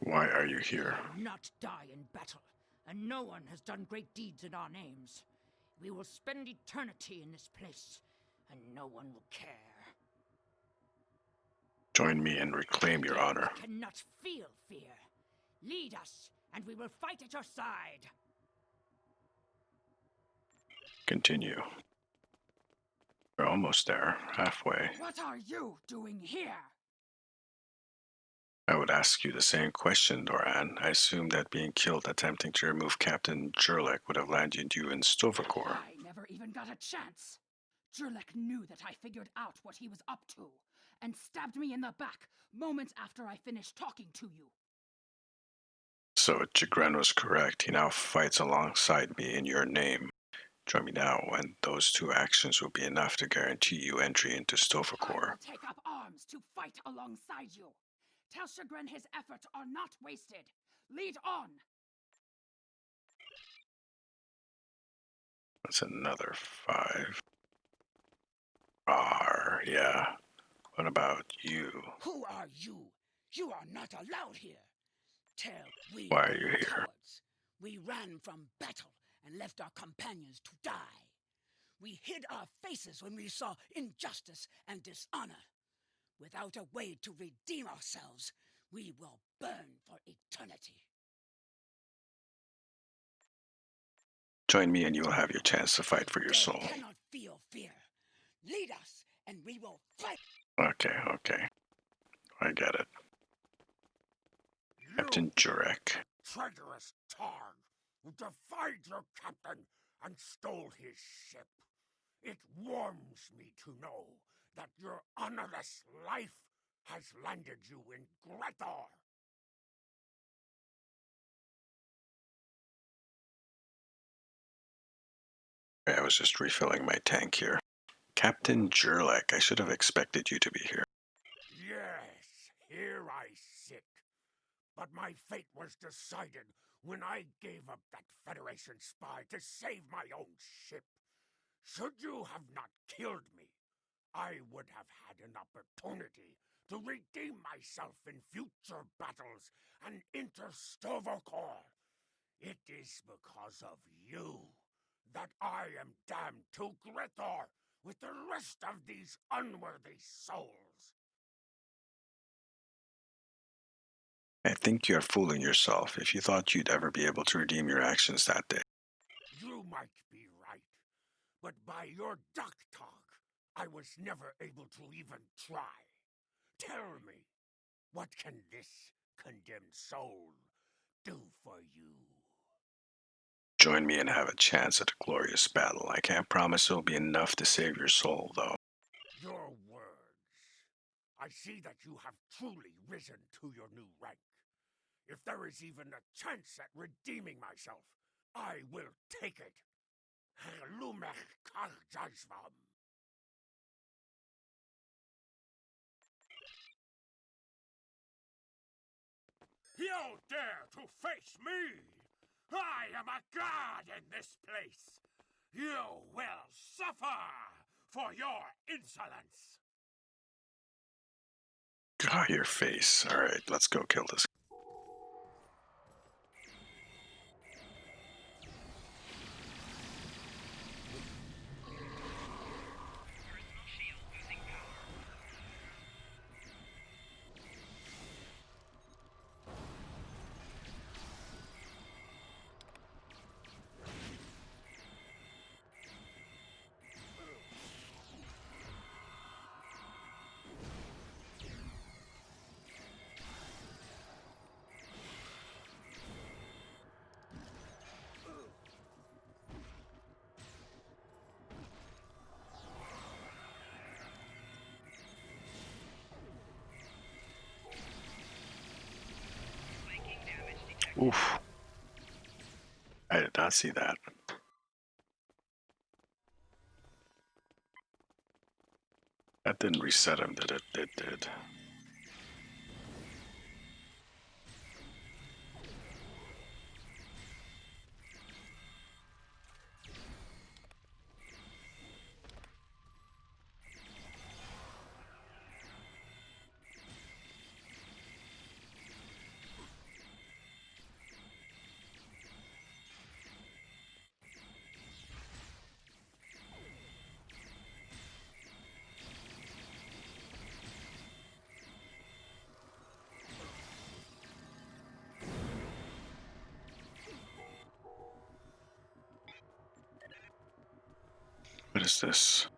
Why are you here?
We will not die in battle, and no one has done great deeds in our names. We will spend eternity in this place, and no one will care.
Join me and reclaim your honor.
We cannot feel fear. Lead us, and we will fight at your side.
Continue. We're almost there, halfway.
What are you doing here?
I would ask you the same question, Doran. I assume that being killed attempting to remove Captain Jurlek would have landed you in Stovacor.
I never even got a chance. Jurlek knew that I figured out what he was up to, and stabbed me in the back moments after I finished talking to you.
So Jigren was correct. He now fights alongside me in your name. Join me now, and those two actions will be enough to guarantee you entry into
I
Stovacor.
will take up arms to fight alongside you. Tell Chagrin his efforts are not wasted. Lead on.
That's another 5. Yeah. What about you?
Who are you? You are not allowed here. We
Why are you here?
cowards. We ran from battle and left our companions to die. We hid our faces when we saw injustice and dishonor. Without a way to redeem ourselves, we will burn for eternity.
Join me and you will have your chance to fight for your
They
soul.
cannot feel fear. Lead us, and we will fight.
Okay. I get it. Captain Jurek.
Traitorous Targ, who defied your captain and stole his ship. It warms me to know that your honorless life has landed you in Gretor.
I was just refilling my tank here. Captain Jurlek, I should have expected you to be here.
Yes, here I sit. But my fate was decided when I gave up that Federation spy to save my own ship. Should you have not killed me, I would have had an opportunity to redeem myself in future battles and enter Stovacor. It is because of you that I am damned to Gretor with the rest of these unworthy souls.
I think you're fooling yourself if you thought you'd ever be able to redeem your actions that day.
You might be right, but by your duck talk, I was never able to even try. Tell me, what can this condemned soul do for you?
Join me and have a chance at a glorious battle. I can't promise it'll be enough to save your soul, though.
Your words. I see that you have truly risen to your new rank. If there is even a chance at redeeming myself, I will take it. Lumech Karjajvam. You dare to face me? I am a god in this place. You will suffer for your insolence.
God, your face. Alright, let's go kill this.
Personal shield losing power. Flanking damage detected.
Oof. I did not see that. didn't reset him, did it? It did. What is this?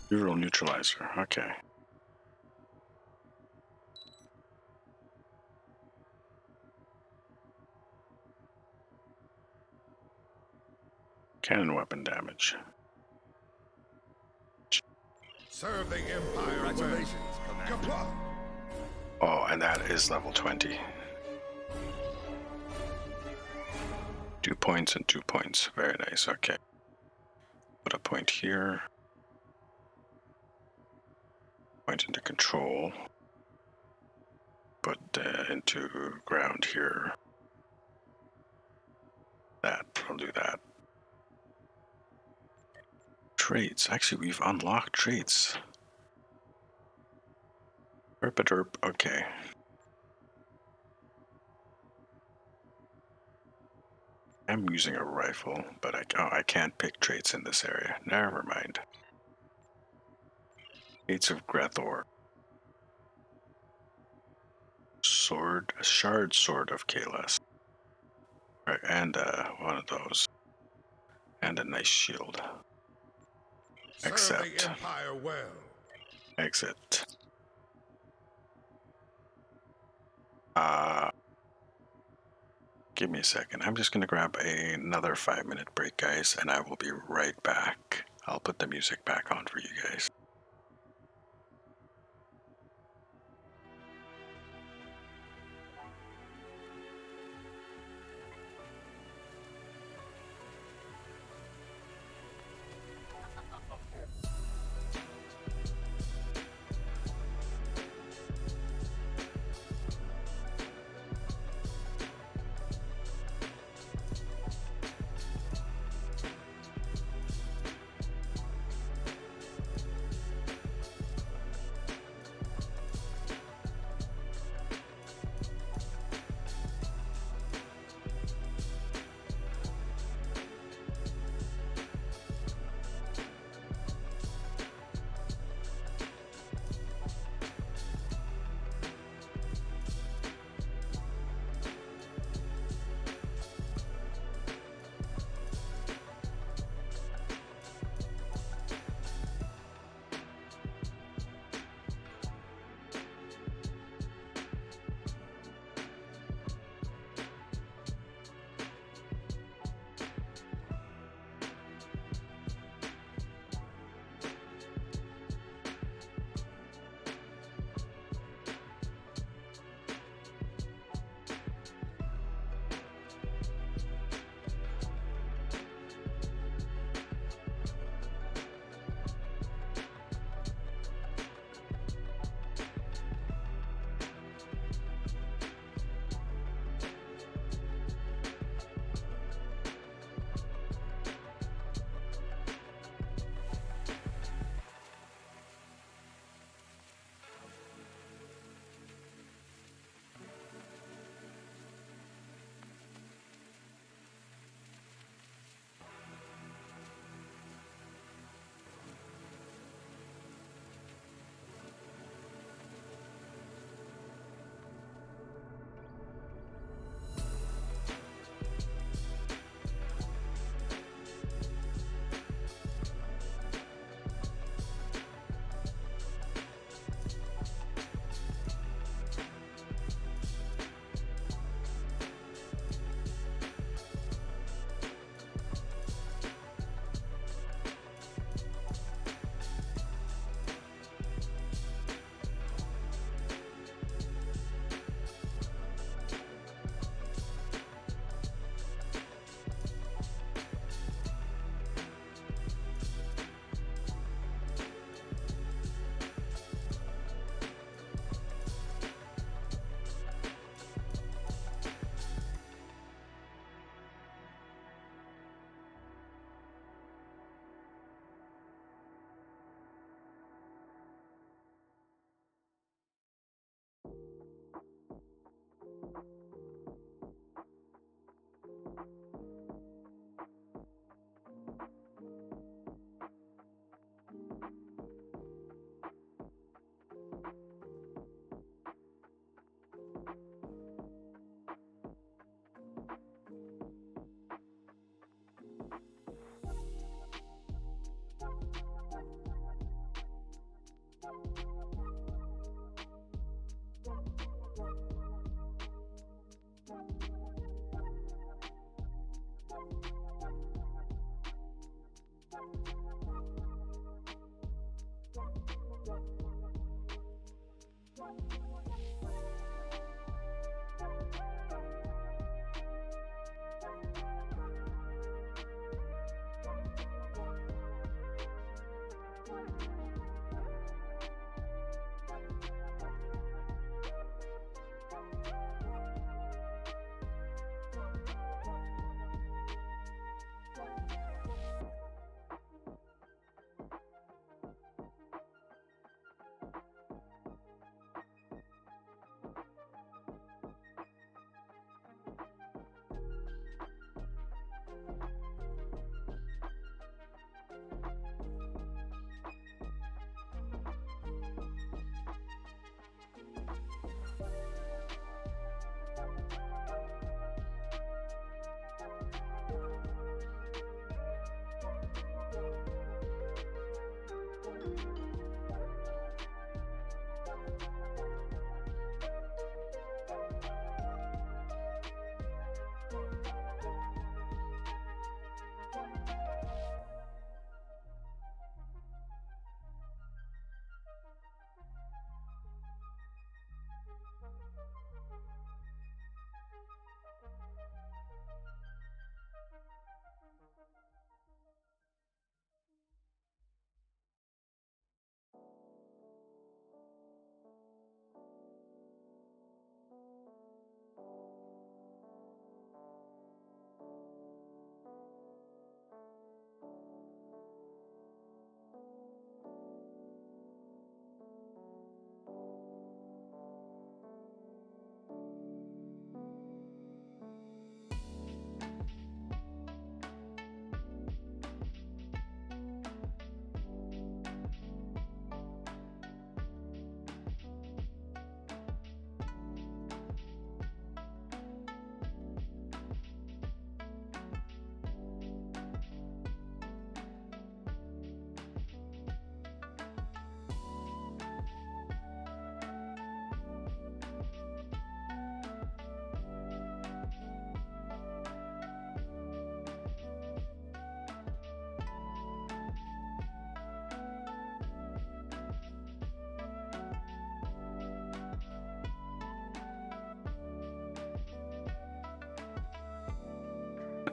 Neural neutralizer. Okay. Cannon weapon damage.
Serve the Empire.
Congratulations, Commander.
Kapla!
Oh, and that is level 20. 2 points and 2 points. Very nice. Okay. Put a point here. Point into control. Put into ground here. That. I'll do that. Traits. Actually, we've unlocked traits. Derp. Okay. I'm using a rifle, but I can't pick traits in this area. Never mind. Traits of Grethor. Sword, a shard sword of Kalas. Right, and one of those. And a nice shield.
Serve
Accept.
the Empire well.
Exit. Give me a second. I'm just going to grab another 5-minute break, guys, and I will be right back. I'll put the music back on for you guys.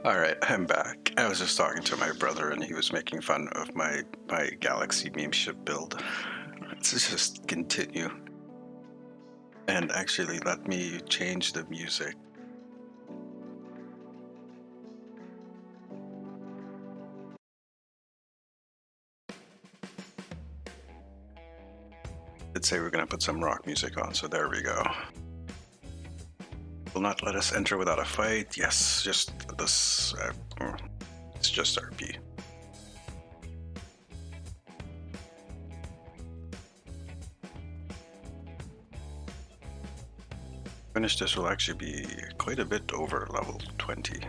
Alright, I'm back. I was just talking to my brother and he was making fun of my Galaxy meme ship build. Let's just continue. And actually, let me change the music. Let's say we're gonna put some rock music on, so there we go. Will not let us enter without a fight. Yes, just this. It's just RP. Finish this will actually be quite a bit over level 20.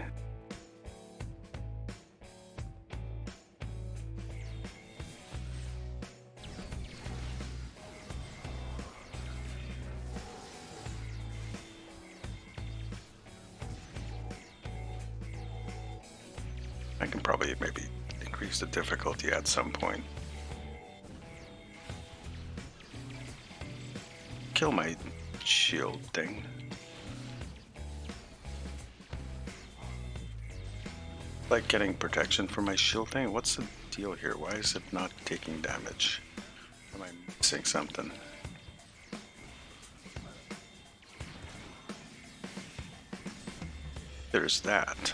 I can probably maybe increase the difficulty at some point. Kill my shield thing. Like getting protection for my shield thing? What's the deal here? Why is it not taking damage? Am I missing something? There's that.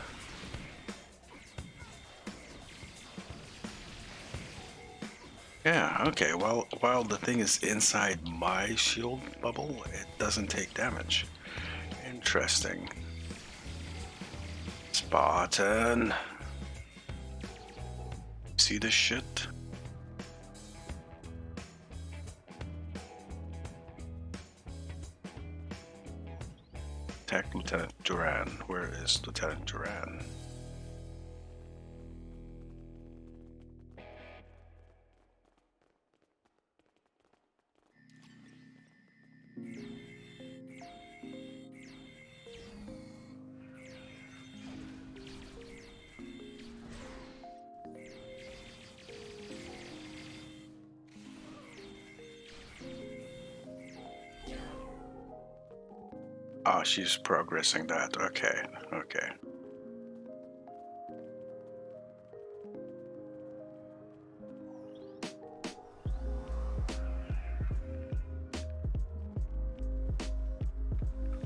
Yeah, okay, well, while the thing is inside my shield bubble, it doesn't take damage. Interesting. Spartan. See this shit? Attack Lieutenant Duran. Where is Lieutenant Duran? Ah, she's progressing that. Okay, okay.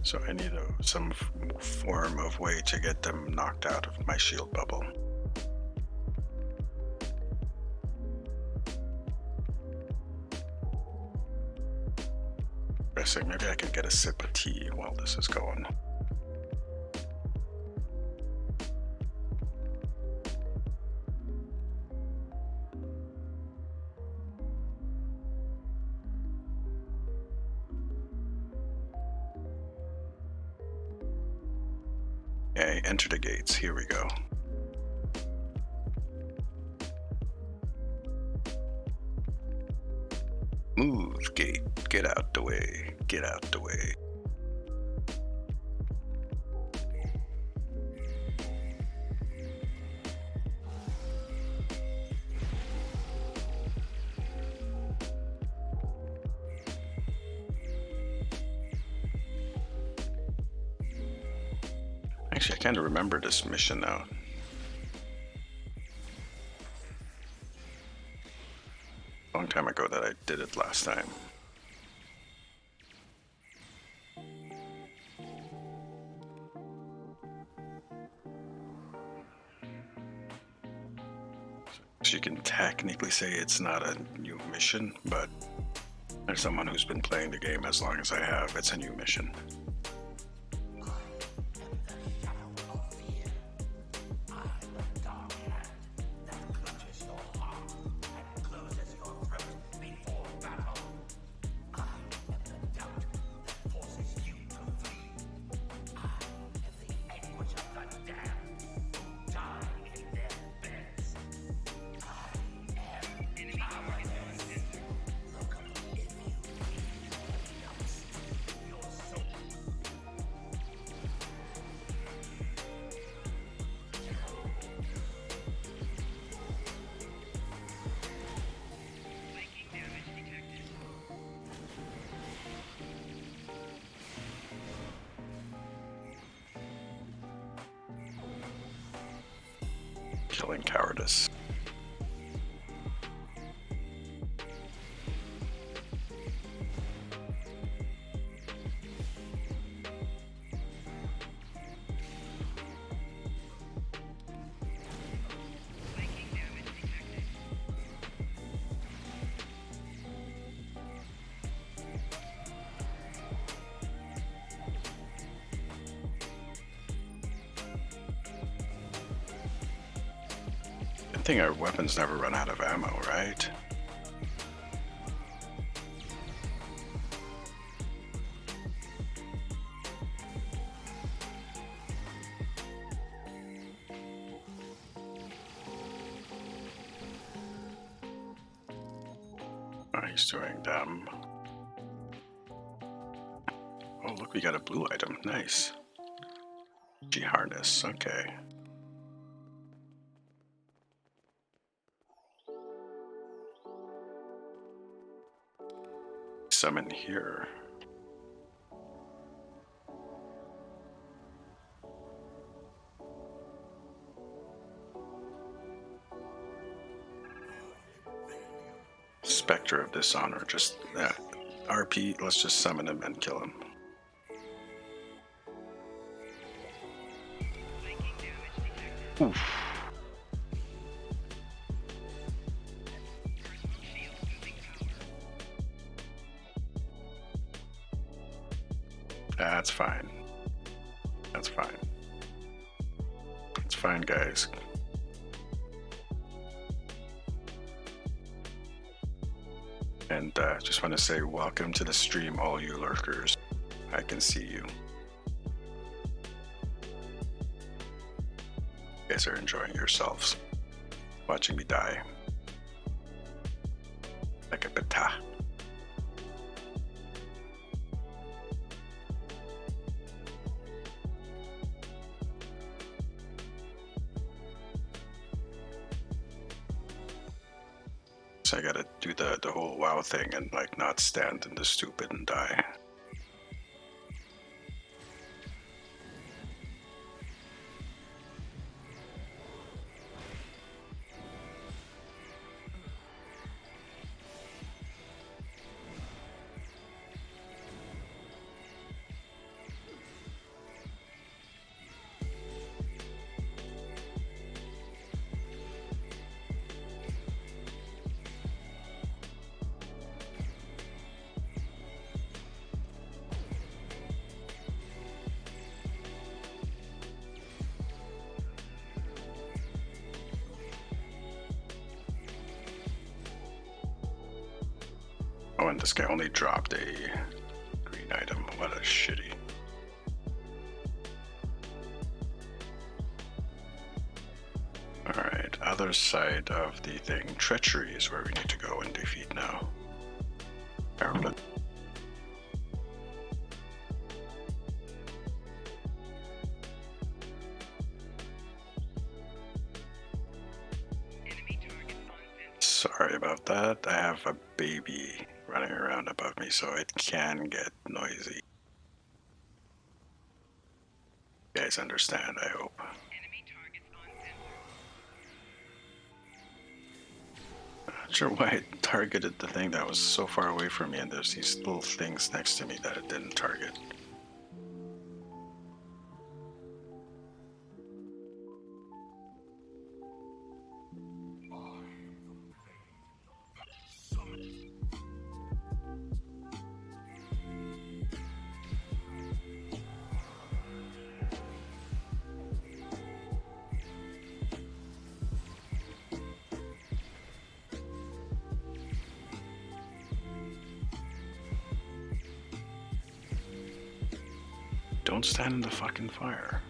So I need some form of way to get them knocked out of my shield bubble. Maybe I can get a sip of tea while this is going. Okay, enter the gates. Here we go. Move, gate. Get out the way. Get out the way. Actually, I kind of remember this mission now. Long time ago that I did it last time. So you can technically say it's not a new mission, but as someone who's been playing the game as long as I have, it's a new mission. showing cowardice.
Flanking damage detected.
Good thing our weapons never run out of ammo, right? Oh, he's doing them. Oh, look, we got a blue item. Nice. G harness. Okay. Summon here. Spectre of Dishonor. Just that. RP, let's just summon him and kill him.
Flanking damage detected.
Oof.
Personal shield losing power.
That's fine. That's fine. It's fine, guys. And just want to say welcome to the stream, all you lurkers. I can see you. You guys are enjoying yourselves, watching me die. Like a beta. So I gotta do the whole WoW thing and like not stand in the stupid and die. Oh, and this guy only dropped a green item. What a shitty. Alright, other side of the thing. Treachery is where we need to go and defeat now. Maryland.
Enemy target on center.
Sorry about that. I have a baby running around above me, so it can get noisy. You guys understand, I hope.
Enemy targets on center.
Not sure why it targeted the thing that was so far away from me, and there's these little things next to me that it didn't target. Don't stand in the fucking fire.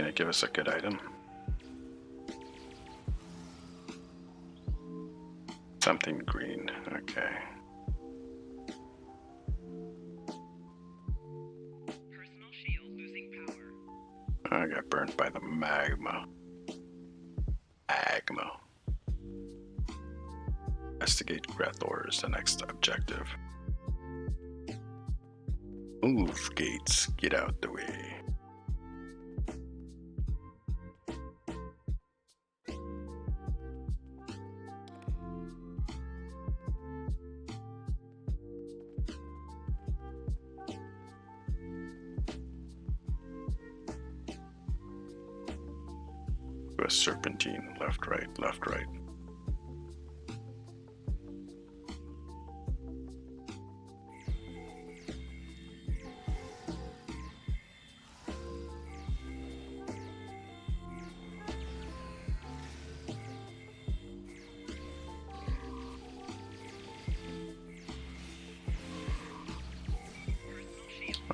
Can it give us a good item? Something green, okay.
Personal shield losing power.
I got burnt by the magma. Investigate Grethor is the next objective. Move, gates. Get out the way. A serpentine. Left, right, left, right.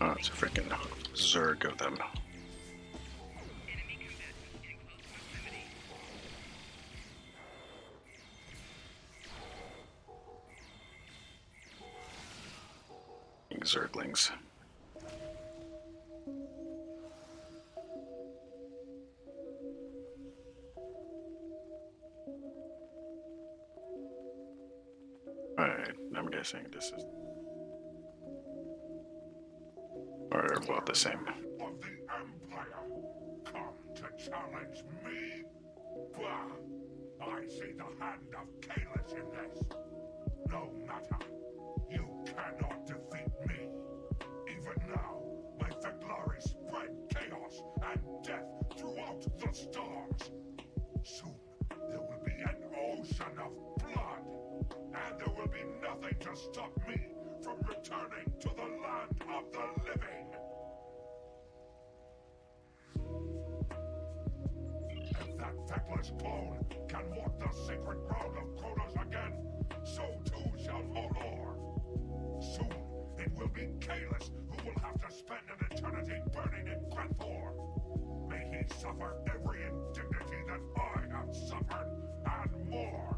Oh, it's a freaking Zerg of them.
Enemy combatants in close proximity.
Zerglings. Alright, I'm guessing this is... or about the same.
Of the Empire, come to challenge me? Bah! I see the hand of Kalis in this. No matter, you cannot defeat me. Even now, my Feklari spread chaos and death throughout the stars. Soon, there will be an ocean of blood, and there will be nothing to stop me from returning to the land of the living. If that feckless clone can walk the sacred ground of Kronos again, so too shall Molor. Soon, it will be Kalis who will have to spend an eternity burning in Grethor. May he suffer every indignity that I have suffered, and more.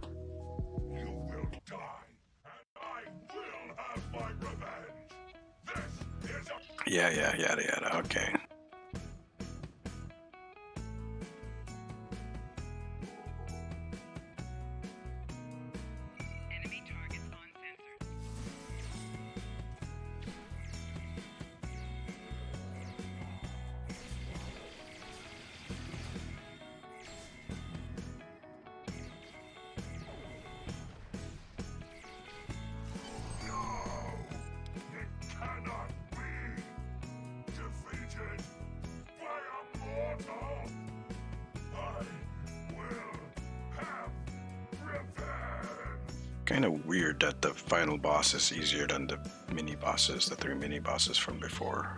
You will die, and I will have my revenge. This is a...
Yeah, yada yada, okay.
Enemy targets uncensored.
No! It cannot be! Defeated by a mortal! I will have revenge!
Kind of weird that the final boss is easier than the mini bosses, the 3 mini bosses from before.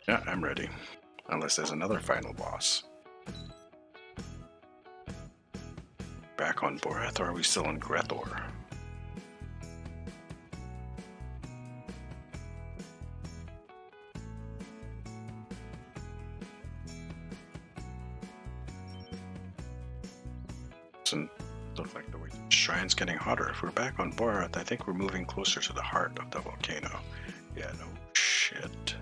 Yeah, I'm ready. Unless there's another final boss. Back on Borath, or are we still in Grethor? Doesn't look like the way the shrine's getting hotter. If we're back on Borath, I think we're moving closer to the heart of the volcano. Yeah, no shit.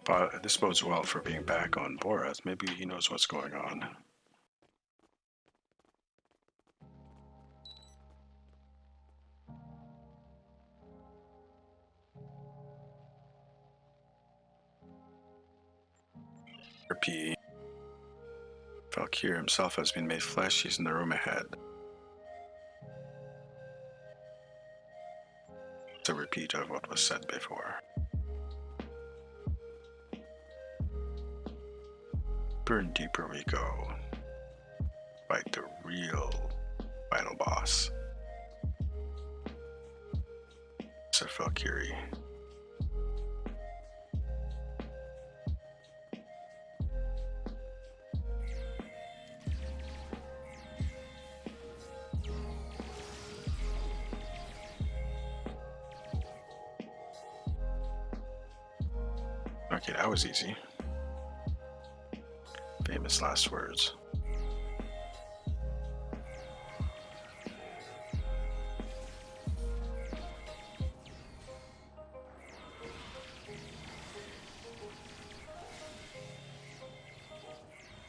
But this bodes well for being back on Borath. Maybe he knows what's going on. Repeat. Valkyr himself has been made flesh. He's in the room ahead. It's a repeat of what was said before. Burn deeper we go. Fight the real final boss. It's a Valkyrie. Okay, that was easy. Famous last words.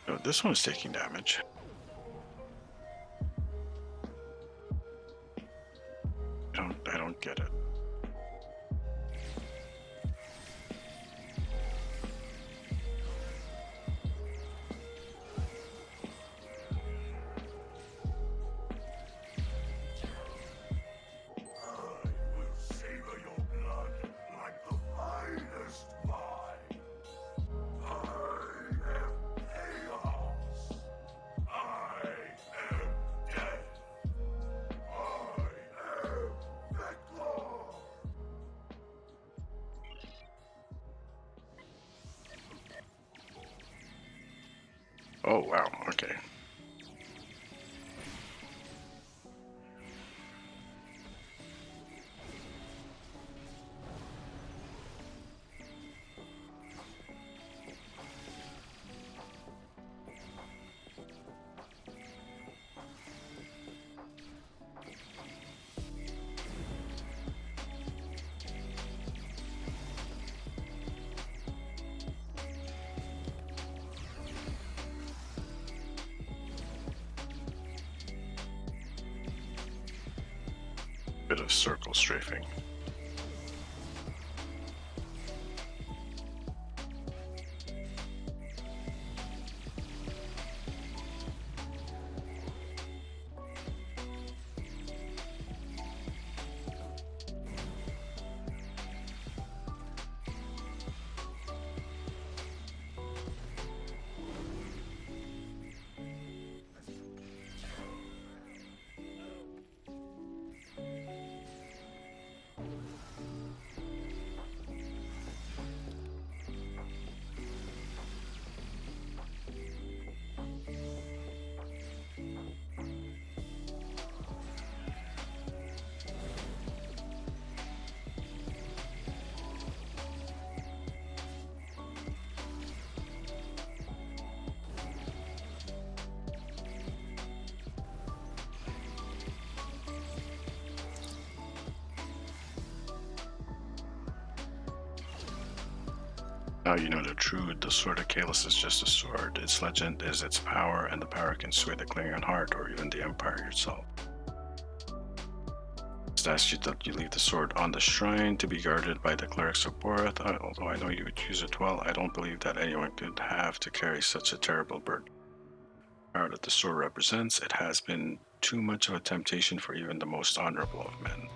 Oh, this one's taking damage. I don't get it.
Savor your blood like the finest wine. I am chaos. I am death. I am Vector.
Oh, wow, okay. Bit of circle strafing. Now you know the truth. The sword of Kalis is just a sword. Its legend is its power, and the power can sway the Klingon heart or even the Empire itself. Just ask you that you leave the sword on the shrine to be guarded by the clerics of Borath. Although I know you would use it well, I don't believe that anyone could have to carry such a terrible burden. The power that the sword represents, it has been too much of a temptation for even the most honorable of men.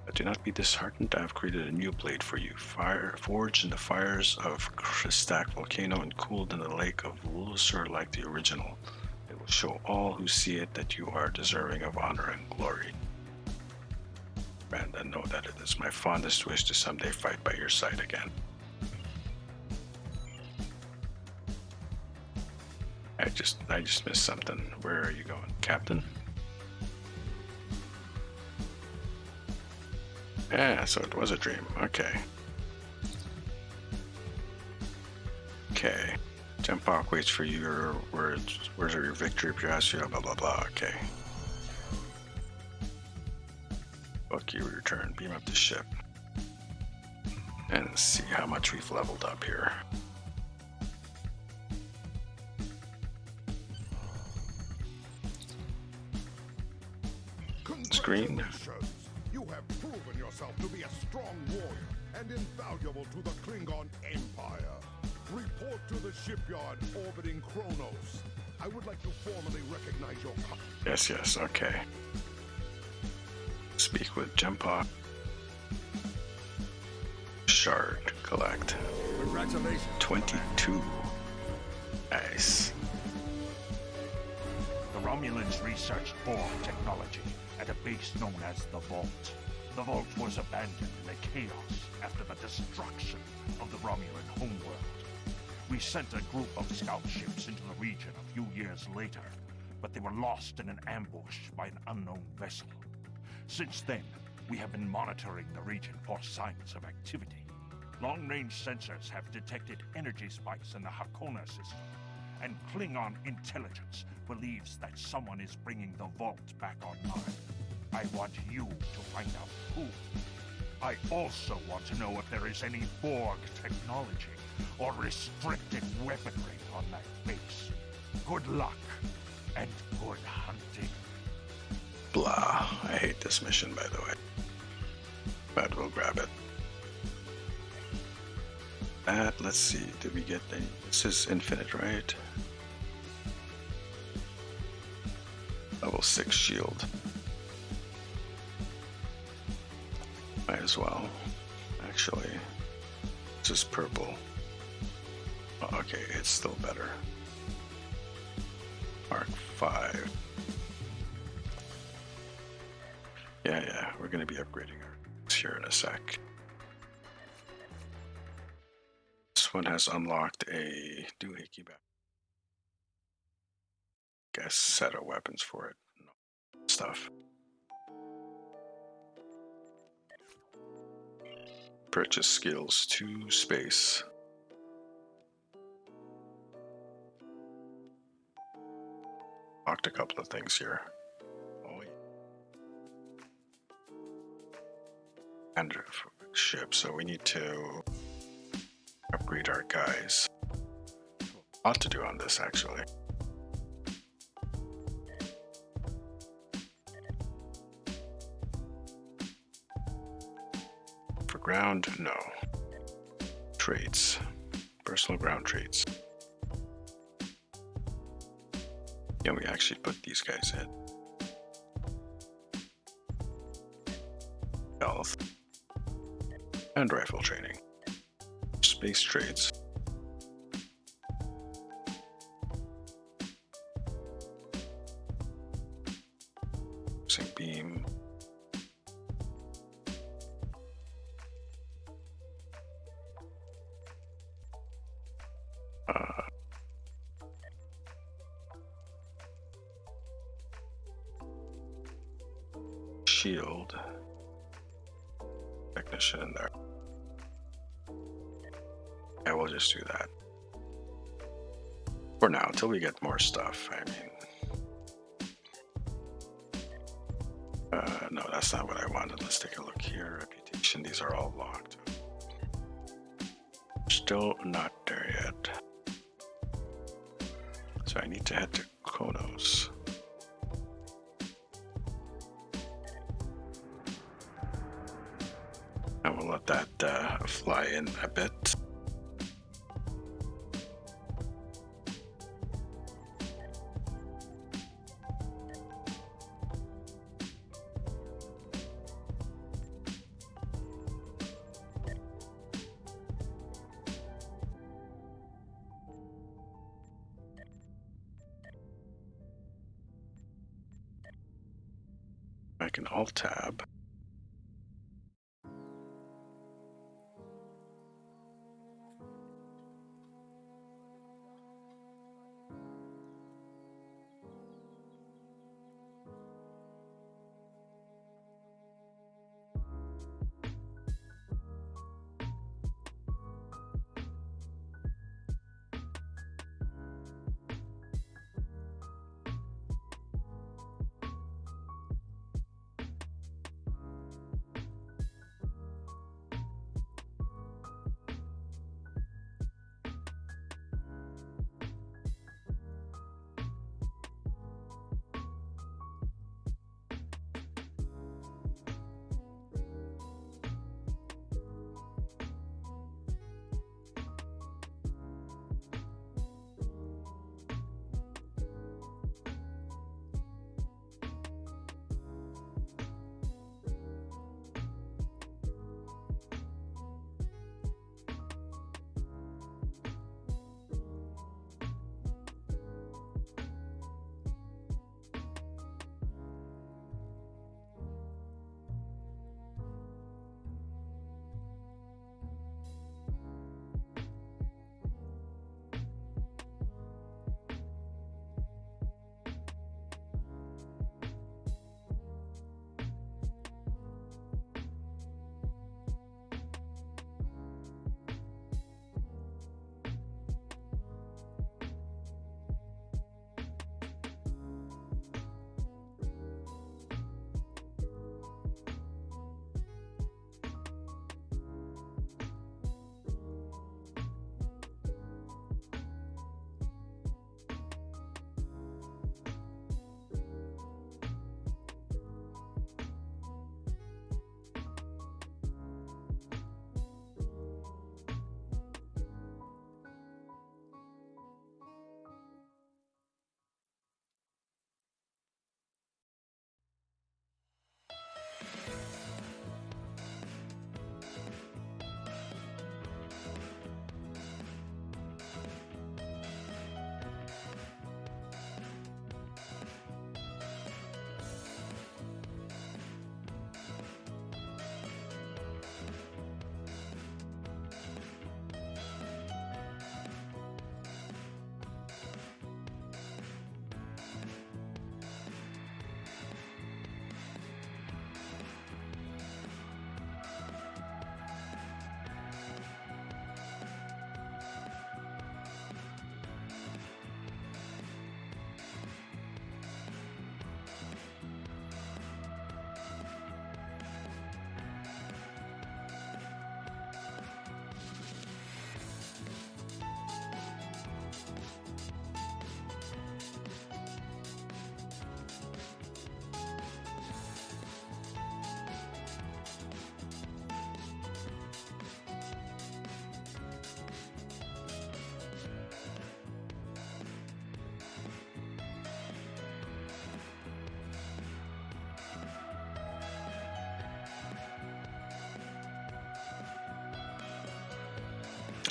But do not be disheartened. I have created a new blade for you, forged in the fires of Kristak volcano and cooled in the lake of Lusur like the original. It will show all who see it that you are deserving of honor and glory. And know that it is my fondest wish to someday fight by your side again. I just missed something. Where are you going, Captain? Yeah, so it was a dream. Okay. Okay. Jempak waits for your words. Words are your victory, Piasio, blah blah blah. Okay. Book you return. Beam up the ship. And see how much we've leveled up here. Screen.
You have proven yourself to be a strong warrior and invaluable to the Klingon Empire. Report to the shipyard orbiting Kronos. I would like to formally recognize your...
Yes, okay. Speak with Jempak. Shard, collect.
Congratulations.
22. Nice.
The Romulans researched Borg technology at a base known as the Vault. The Vault was abandoned in the chaos after the destruction of the Romulan homeworld. We sent a group of scout ships into the region a few years later, but they were lost in an ambush by an unknown vessel. Since then, we have been monitoring the region for signs of activity. Long-range sensors have detected energy spikes in the Hakona system, and Klingon intelligence believes that someone is bringing the vault back online. I want you to find out who. I also want to know if there is any Borg technology or restricted weaponry on that base. Good luck, and good hunting.
Blah. I hate this mission, by the way. But we'll grab it. Let's see, did we get any? This is infinite, right? Level 6 shield. Might as well. Actually, this is purple. Oh, okay, it's still better. Mark 5. Yeah, we're gonna be upgrading our here in a sec. This one has unlocked a doohickey back. Guess set of weapons for it. No. Stuff. Purchase skills to space. Locked a couple of things here. Oh, yeah. And ship, so we need to upgrade our guys. A lot to do on this, actually. For ground, no. Traits. Personal ground traits. Yeah, we actually put these guys in. Health. And rifle training. Space traits. Using beam. Shield. Technician in there. Yeah, we'll just do that. For now, until we get more stuff. I mean... no, that's not what I wanted. Let's take a look here. Reputation, these are all locked. Still not there yet. So I need to head to Kronos. I will let that fly in a bit. I can Alt tab.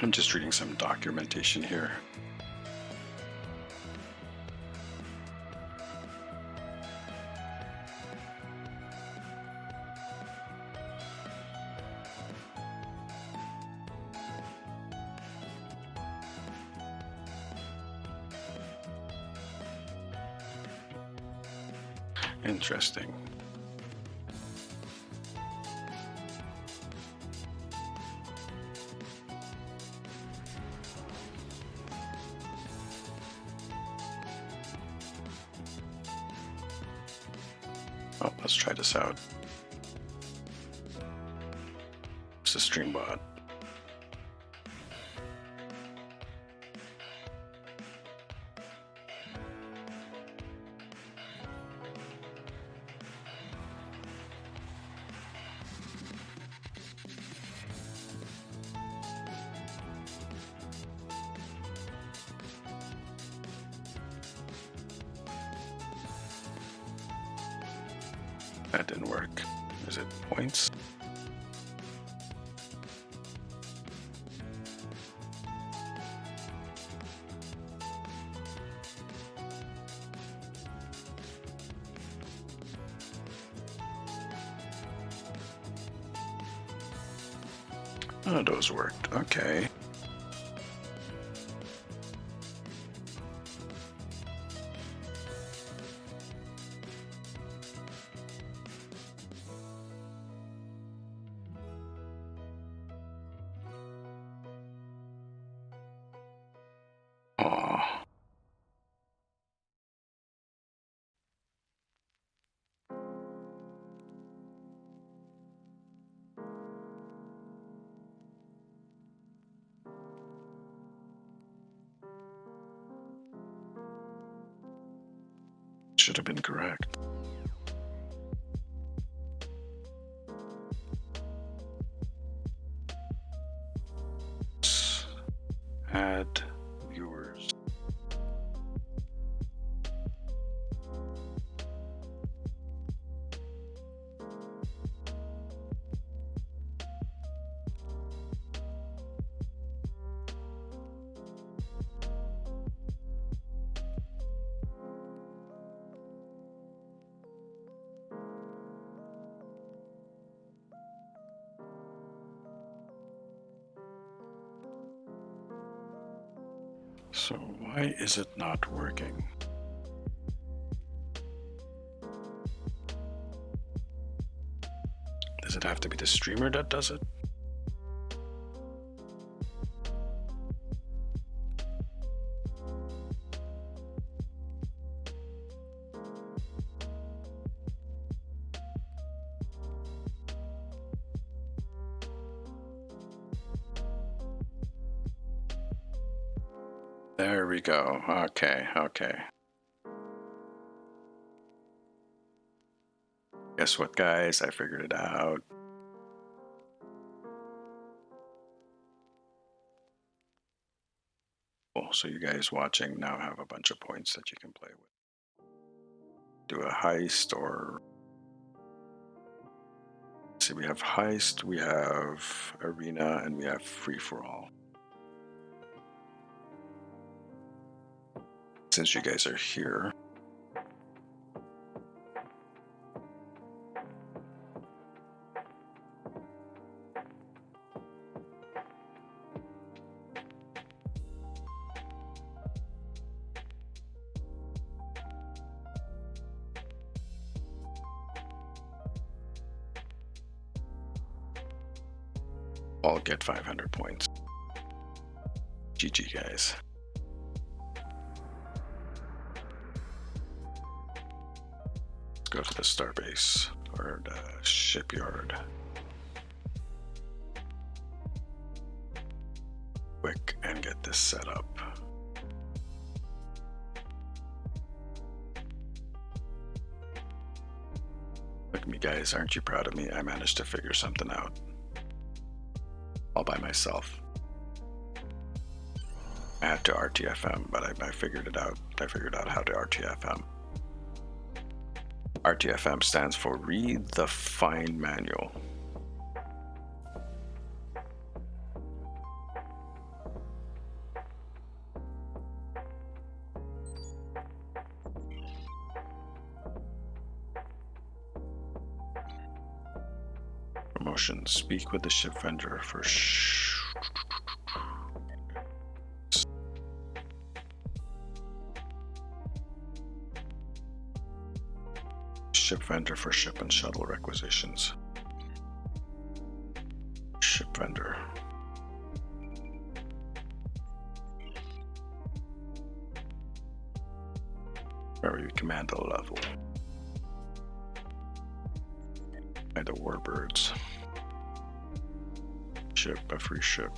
I'm just reading some documentation here. Interesting. Oh, let's try this out. It's a stream bot. That didn't work. Is it points? Oh, those worked. Okay. Aw. Should have been correct. Let's add viewers. So why is it not working? Does it have to be the streamer that does it? There we go. Okay, okay. Guess what, guys? I figured it out. Cool. So you guys watching now have a bunch of points that you can play with. Do a heist or... Let's see, we have heist, we have arena, and we have free-for-all. Since you guys are here, I'll get 500 points. GG, guys. Let's go to the starbase or the shipyard. Quick and get this set up. Look at me, guys. Aren't you proud of me? I managed to figure something out. All by myself. I had to RTFM, but I figured it out. I figured out how to RTFM. RTFM stands for Read the Fine Manual. Promotion. Speak with the ship vendor for ship vendor for ship and shuttle requisitions. Ship vendor. Where you command a level. By the warbirds. Ship, a free ship.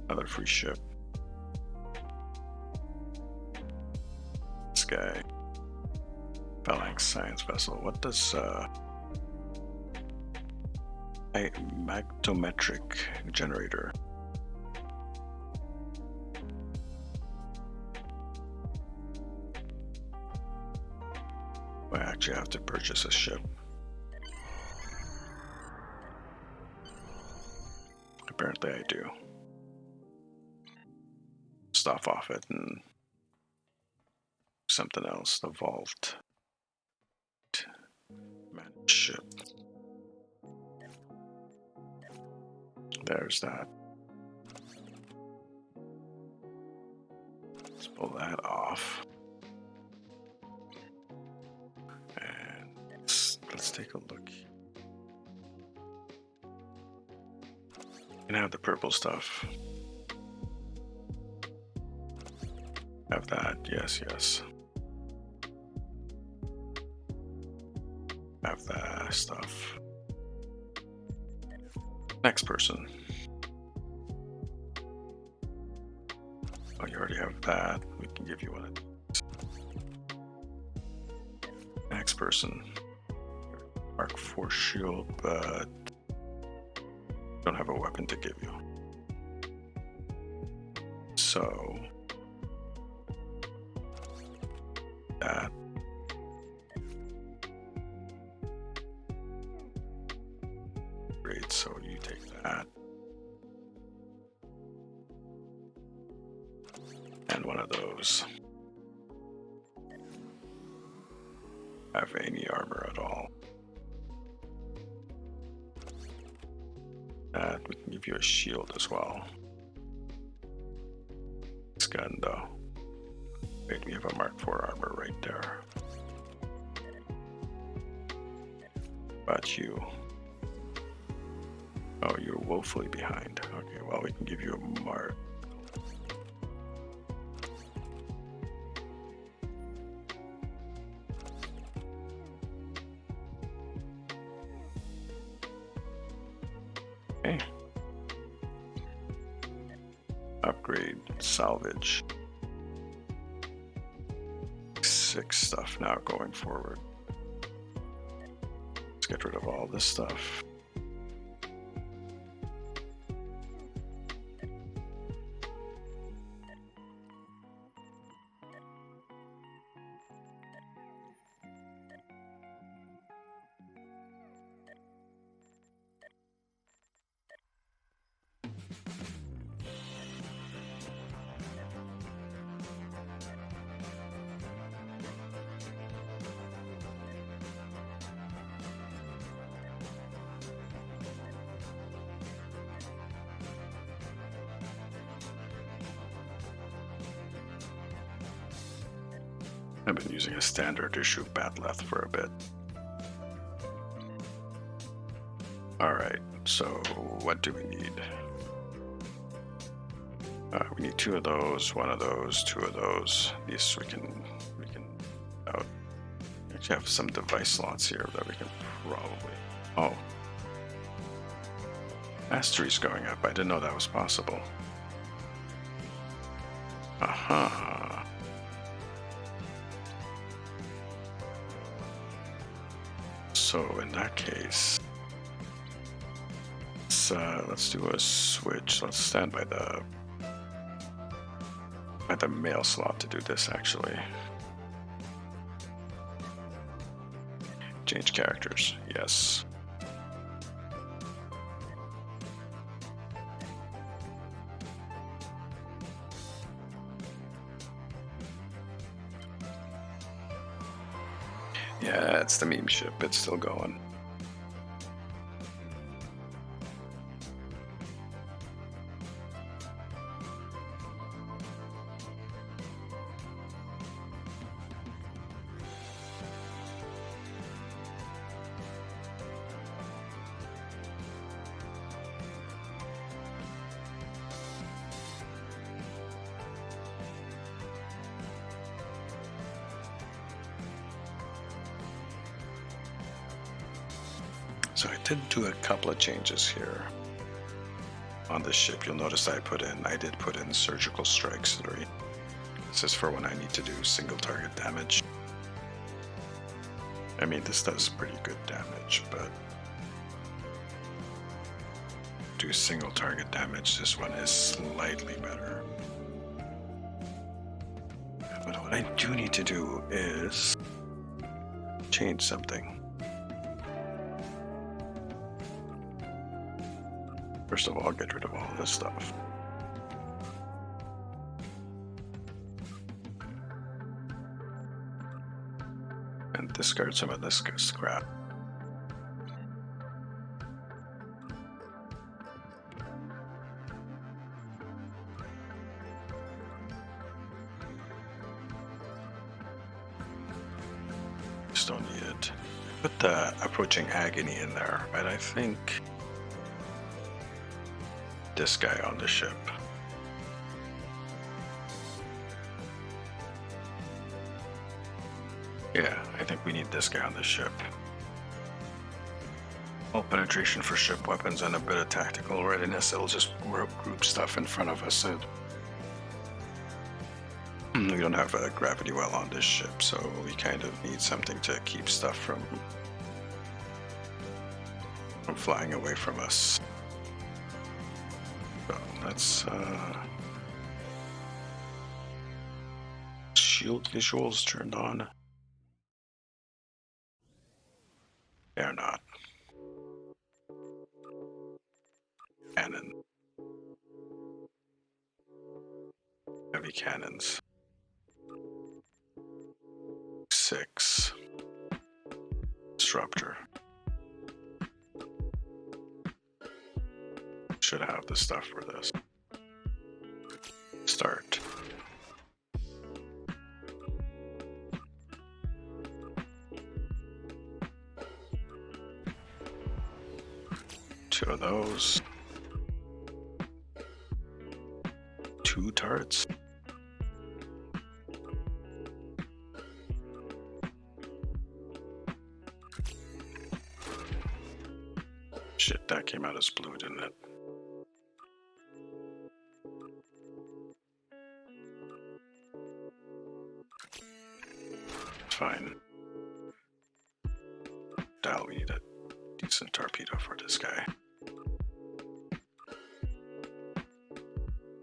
Another free ship. This guy. Phalanx science vessel. What does a magtometric generator? I actually have to purchase a ship. Apparently I do. Stop off it and something else. The vault. Manage ship. There's that. Let's pull that off. And let's take a look. You can have the purple stuff. Have that. Yes, yes. Have that stuff. Next person. Oh, you already have that. We can give you one of these. Next person. Mark 4 shield, but don't have a weapon to give you. So that. Great, so you take that. And one of those. Have any armor at all. That we can give you a shield as well. This gun though. Wait, we have a Mark 4 armor right there. But you. Oh, you're woefully behind. Okay, well, we can give you a Mark. Okay. Upgrade, salvage. 6 stuff now going forward. Let's get rid of all this stuff. I've been using a standard issue Batleth for a bit. Alright, so what do we need? We need 2 of those, 1 of those, 2 of those. These we can out. We actually have some device slots here that we can probably. Oh. Mastery's going up. I didn't know that was possible. Aha. So in that case, let's do a switch. Let's stand by the mail slot to do this actually. Change characters, yes. Yeah, it's the meme ship. It's still going. So I did do a couple of changes here. On this ship, you'll notice I did put in surgical strikes 3. This is for when I need to do single target damage. I mean, this does pretty good damage, but do single target damage, this one is slightly better. But what I do need to do is change something. First of all, get rid of all this stuff. And discard some of this scrap. Just don't need it. Put the approaching agony in there, but I think this guy on the ship. Yeah, I think we need this guy on the ship. All penetration for ship weapons and a bit of tactical readiness. It'll just group stuff in front of us. We don't have a gravity well on this ship, so we kind of need something to keep stuff from flying away from us. So let's shield visuals turned on. They're not. Cannon. Heavy cannons. 6. Disruptor. Should have the stuff for this. Start. Two of those. 2 turrets. Shit, that came out as blue, didn't it? Fine. Now we need a decent torpedo for this guy.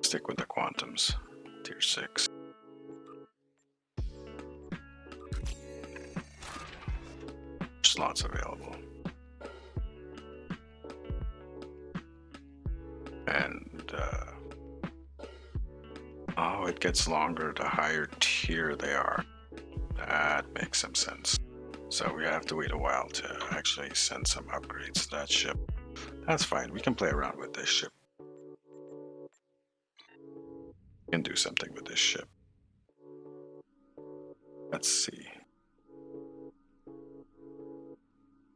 Stick with the quantums. Tier 6. Slots available. And oh, it gets longer the higher tier they are. That makes some sense. So we have to wait a while to actually send some upgrades to that ship. That's fine. We can play around with this ship. We can do something with this ship. Let's see.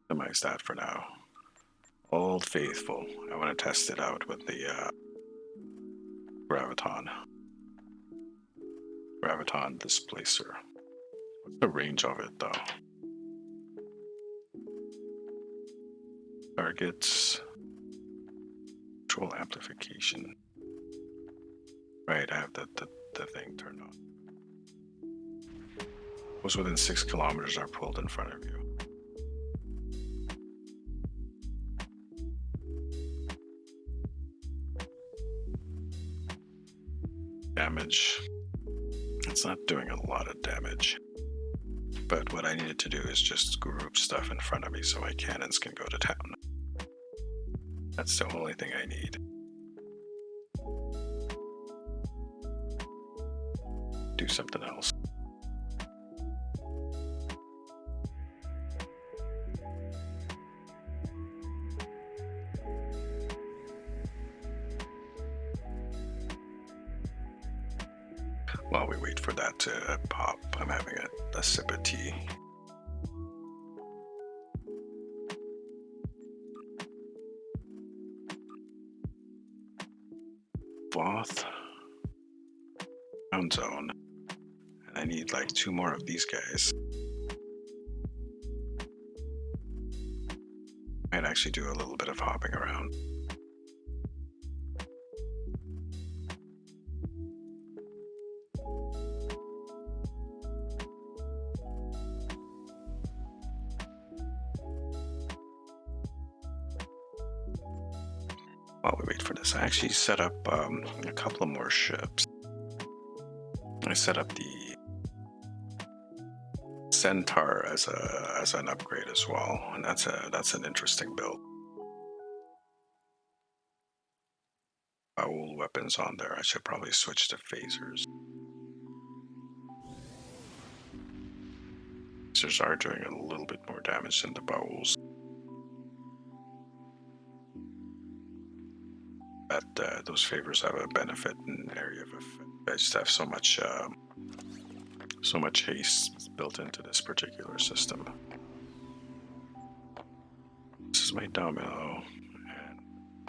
Minimize that for now. Old Faithful. I want to test it out with the Graviton. Graviton Displacer. What's the range of it, though? Targets. Control amplification. Right, I have the thing turned on. Those within 6 kilometers are pulled in front of you. Damage. It's not doing a lot of damage. But what I needed to do is just group stuff in front of me so my cannons can go to town. That's the only thing I need. Do something else. While we wait for that to pop, I'm having a sip of tea. Voth. Ground zone. And I need like 2 more of these guys. Might actually do a little bit of hopping around. While we wait for this, I actually set up a couple of more ships. I set up the Centaur as an upgrade as well, and that's an interesting build. All weapons on there. I should probably switch to phasers. Phasers are doing a little bit more damage than the bowls. That those favors have a benefit in area of effect. I just have so much haste built into this particular system. This is my domino and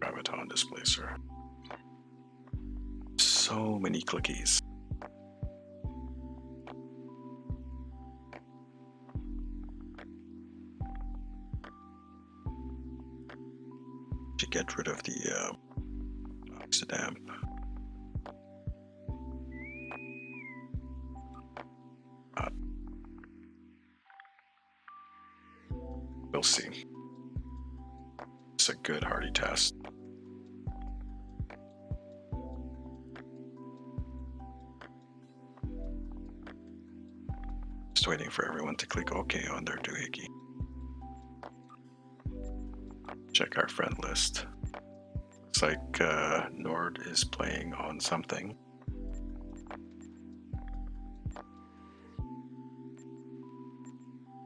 graviton displacer. So many clickies. To get rid of the oxidamp. We'll see. It's a good hardy test. Just waiting for everyone to click OK on their doohickey. Check our friend list. Looks like Nord is playing on something.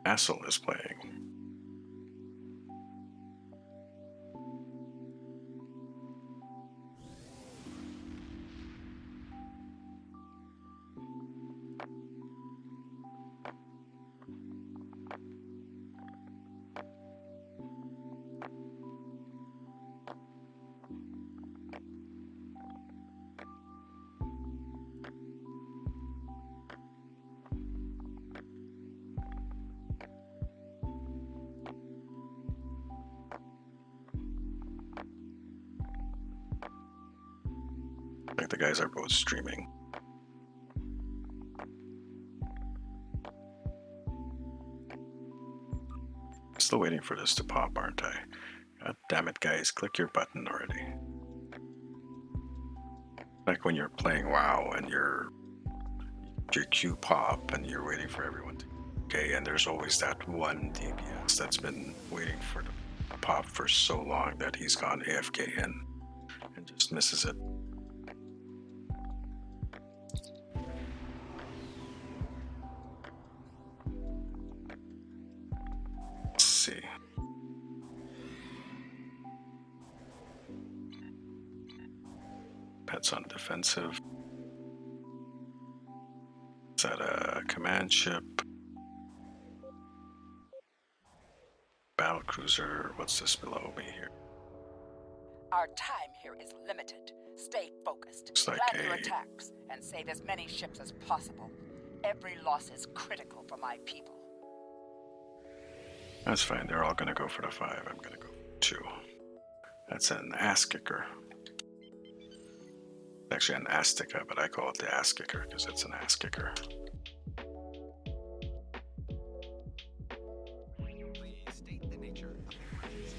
Assel is playing. Like the guys are both streaming. Still waiting for this to pop, aren't I? God damn it, guys, click your button already. Like when you're playing WoW and your queue pop and you're waiting for everyone to okay, and there's always that one DPS that's been waiting for the pop for so long that he's gone AFK in and just misses it. See. Pets on defensive. Is that a command ship? Battle cruiser. What's this below me here?
Our time here is limited. Stay focused.
Looks like
Plan your attacks and save as many ships as possible. Every loss is critical for my people.
That's fine. They're all gonna go for the 5. I'm gonna go for 2. That's an ass kicker. It's actually an ass sticker, but I call it the ass kicker because it's an ass kicker.
Please state the nature of the emergency.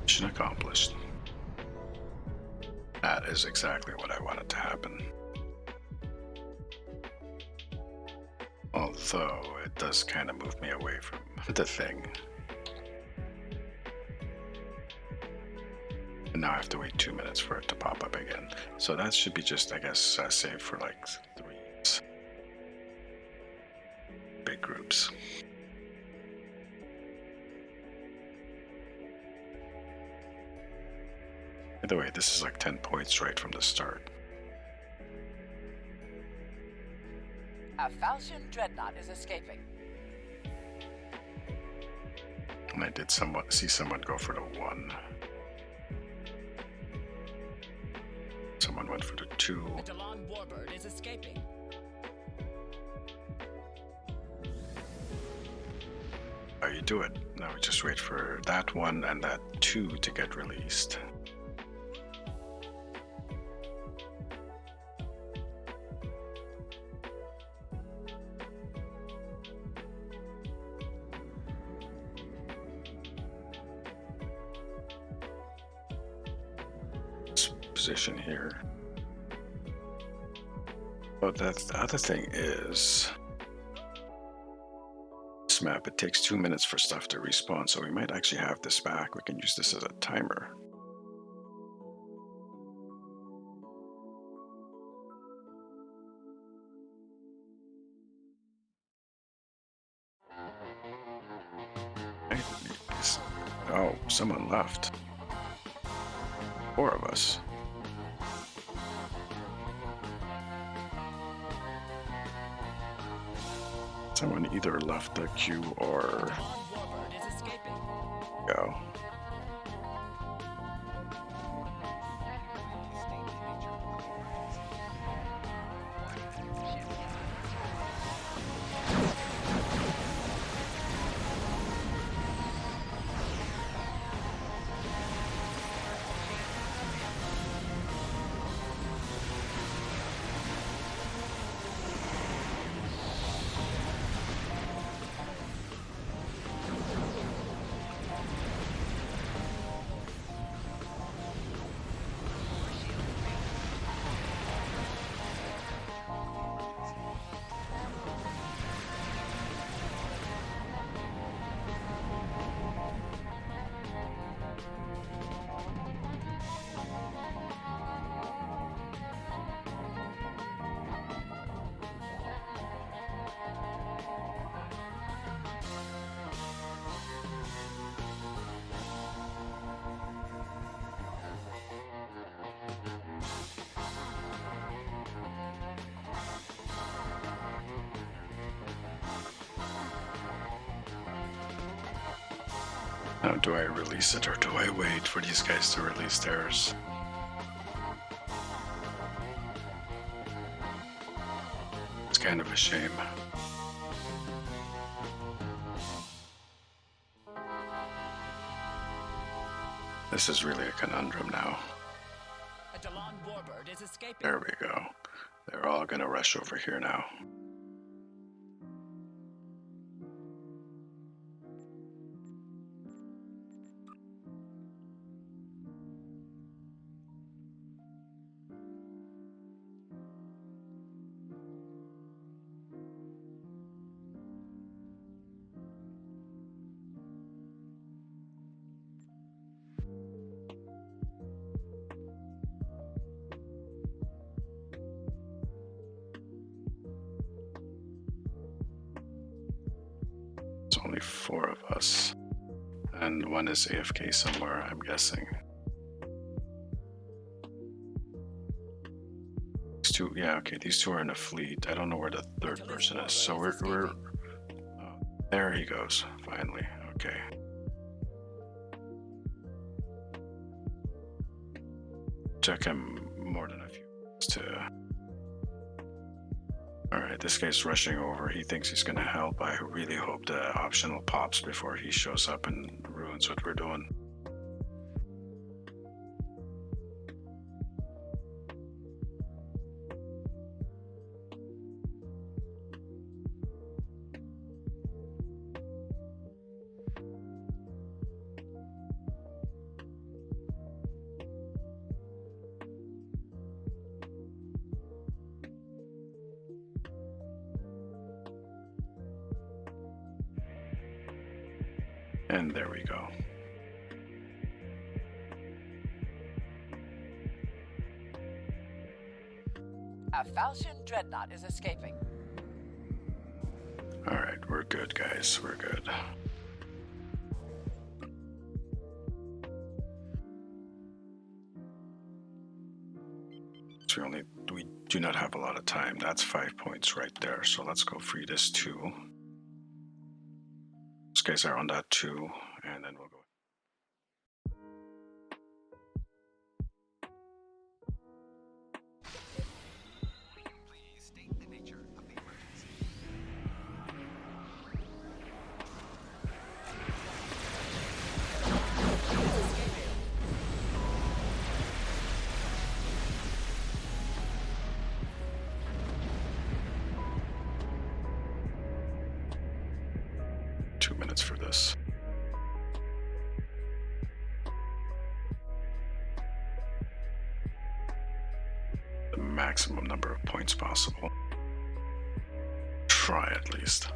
Mission accomplished. That is exactly what I wanted to happen. Although it does kind of move me away from the thing. And now I have to wait 2 minutes for it to pop up again. So that should be just, I guess, saved for like 3 big groups. By the way, this is like 10 points right from the start.
A Falchion dreadnought is escaping.
And I did somewhat see someone go for the 1. Someone went for the 2.
The Delon Warbird is escaping.
How you do it? Now we just wait for that 1 and that 2 to get released. Position here. But that's the other thing is this map, it takes 2 minutes for stuff to respawn, so we might actually have this back. We can use this as a timer. Oh, someone left. 4 of us. Someone either left the queue or go. Now, do I release it or do I wait for these guys to release theirs? It's kind of a shame. This is really a conundrum now.
A Delon Warbird is escaping.
There we go. They're all gonna rush over here now. Only 4 of us, and 1 is AFK somewhere, I'm guessing. These 2, yeah, okay, these 2 are in a fleet. I don't know where the 3rd person is, so we're there he goes, finally, okay. Took him more than a few minutes to... Alright, this guy's rushing over. He thinks he's gonna help. I really hope the optional pops before he shows up and ruins what we're doing. And there we go.
A Falchion Dreadnought is escaping.
Alright, we're good, guys. We're good. So we do not have a lot of time. That's 5 points right there. So let's go free this too. Let's guys are on that too, and then we'll go.
Please state the nature of the emergency.
2 minutes for this. The maximum number of points possible. Try at least.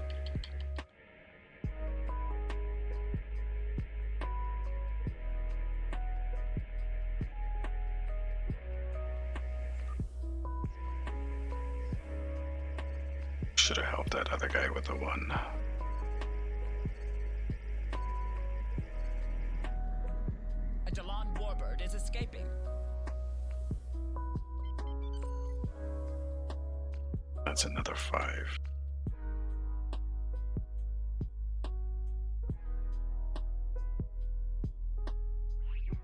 Should have helped that other guy with the 1.
A Jalon warbird is escaping.
That's another 5.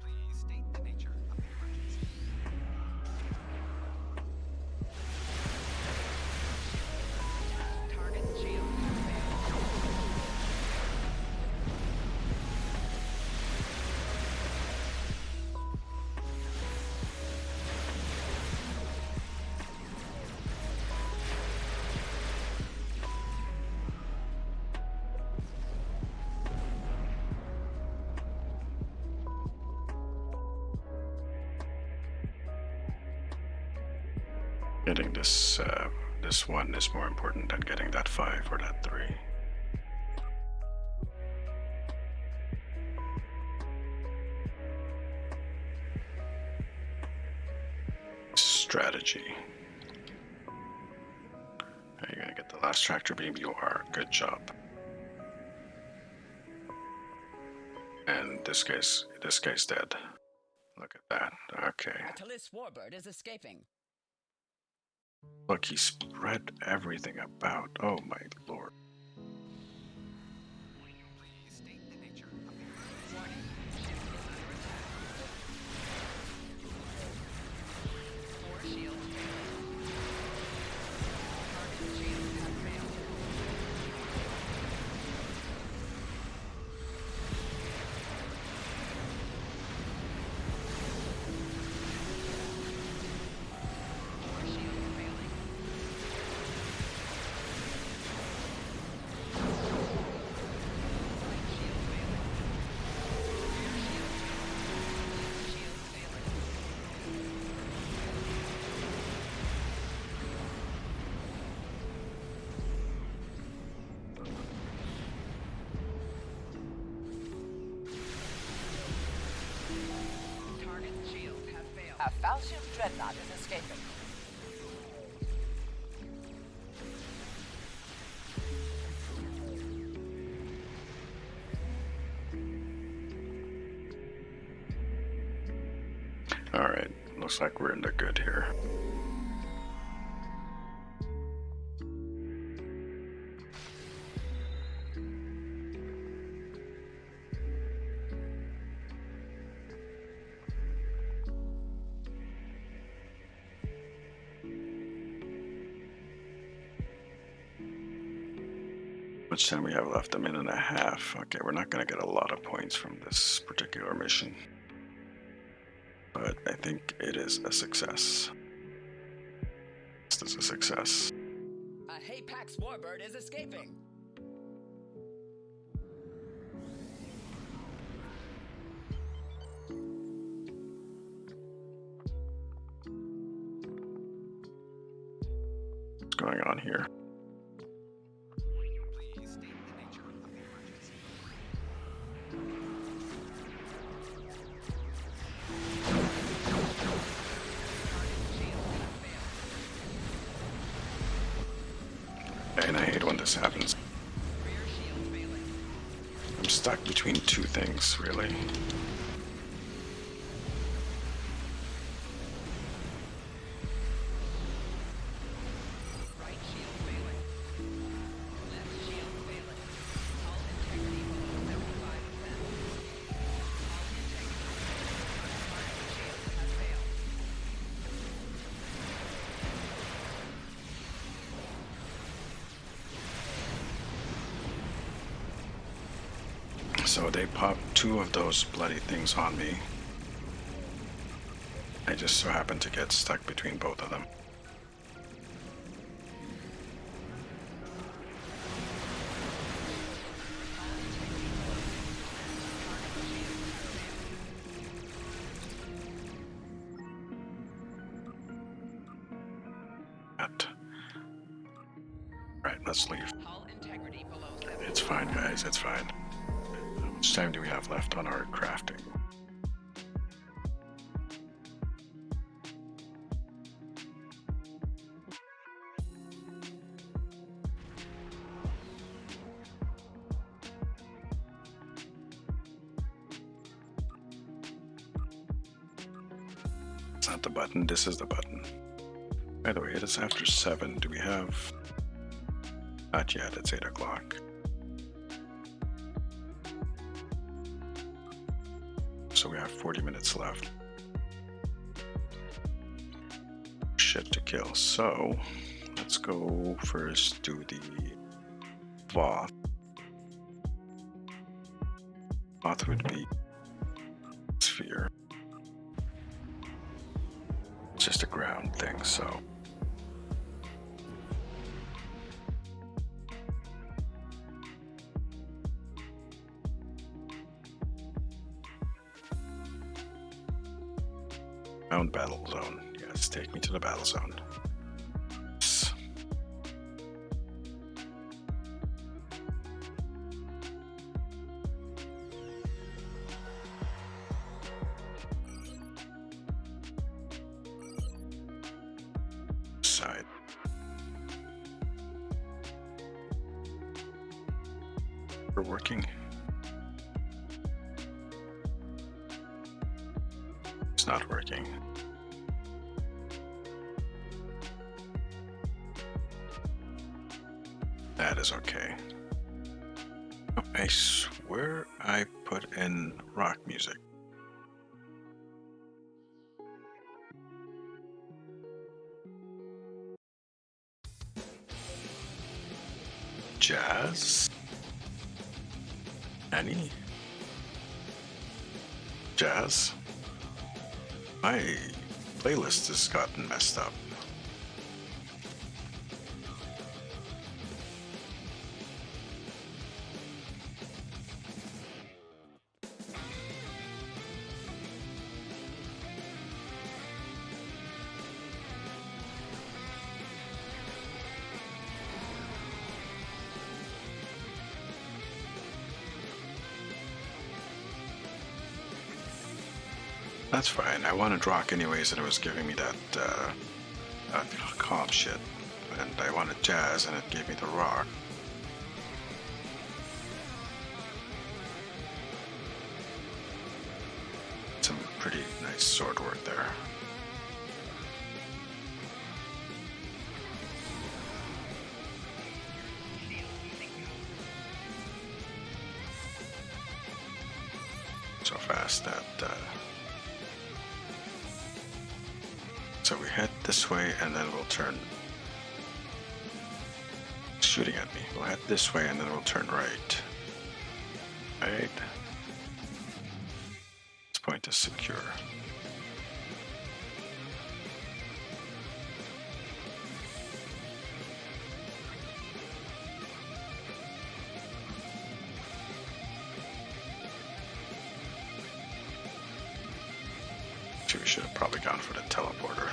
Please state the nature of the emergency.
Target shield has failed.
Getting this this 1 is more important than getting that 5 or that 3. Strategy. Are you gonna get the last tractor beam? You are. Good job. And this guy's dead. Look at that. Okay.
A Talis warbird is escaping.
Look, he spread everything about. Oh my lord.
Please state the nature of the emergency.
Warning. Ship is under attack. 4 shields failed. Target shields have failed. Four shields failing. Right shield failing. Rear shield failing. Left shield failing. Target shields have failed.
A Falchion dreadnought is escaping.
Alright, looks like we're in the good here. How much time we have left? 1.5 minutes. Okay, we're not going to get a lot of points from this particular mission. But I think it is a success. This is a success.
A Hapax warbird is escaping.
What's going on here?
Please state the nature of the emergency.
And I hate when this happens.
Rear shield failing.
I'm stuck between 2 things, really.
Right shield failing. Left shield failing. Hull integrity below.
So they popped 2 of those bloody things on me. I just so happened to get stuck between both of them. Right, let's leave.
Hull integrity below 70.
It's fine, guys, it's fine. How much time do we have left on our crafting? It's not the button, this is the button. By the way, it is after 7. Do we have... Not yet, it's 8 o'clock. So we have 40 minutes left. Shit to kill. So let's go first do the Voth. Voth would be sphere. It's just a ground thing, so. Battle zone. Yes, take me to the battle zone. Side. We're working. It's not working. That is okay. Oh, I swear I put in rock music. Jazz? Any? Jazz? My playlist has gotten messed up. That's fine. I wanted rock anyways, and it was giving me that comp shit. And I wanted jazz, and it gave me the rock. Some pretty nice sword work there. So fast that... So we head this way and then we'll turn. Shooting at me. We'll head this way and then we'll turn right. Right. This point is secure. We should have probably gone for the teleporter.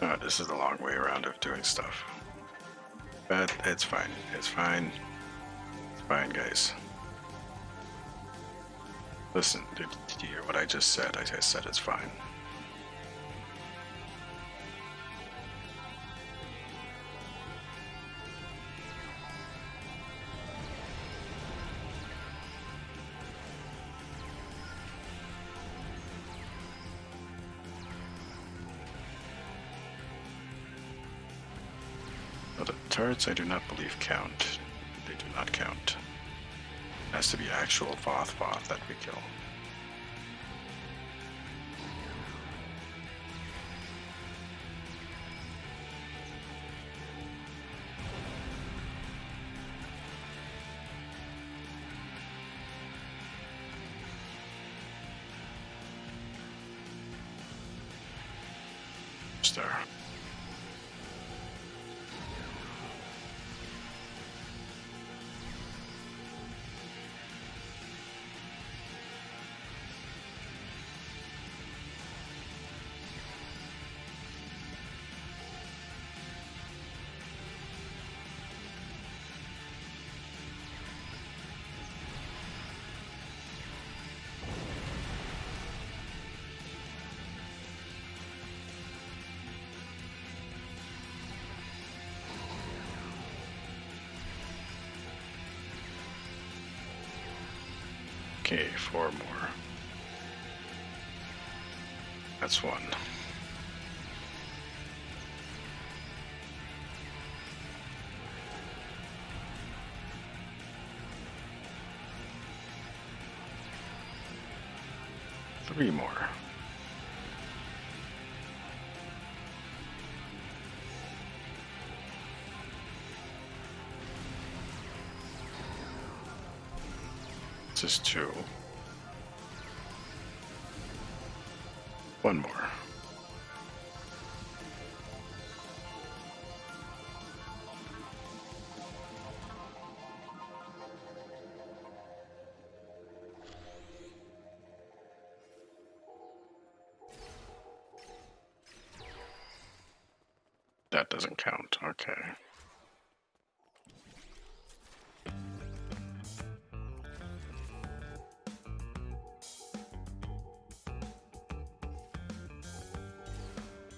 Oh, this is the long way around of doing stuff. But it's fine. It's fine. It's fine, guys. Listen, did you hear what I just said? I said it's fine. The turrets I do not believe count. They do not count. It has to be actual Voth that we kill. almost there. Okay, 4 more. That's 1. Three more. This is 2. 1 more. That doesn't count. Okay.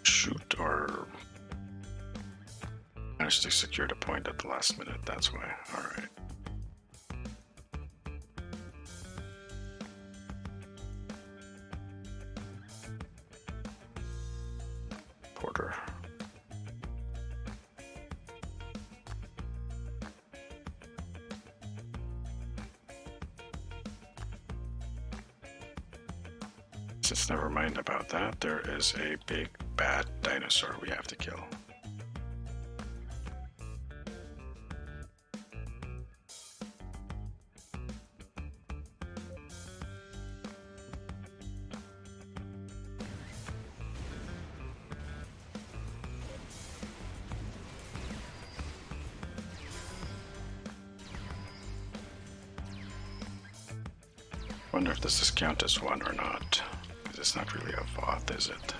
Shoot, or managed to secure the point at the last minute. That's why. All right. Porter. Just never mind about that. There is a big bad dinosaur we have to kill. Wonder if this is count as 1 or not. Because it's not really a Voth, is it?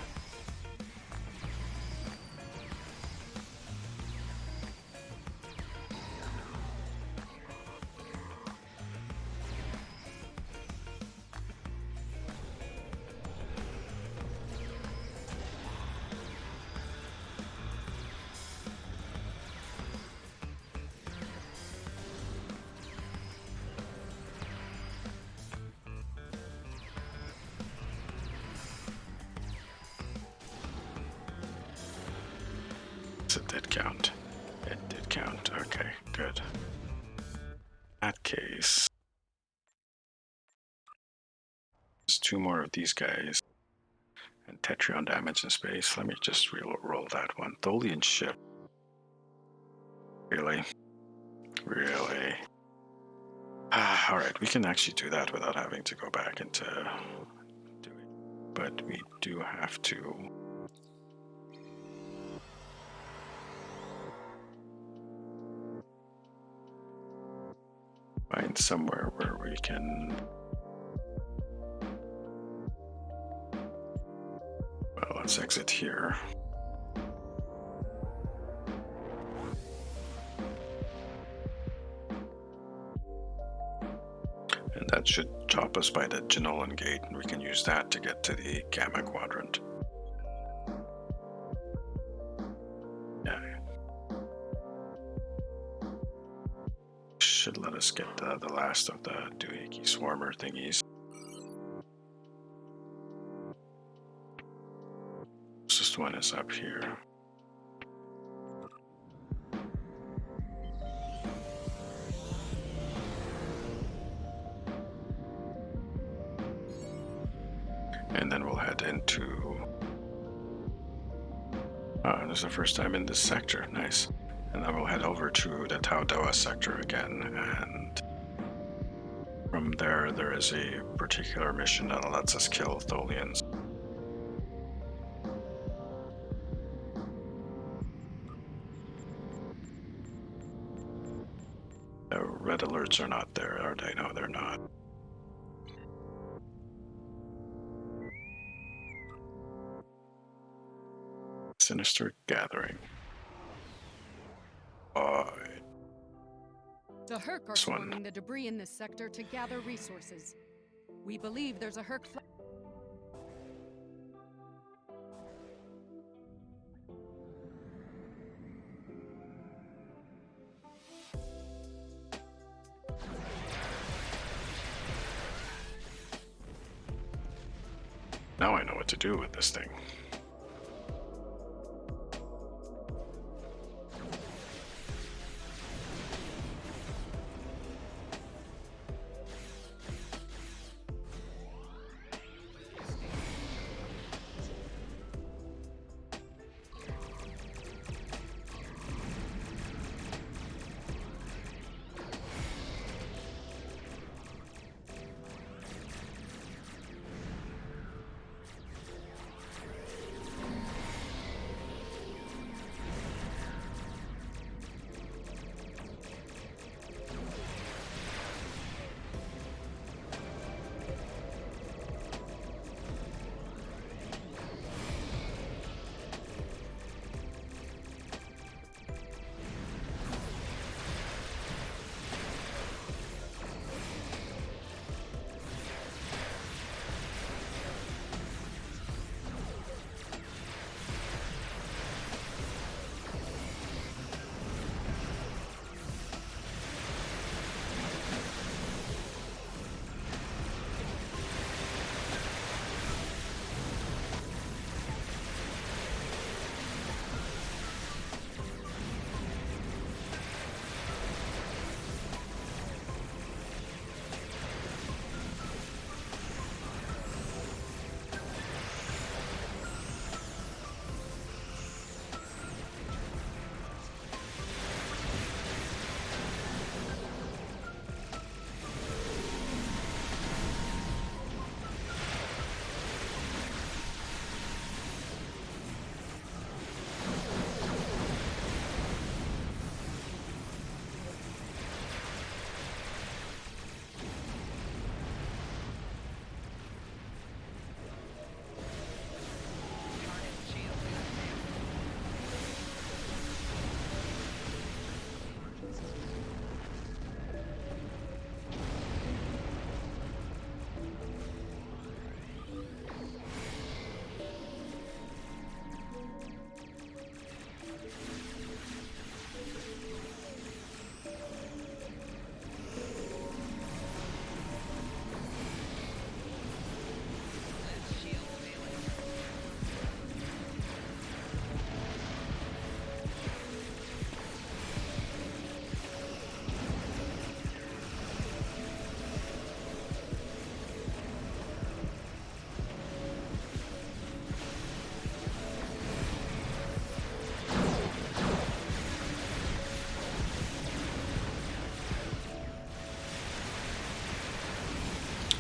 It did count. It did count. Okay, good. In that case, there's 2 more of these guys. And Tetrion damage in space. Let me just roll that one. Tholian ship. Really? Really? Alright, we can actually do that without having to go back into doing. But we do have to. Find somewhere where we can. Well, let's exit here. And that should chop us by the Genolan Gate, and we can use that to get to the Gamma Quadrant. Yeah. Should let us get the last of the Doohickey Swarmer thingies. Closest one is up here. And then we'll head into. This is the first time in this sector. Nice. And then we'll head over to the Taudoa sector again, and from there, there is a particular mission that lets us kill Tholians. alerts are not there, are they? No, they're not. Sinister gathering.
The Herc are
This one.
swarming the debris in this sector to gather resources. We believe there's a Herc flag.
Now I know what to do with this thing.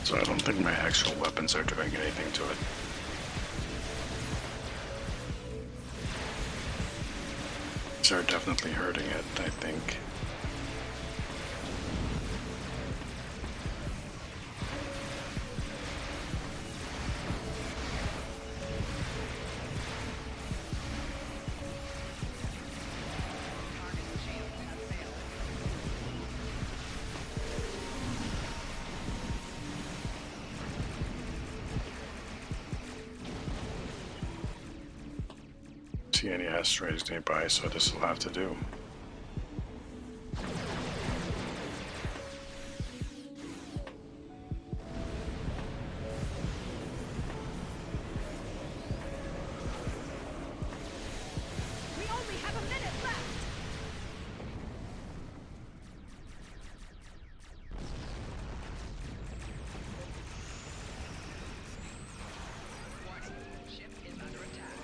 So I don't think my actual weapons are doing anything to it. These are definitely hurting it, I think. See any asteroids nearby, so this will have to do.
We only have a minute left!
Ship is under attack.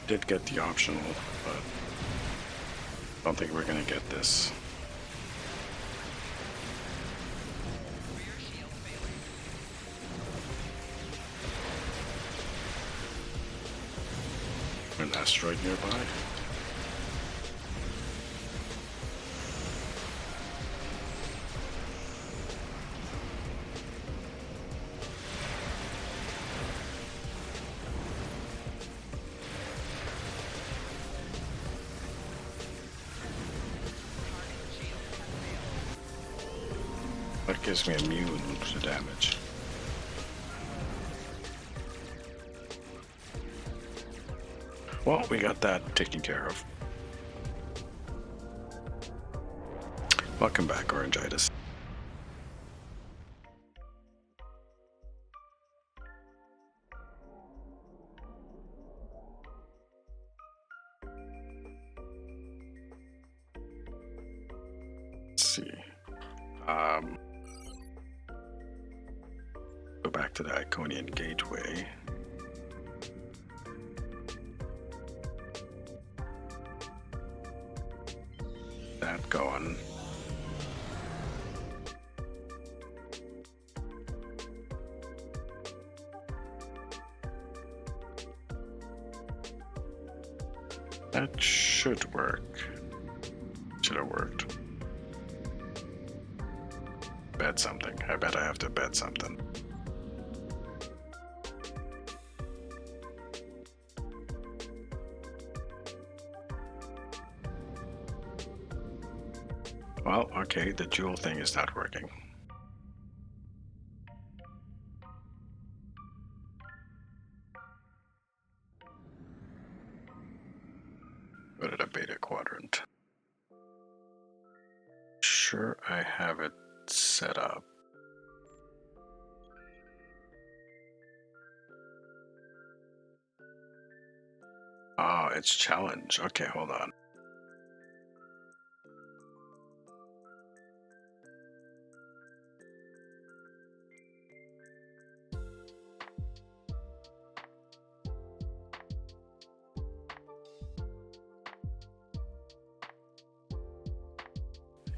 Did get the optional, but I don't think we're gonna get this. asteroid nearby. That gives me immune to damage. Well, we got that taken care of. Welcome back, Orangitis. Let's see. Go back to the Iconian Gateway. That going. That should work. Should have worked. Bet something. I bet I have to bet something. Well, okay, the jewel thing is not working. Go to the beta quadrant. Sure, I have it set up. Oh, it's challenge. Okay, hold on.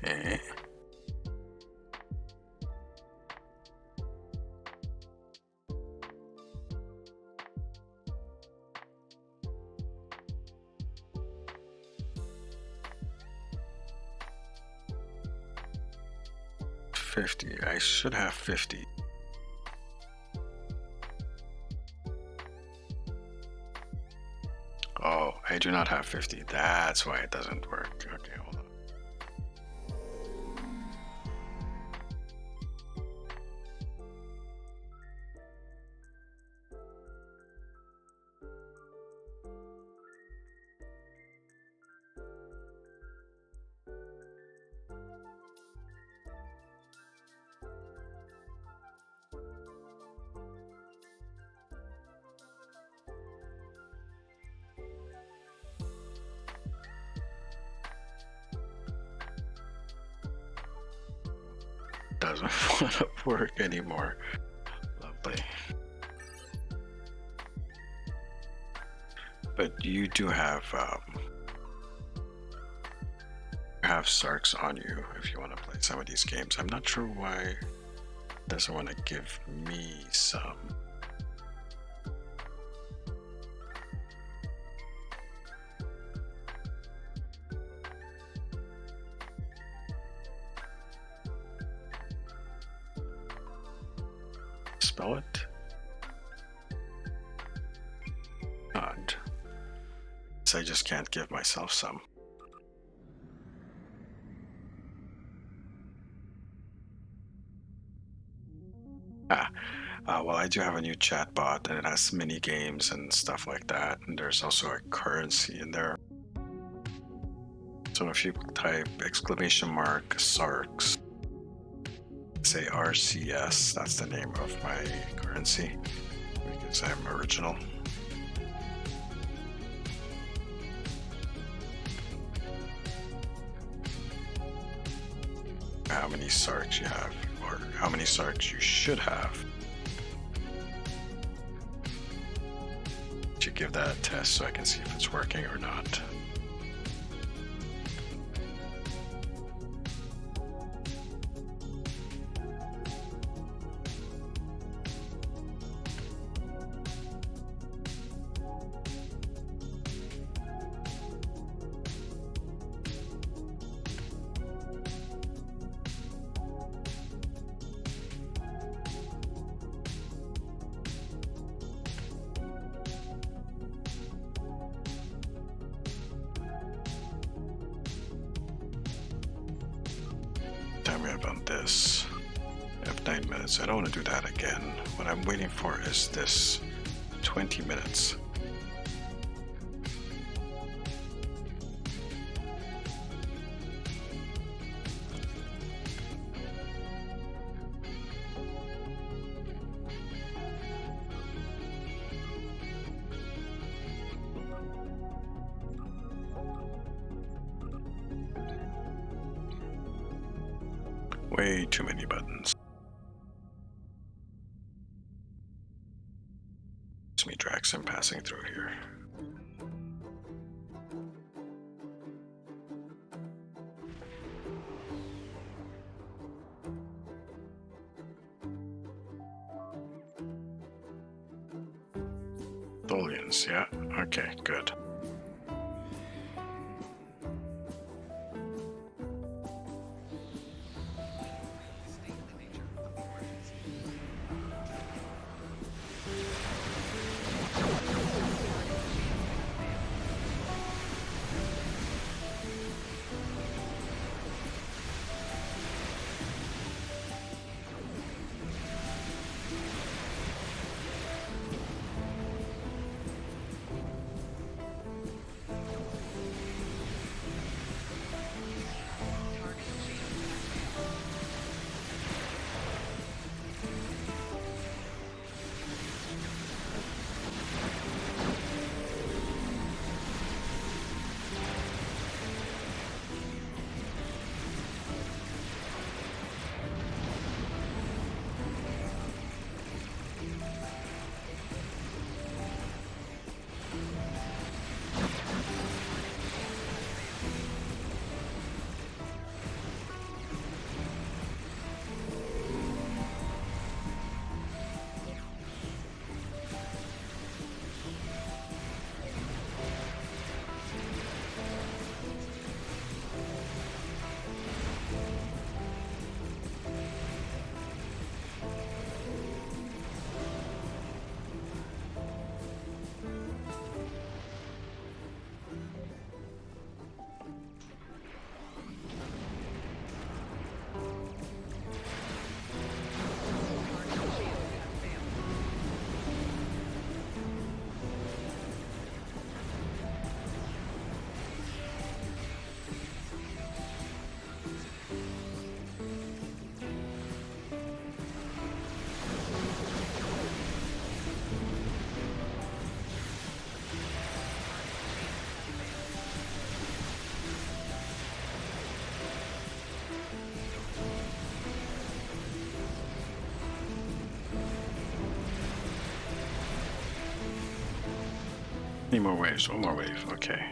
Eh. $50. I should have 50. Oh, I do not have 50. That's why it doesn't work. Okay, hold on. Doesn't want to work anymore. Lovely. But you do have Sarks on you if you want to play some of these games. I'm not sure why it doesn't want to give me some. Spell it. Odd. So I just can't give myself some. Well, I do have a new chat bot and it has mini games and stuff like that. And there's also a currency in there. So if you type !Sarks, say RCS, that's the name of my currency because I'm original. How many Sarks you have, or how many Sarks you should have. To give that a test so I can see if it's working or not. time we have on this? We have 9 minutes. I don't want to do that again. What I'm waiting for is this 20 minutes. Way too many buttons. It's me, Draxon, passing through here. Tholians, yeah. Okay, good. Need more waves, one more wave, okay.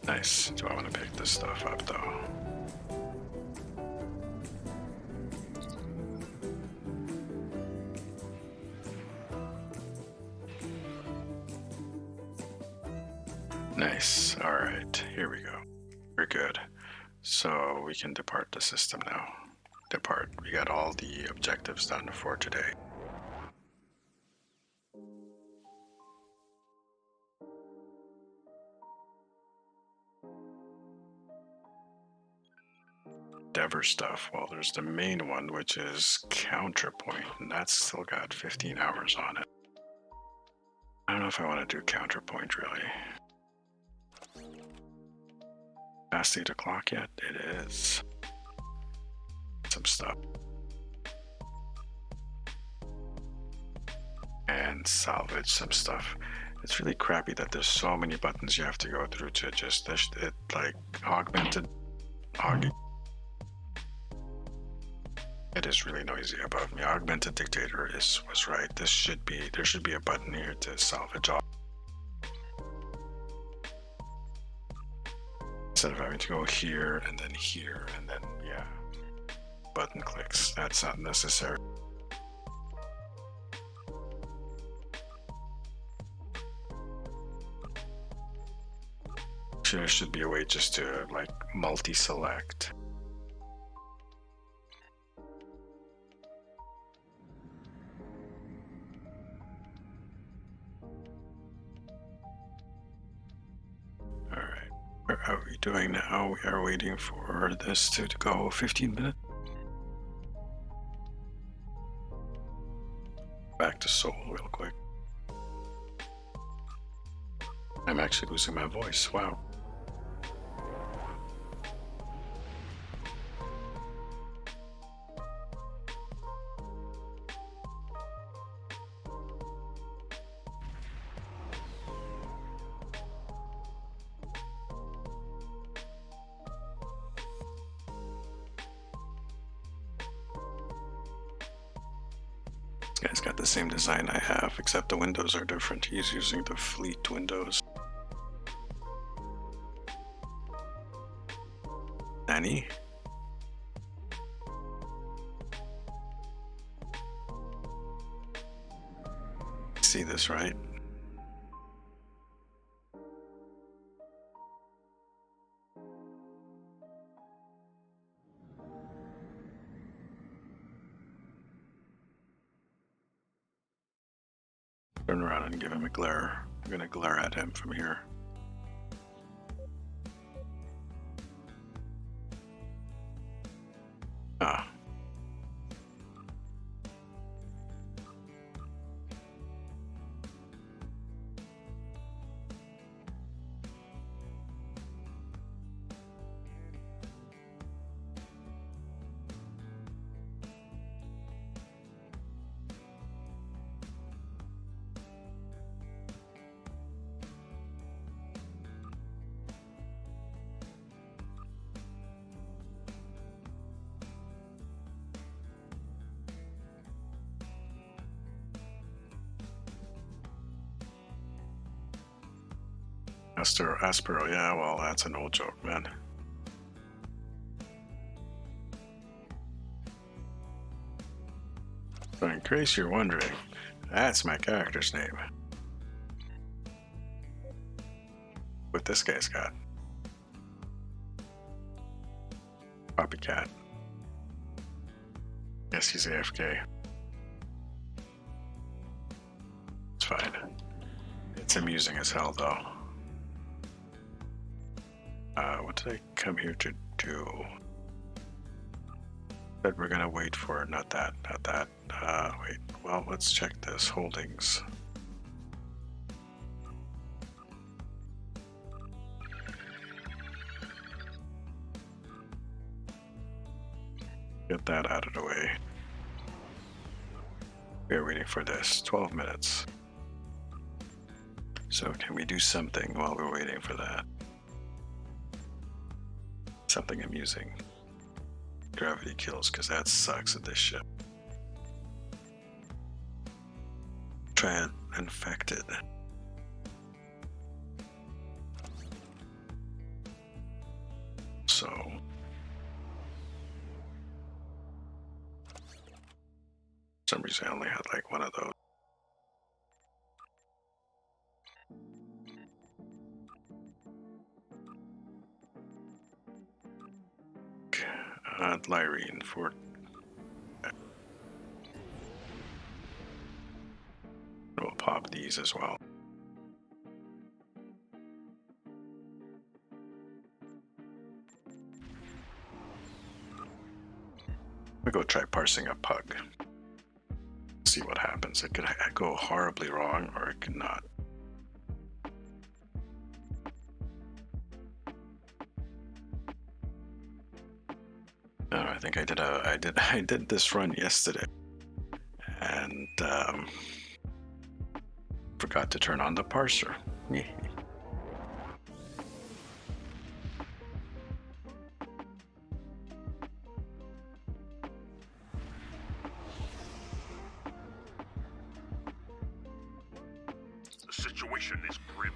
Nice. Do I want to pick this stuff up though? Nice. Alright, here we go. We're good. So we can depart the system now. Depart. We got all the objectives done for today. Endeavor stuff. Well, there's the main one, which is Counterpoint, and that's still got 15 hours on it. I don't know if I want to do Counterpoint, really. Past 8 o'clock yet? It is. Some stuff. And salvage some stuff. It's really crappy that there's so many buttons you have to go through to just, it like augmented. It is really noisy above me. Augmented Dictator was right. There should be a button here to salvage all. Instead of having to go here and then yeah. button clicks. That's not necessary. There should be a way just to like multi-select. Alright, what are we doing now? We are waiting for this to go 15 minutes. Back to Seoul real quick. I'm actually losing my voice, wow. This guy's got the same design I have, except the windows are different. He's using the fleet windows. Nanny? See this, right? Turn around and give him a glare. I'm gonna glare at him from here. Ah. Aspero, yeah, well, that's an old joke, man. So in case you're wondering, that's my character's name. What this guy's got. Copycat. Yes, he's AFK. It's fine. It's amusing as hell, though. What did I come here to do? That we're gonna wait for, not that. Wait, well, let's check this. Holdings. Get that out of the way. We're waiting for this. 12 minutes. So can we do something while we're waiting for that? Something amusing. Gravity kills, because that sucks at this ship. Try it infected. So. For some reason I only had like one of those. Lyrene for we'll pop these as well. We'll go try parsing a pug. See what happens. It could go horribly wrong or it could not. I think I did this run yesterday and forgot to turn on the parser.
The situation is grim.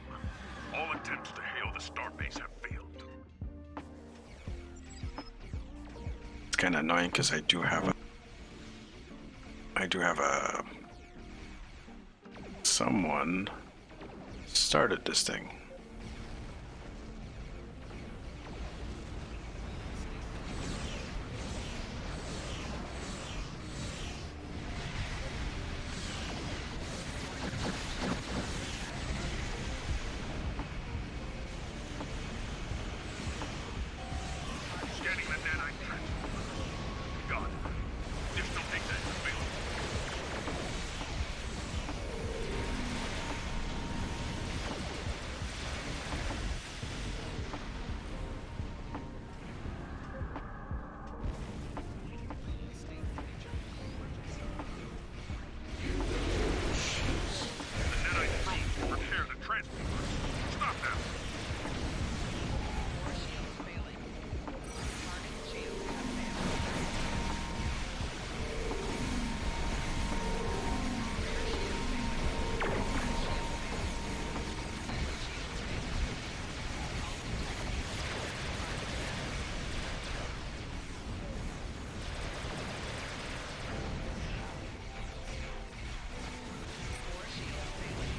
All attempts to hail the starbase have failed.
kind of annoying because I do have a someone started this thing.
Scanning the nanite transformer. Got it. Additional data is available. The nanite probe can repair the transformers. Stop them.
Core shields failing. Target shields have failed. Rear shield failing. Front shield failing. Engine shields failing. Alt Core shields failing. Shield failing. Rear shield failing. Left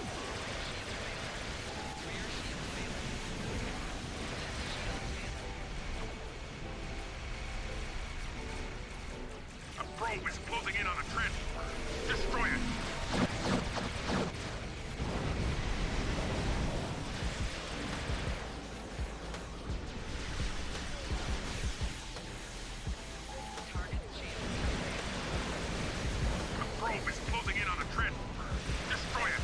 shield failing.
A probe is closing in on a transformer. Destroy it.
Target shields have failed.
A probe is closing in on a transformer. Destroy it.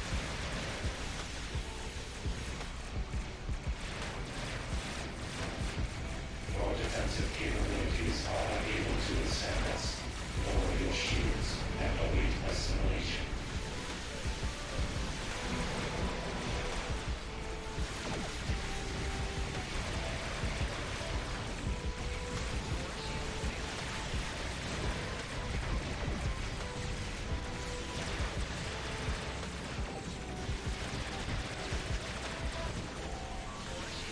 Your defensive capabilities are unable to withstand us. Lower your shields and await assimilation.
Core shields failing. Core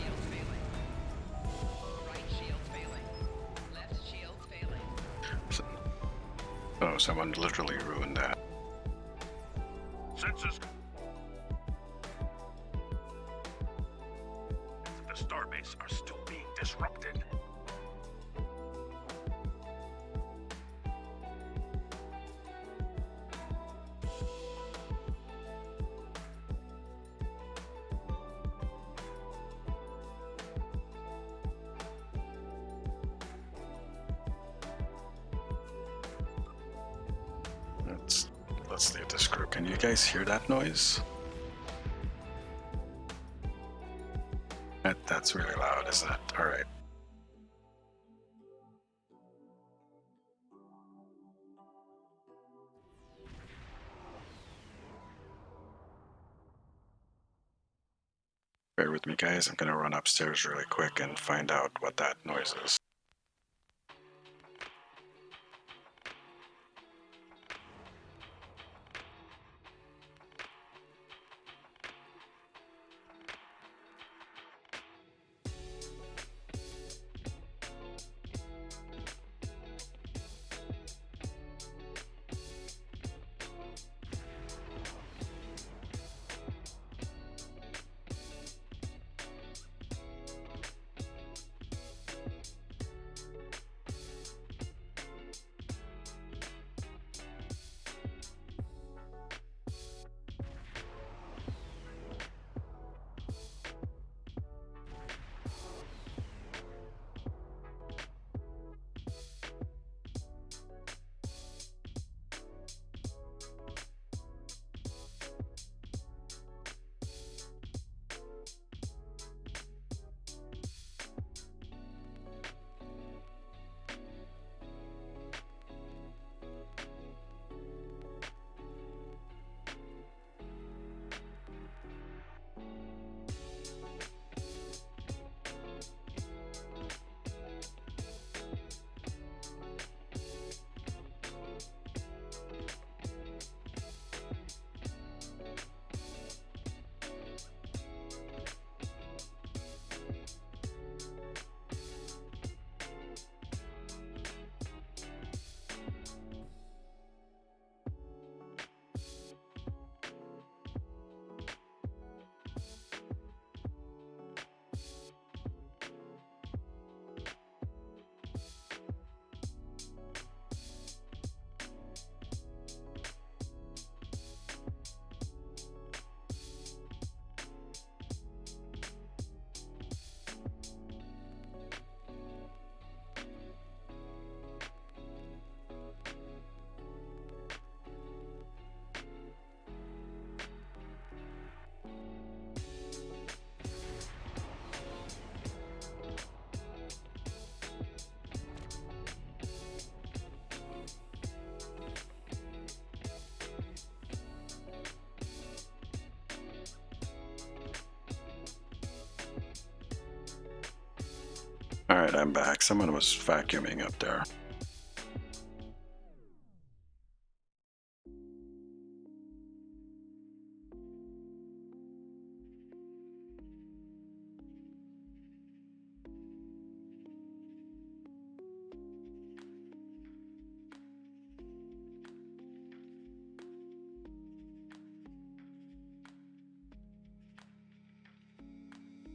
shields failing. Core shields failing. Rear shields failing. Right shields failing. Left shields failing.
Oh, someone literally ruined that.
Sensors. The starbase are still being disrupted.
Let's leave this crew. Can you guys hear that noise? That's really loud, isn't it? All right. Bear with me, guys. I'm gonna run upstairs really quick and find out what that noise is. Alright, I'm back. Someone was vacuuming up there.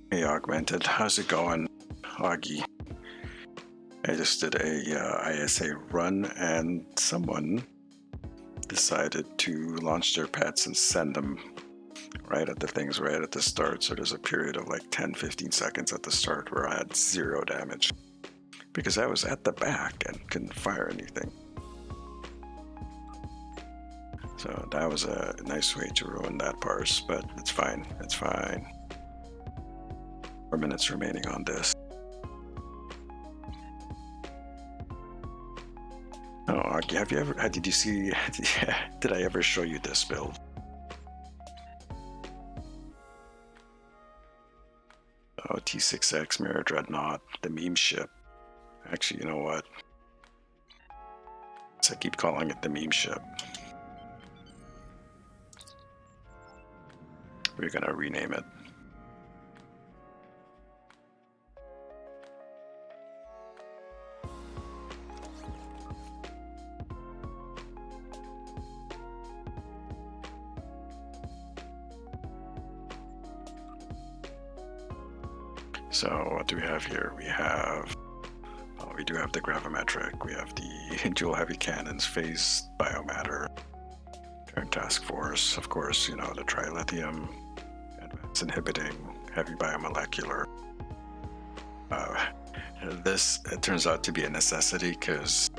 Hey Augmented, how's it going? Augie. I just did a ISA run and someone decided to launch their pets and send them right at the things right at the start. So there's a period of like 10-15 seconds at the start where I had 0 damage because I was at the back and couldn't fire anything. So that was a nice way to ruin that parse, but it's fine. It's fine. 4 minutes remaining on this. Oh, Augie, have you ever? Did you see? Did I ever show you this build? Oh, T6X Mirror Dreadnought, the meme ship. Actually, you know what? So I keep calling it the meme ship. We're gonna rename it. So what do we have here? We have, we do have the gravimetric, we have the dual heavy cannons, phase biomatter, turn task force, of course, you know, the trilithium, advanced inhibiting, heavy biomolecular. This, it turns out to be a necessity because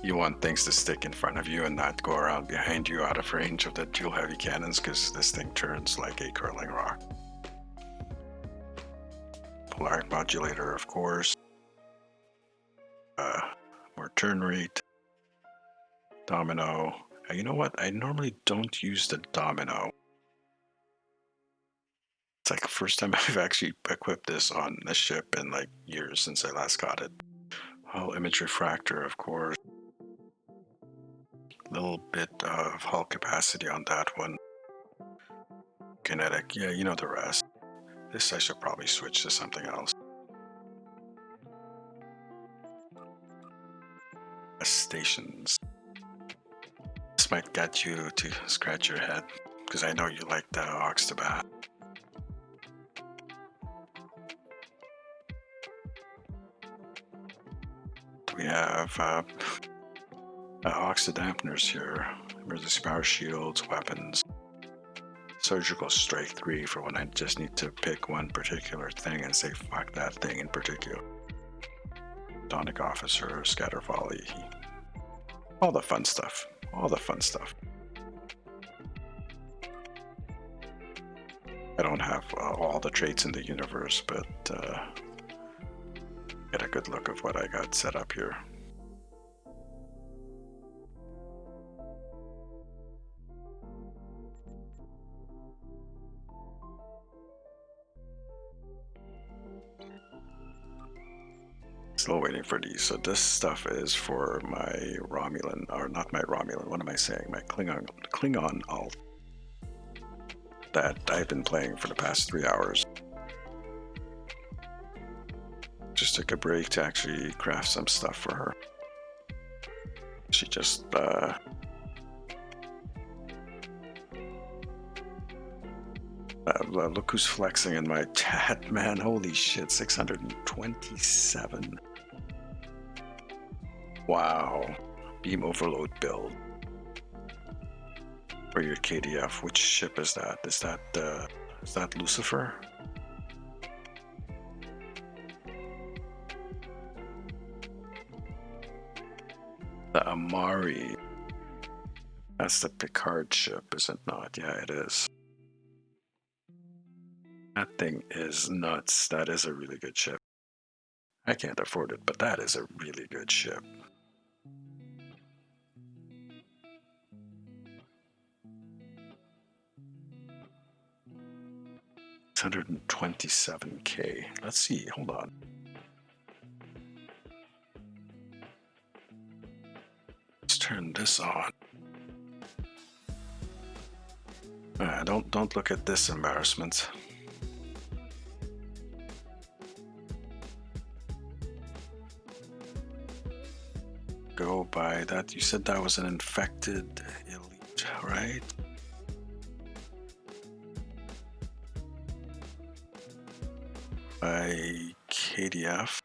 you want things to stick in front of you and not go around behind you out of range of the dual heavy cannons because this thing turns like a curling rock. Polaric modulator, of course. More turn rate. Domino. You know what? I normally don't use the domino. It's like the first time I've actually equipped this on a ship in like years since I last got it. Hull image refractor, of course. Little bit of hull capacity on that one. Kinetic, yeah, you know the rest. This I should probably switch to something else. Stations. This might get you to scratch your head because I know you like the Ox to Bat. We have Ox to dampeners here, emergency power shields, weapons, surgical strike 3 for when I just need to pick one particular thing and say fuck that thing in particular. Tonic officer, scatter volley, all the fun stuff. All the fun stuff. I don't have all the traits in the universe, but get a good look of what I got set up here. Still waiting for these. So this stuff is for my Romulan, or not my Romulan, what am I saying? My Klingon Alt that I've been playing for the past 3 hours. Just took a break to actually craft some stuff for her. She just look who's flexing in my chat, man. Holy shit, 627. Wow. Beam overload build. For your KDF, which ship is that? Is that Lucifer? The Amari. That's the Picard ship, is it not? Yeah, it is. That thing is nuts. That is a really good ship. I can't afford it, but that is a really good ship. $127K. Let's see. Hold on. turn this on. Don't look at this embarrassment. Go by that. You said that was an infected elite, right? By KDF.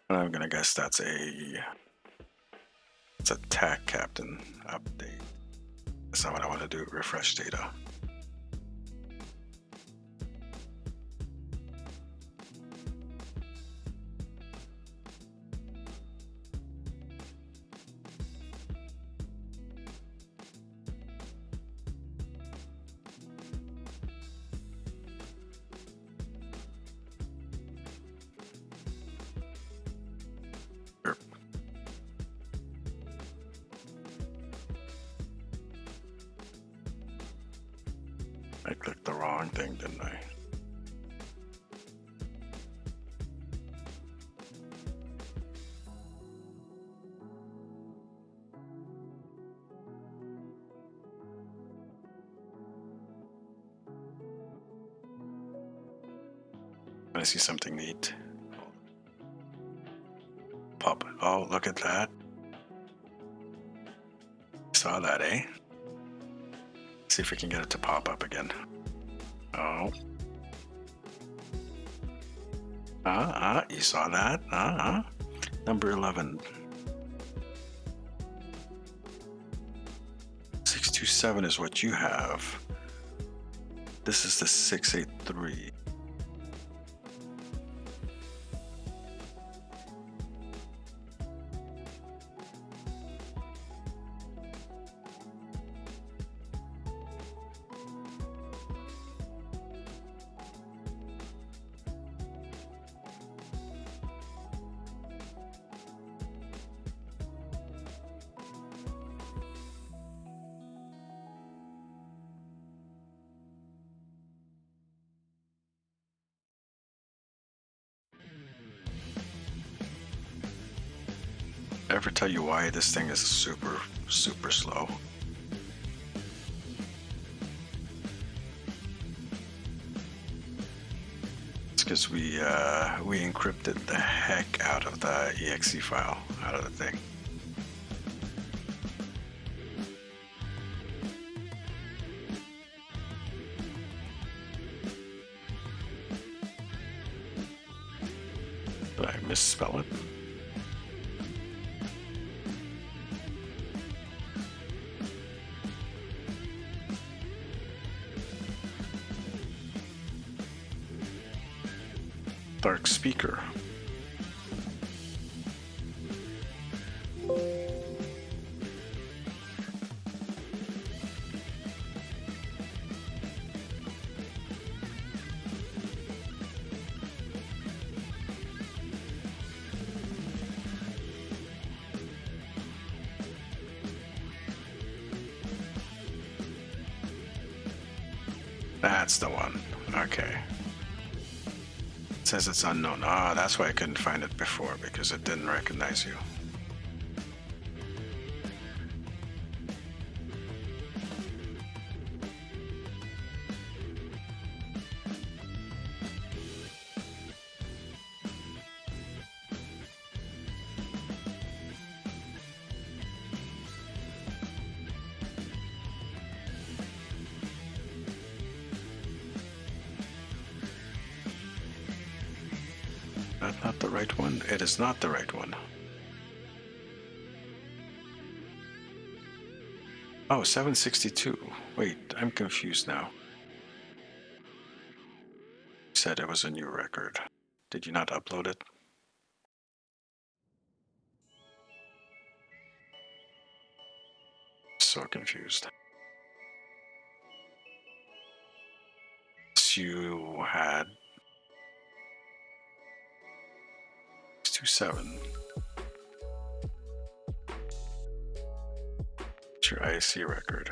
I'm gonna guess that's a TAC captain update. That's not what I want to do. Refresh data. I clicked the wrong thing, didn't I? I see something neat. Pop. Oh, look at that. Saw that, eh? See if we can get it to pop up again. Oh. You saw that? Number 11. 627 is what you have. This is the 683. Ever tell you why this thing is super slow? It's because we encrypted the heck out of the exe file out of the thing. Did I misspell it? Dark speaker. That's the one. Okay. It says it's unknown. Ah, that's why I couldn't find it before, because it didn't recognize you. That's not the right one. It is not the right one. Oh, 762. Wait, I'm confused now. You said it was a new record. Did you not upload it? So confused. So you had 627. It's your IC record.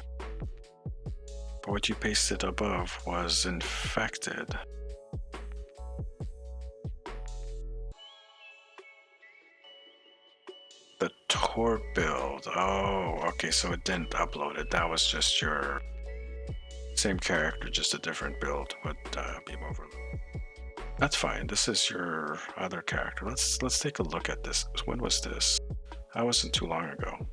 But what you pasted above was infected. core build. Oh, okay, so it didn't upload it. That was just your same character, just a different build with beam overload. That's fine. This is your other character. Let's take a look at this. When was this? That wasn't too long ago.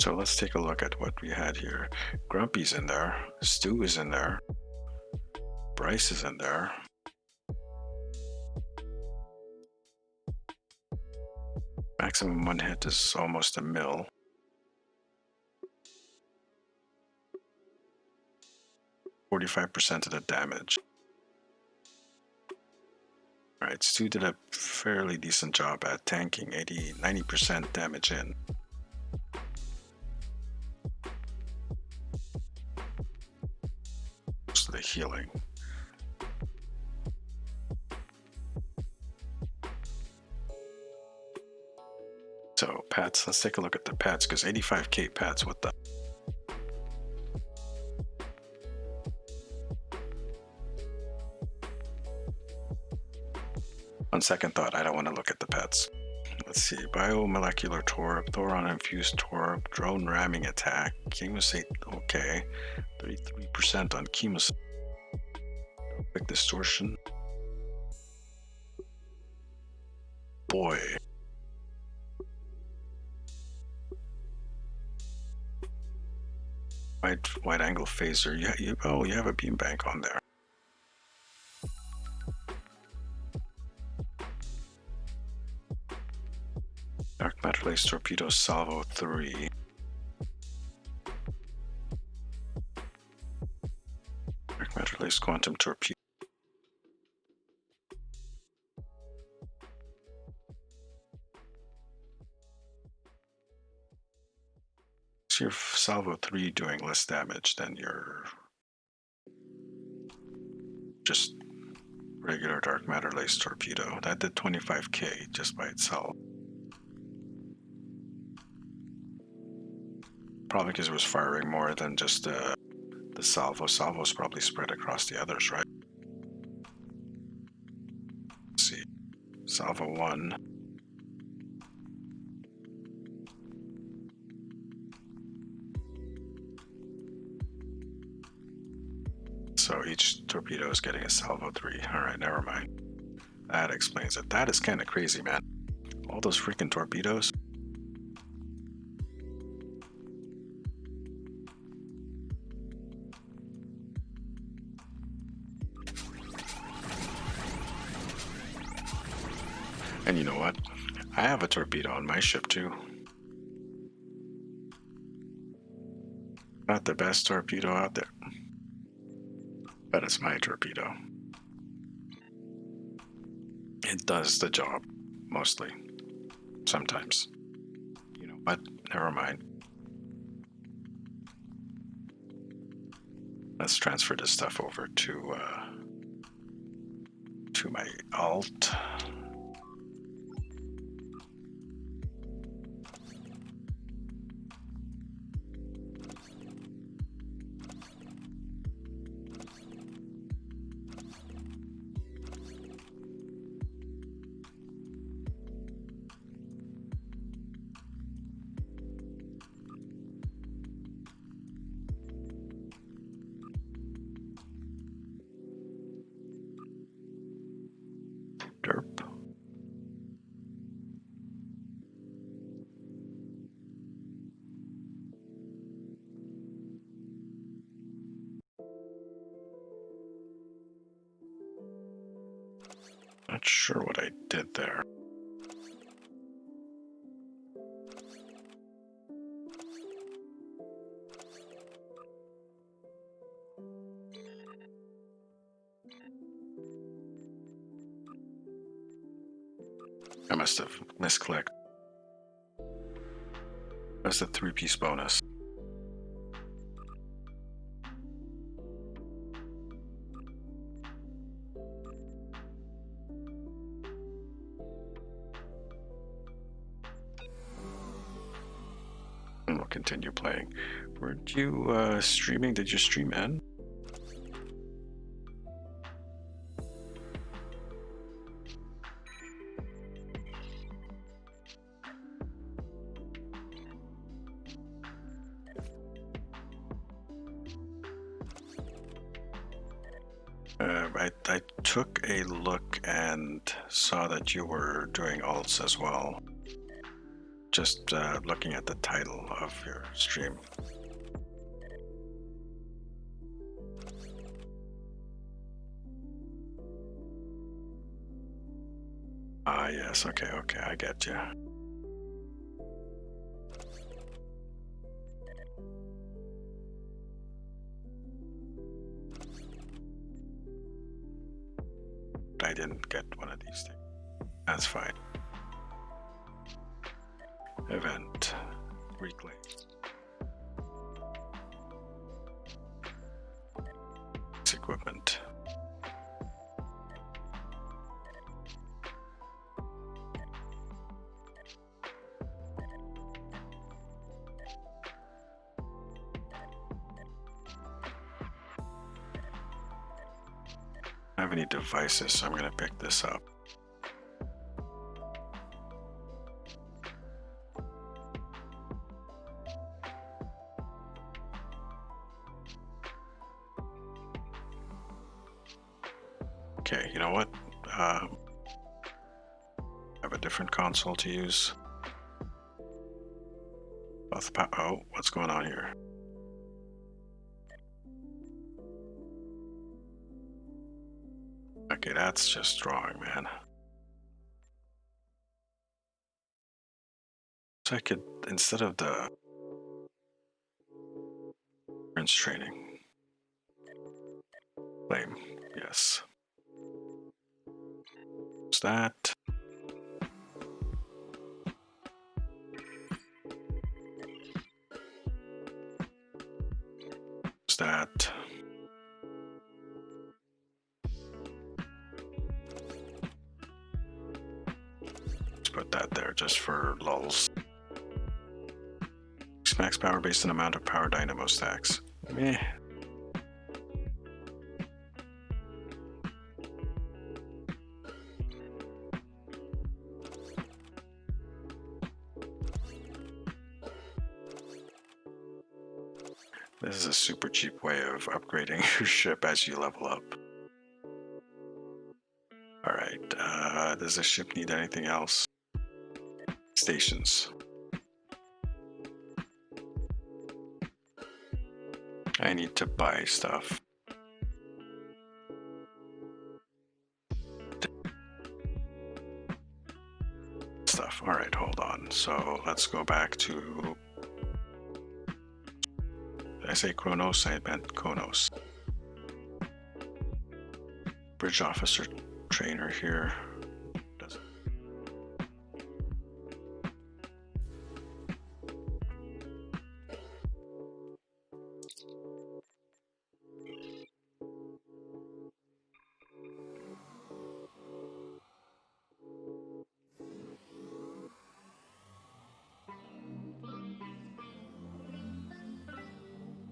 So let's take a look at what we had here. Grumpy's in there. Stu is in there. Bryce is in there. Maximum one hit is almost a mil. 45% of the damage. Alright, Stu did a fairly decent job at tanking 90% damage in. Most of the healing. So pets, let's take a look at the pets, because 85k pets, what the? On second thought, I don't want to look at the pets. Let's see, biomolecular torp, thoron infused torp, drone ramming attack, chemosate, okay, 33% on chemosate, quick distortion. Boy. Wide angle phaser. You have a beam bank on there. Dark matter lace torpedo salvo 3. Dark matter lace quantum torpedo. So your salvo 3 doing less damage than your just regular dark matter lace torpedo. That did 25k just by itself. Probably because it was firing more than just the salvo. Salvo's probably spread across the others, right? Let's see. Salvo 1. So each torpedo is getting a salvo 3. Alright, never mind. That explains it. That is kind of crazy, man. All those freaking torpedoes. And you know what? I have a torpedo on my ship too. Not the best torpedo out there, but it's my torpedo. It does the job, mostly. Sometimes. You know what? Never mind. Let's transfer this stuff over to my alt. Derp. Not sure what I did there. I must have misclicked. That's the 3-piece bonus. And we'll continue playing. Weren't you streaming? Did you stream in? I took a look and saw that you were doing alts as well. Just looking at the title of your stream. Ah, yes, okay, I get you. I didn't get one of these things. That's fine. Event. Reclaim. It's equipment. I don't have any devices, so I'm going to pick this up. Okay, you know what? I have a different console to use. Oh, what's going on here? Okay, that's just drawing, man. So I could, instead of the Prince training, claim, yes. What's that? What's that? Let's put that there just for lulz. Max power based on amount of power dynamo stacks. Meh. This is a super cheap way of upgrading your ship as you level up. Alright, does this ship need anything else? Stations. I need to buy stuff. Alright, hold on. So let's go back to... Did I say Kronos? I meant Konos. Bridge officer trainer here.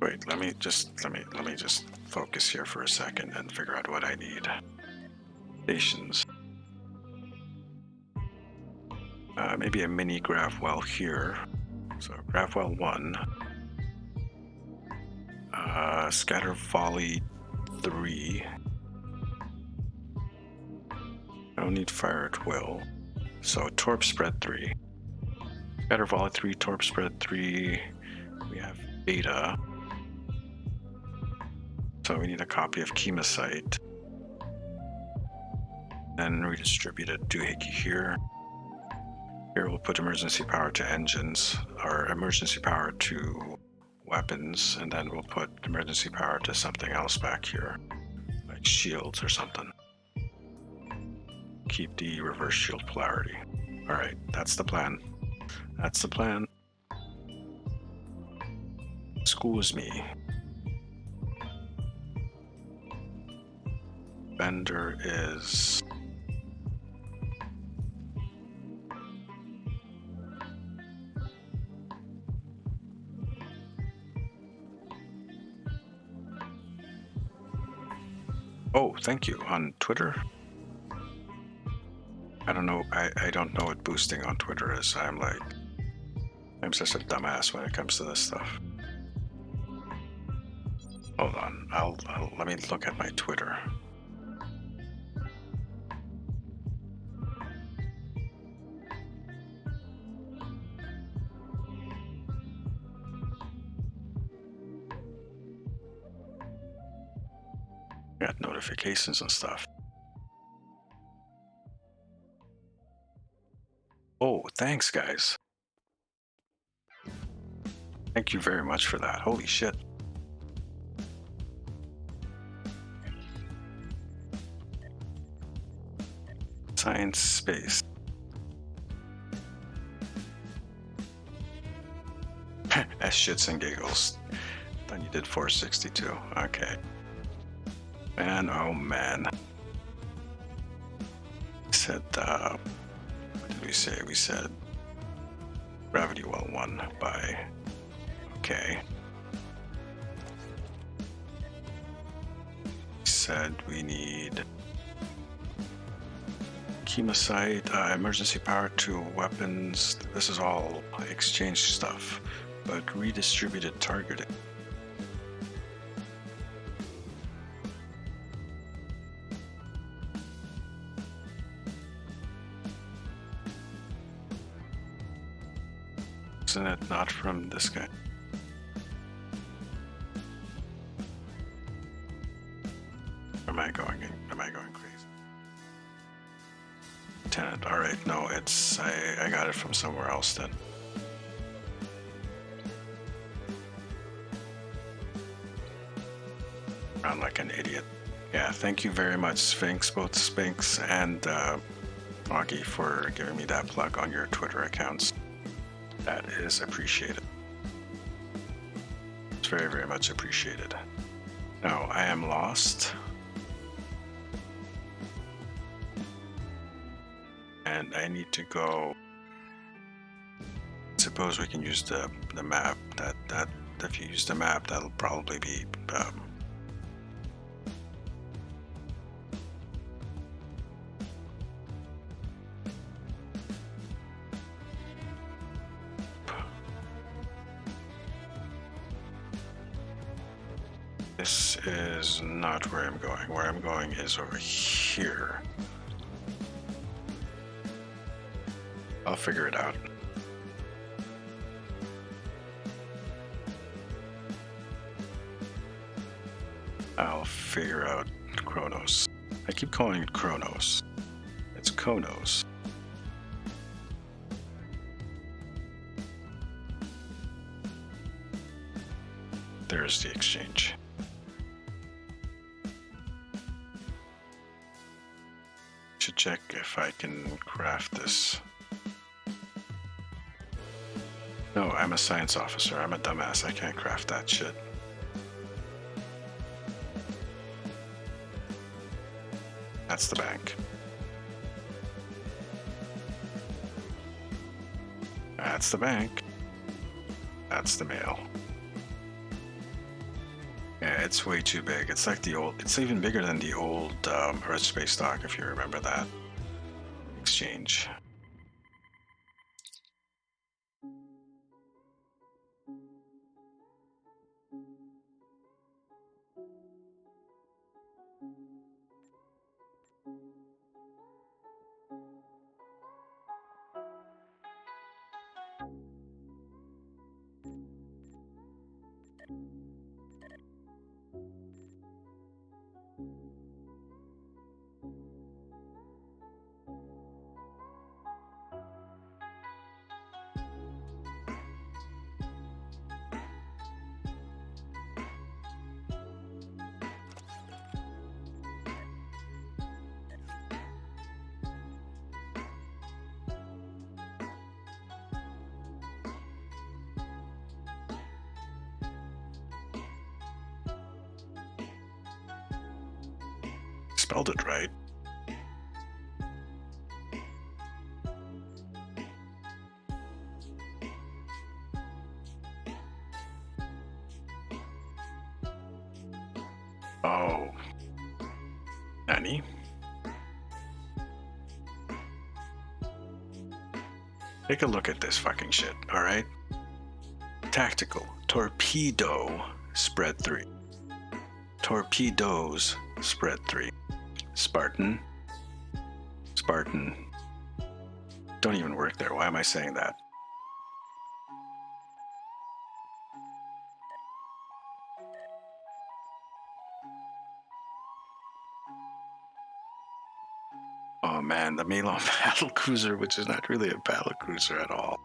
Wait, let me just focus here for a second and figure out what I need. Stations. Maybe a mini grav well here. So grav well 1. Scatter volley 3. I don't need fire at will. So torp spread 3. Scatter volley 3, torp spread 3. We have beta. So we need a copy of Chemosite. Then redistributed doohickey here. Here we'll put emergency power to engines, or emergency power to weapons, and then we'll put emergency power to something else back here, like shields or something. Keep the reverse shield polarity. Alright, that's the plan. That's the plan. Excuse me. Vendor is... Oh, thank you. On Twitter? I don't know. I don't know what boosting on Twitter is. I'm such a dumbass when it comes to this stuff. Hold on. Let me look at my Twitter. Got notifications and stuff. Oh, thanks, guys. Thank you very much for that. Holy shit. Science space. As shits and giggles. Then you did 462. Okay. Man, oh man. Said, what did we say? We said Gravity Well 1 by. Okay. Said we need chemosite, emergency power to weapons. This is all exchange stuff, but redistributed targeting. Isn't it not from this guy? Am I going crazy? Tenant. All right, no, it's I got it from somewhere else then. Around like an idiot. Yeah, thank you very much, Sphinx, both Sphinx and Augie, for giving me that plug on your Twitter accounts. That is appreciated. It's very, very much appreciated. Now, I am lost. And I need to go. Suppose we can use the map. That if you use the map, that'll probably be this is not where I'm going. Where I'm going is over here. I'll figure it out. I'll figure out Kronos. I keep calling it Kronos. It's Konos. There's the exchange. Should check if I can craft this. No, I'm a science officer. I'm a dumbass. I can't craft that shit. That's the bank. That's the bank. That's the mail. Yeah, it's way too big. It's like the old, it's even bigger than the old Earth Space Dock, if you remember that. Exchange. Spelled it right. Oh. Nani? Take a look at this fucking shit, alright? Tactical. Torpedo. Spread 3. Torpedoes. Spread 3. Spartan. Spartan. Don't even work there. Why am I saying that? Oh man, the Milo battle cruiser, which is not really a battle cruiser at all.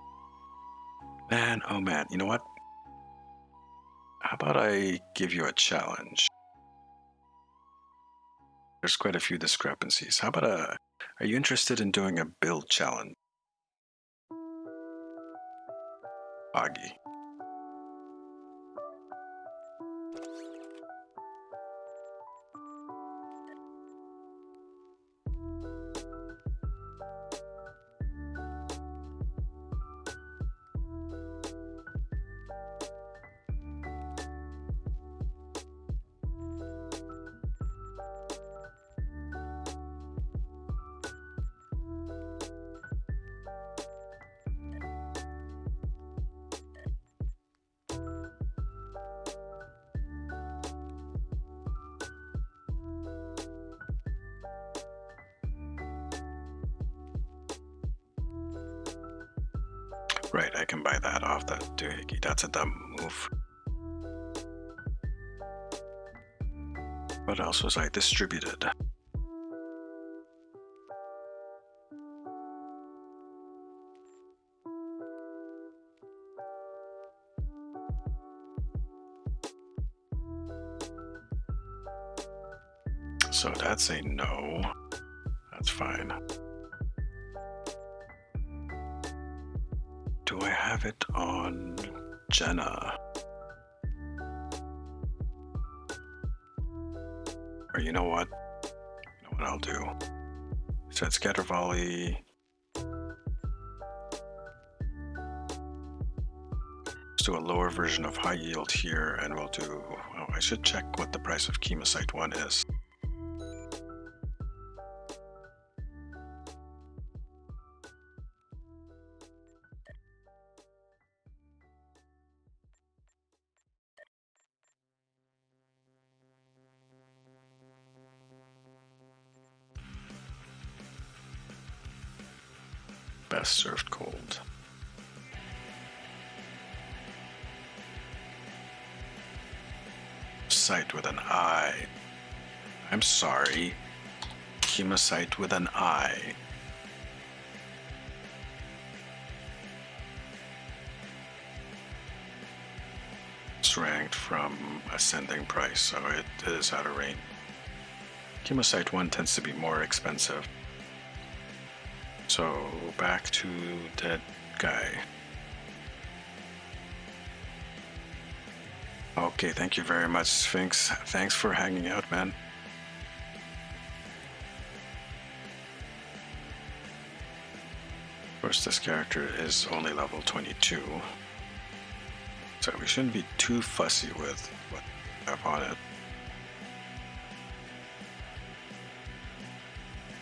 Man, oh man, you know what? How about I give you a challenge? There's quite a few discrepancies. How about are you interested in doing a build challenge? Augie. Right, I can buy that off that doohickey. That's a dumb move. What else was I distributed? So that's a no. That's fine. Do I have it on Jenna? Or you know what? You know what I'll do? Set scatter volley. Let's do a lower version of high yield here, and we'll do. Oh, I should check what the price of Chemosite 1 is. Best served cold. Site with an I. I'm sorry. Chemosite with an I. It's ranked from ascending price, so it is out of range. Chemosite 1 tends to be more expensive. So back to that guy. Okay, thank you very much, Sphinx. Thanks for hanging out, man. Of course, this character is only level 22. So we shouldn't be too fussy with what we have on it.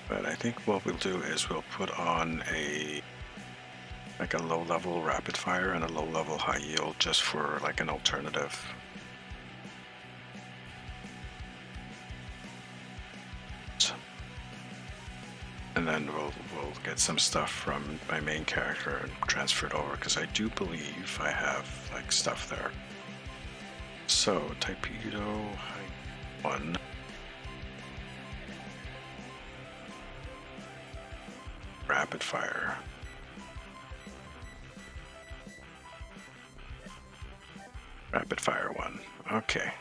But I think what we'll do is we'll put on like a low level rapid fire and a low level high yield just for like an alternative. And then we'll get some stuff from my main character and transfer it over, because I do believe I have like stuff there. So Torpedo high 1. Rapid fire. Rapid fire 1. Okay.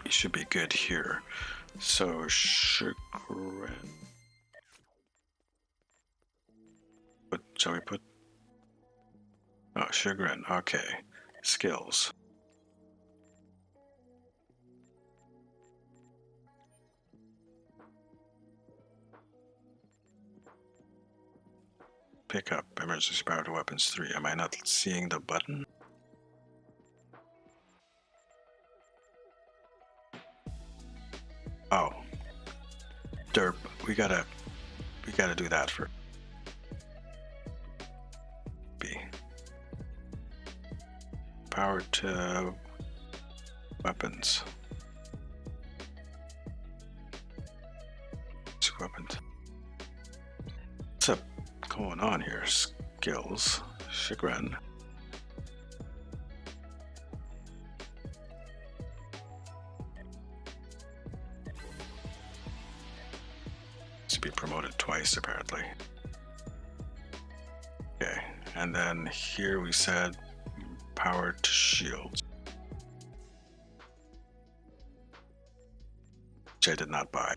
You should be good here. So Chagrin. What shall we put? Oh, Chagrin. Okay. Skills. Pick up emergency powered weapons 3. Am I not seeing the button? Oh. Derp. We gotta do that for B. Powered to weapons. Weapons. What's up going on here? Skills. Chagrin. be promoted twice apparently. Okay, and then here we said power to shields, which I did not buy.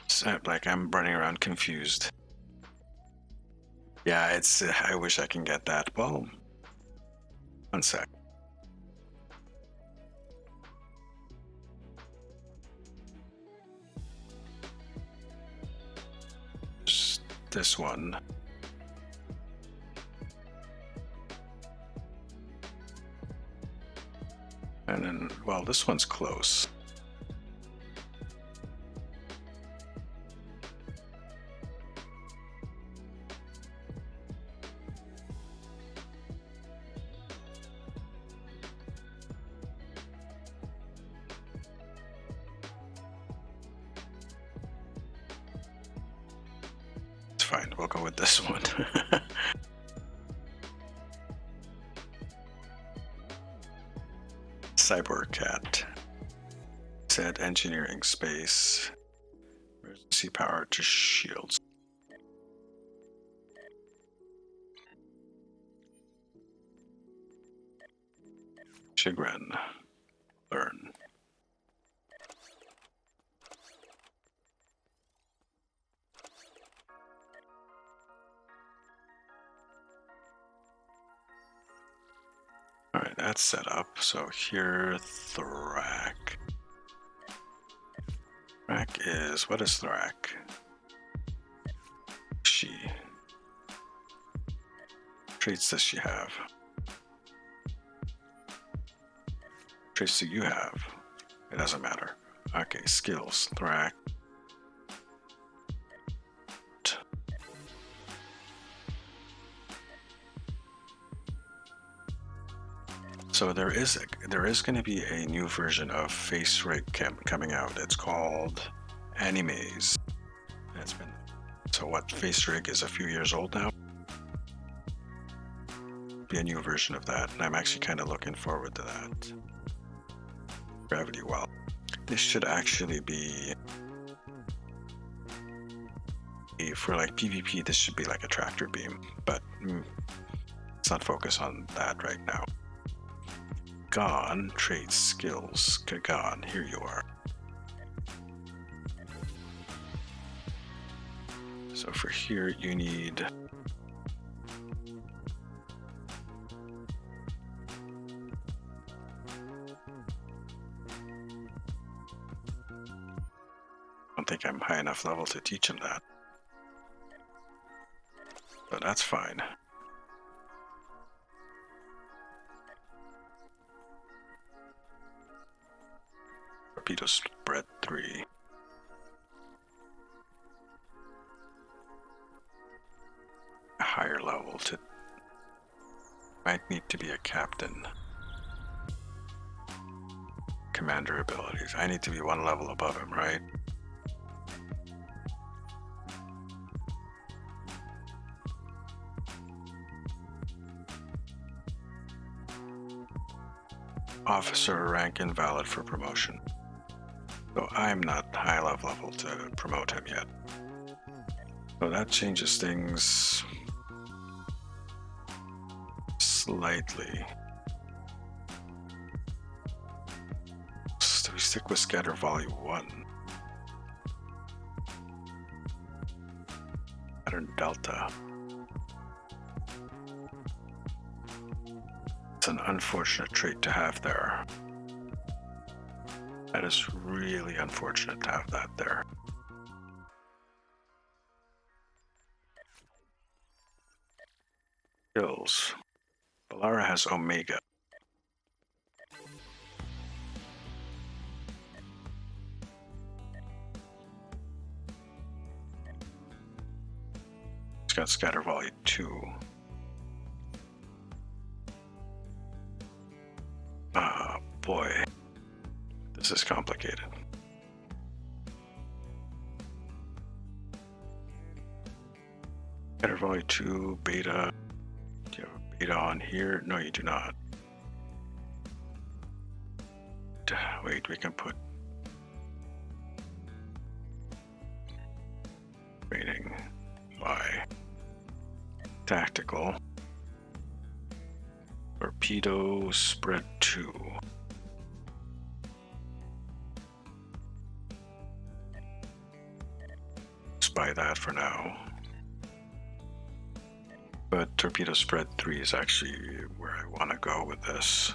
So, like, I'm running around confused. Yeah, it's. I wish I can get that. Well, one sec. Just this one. And then, well, this one's close. It's fine, we'll go with this one. Cyborg Cat. Said engineering space. Emergency power to shields. Chagrin. Learn. Alright, that's set up. So here, Thorak. Thorak is, what is Thorak? She. Traits does she have? Traits do you have? It doesn't matter. Okay, skills. Thorak. So there is going to be a new version of Face Rig coming out. It's called Animes. It's been, so what, Face Rig is a few years old now. Be a new version of that, and I'm actually kind of looking forward to that. Gravity Well. This should actually be for like PvP. This should be like a tractor beam, but let's not focus on that right now. Gone, traits, skills, Kagan, here you are. So for here, you need I don't think I'm high enough level to teach him that, but that's fine. Torpedo spread 3. A higher level to might need to be a captain. Commander abilities. I need to be one level above him, right? Officer rank invalid for promotion. So I'm not high enough level to promote him yet. So that changes things slightly. So we stick with Scatter Volume 1. Pattern Delta. It's an unfortunate trait to have there. That is really unfortunate to have that there. Skills. Balara has Omega. It's got Scatter Volley 2. Ah, boy. This is complicated. Scatter Volley 2, Beta. Do you have a Beta on here? No, you do not. Wait, we can put Training by tactical. Torpedo spread 2. Let's buy that for now. But torpedo spread 3 is actually where I want to go with this.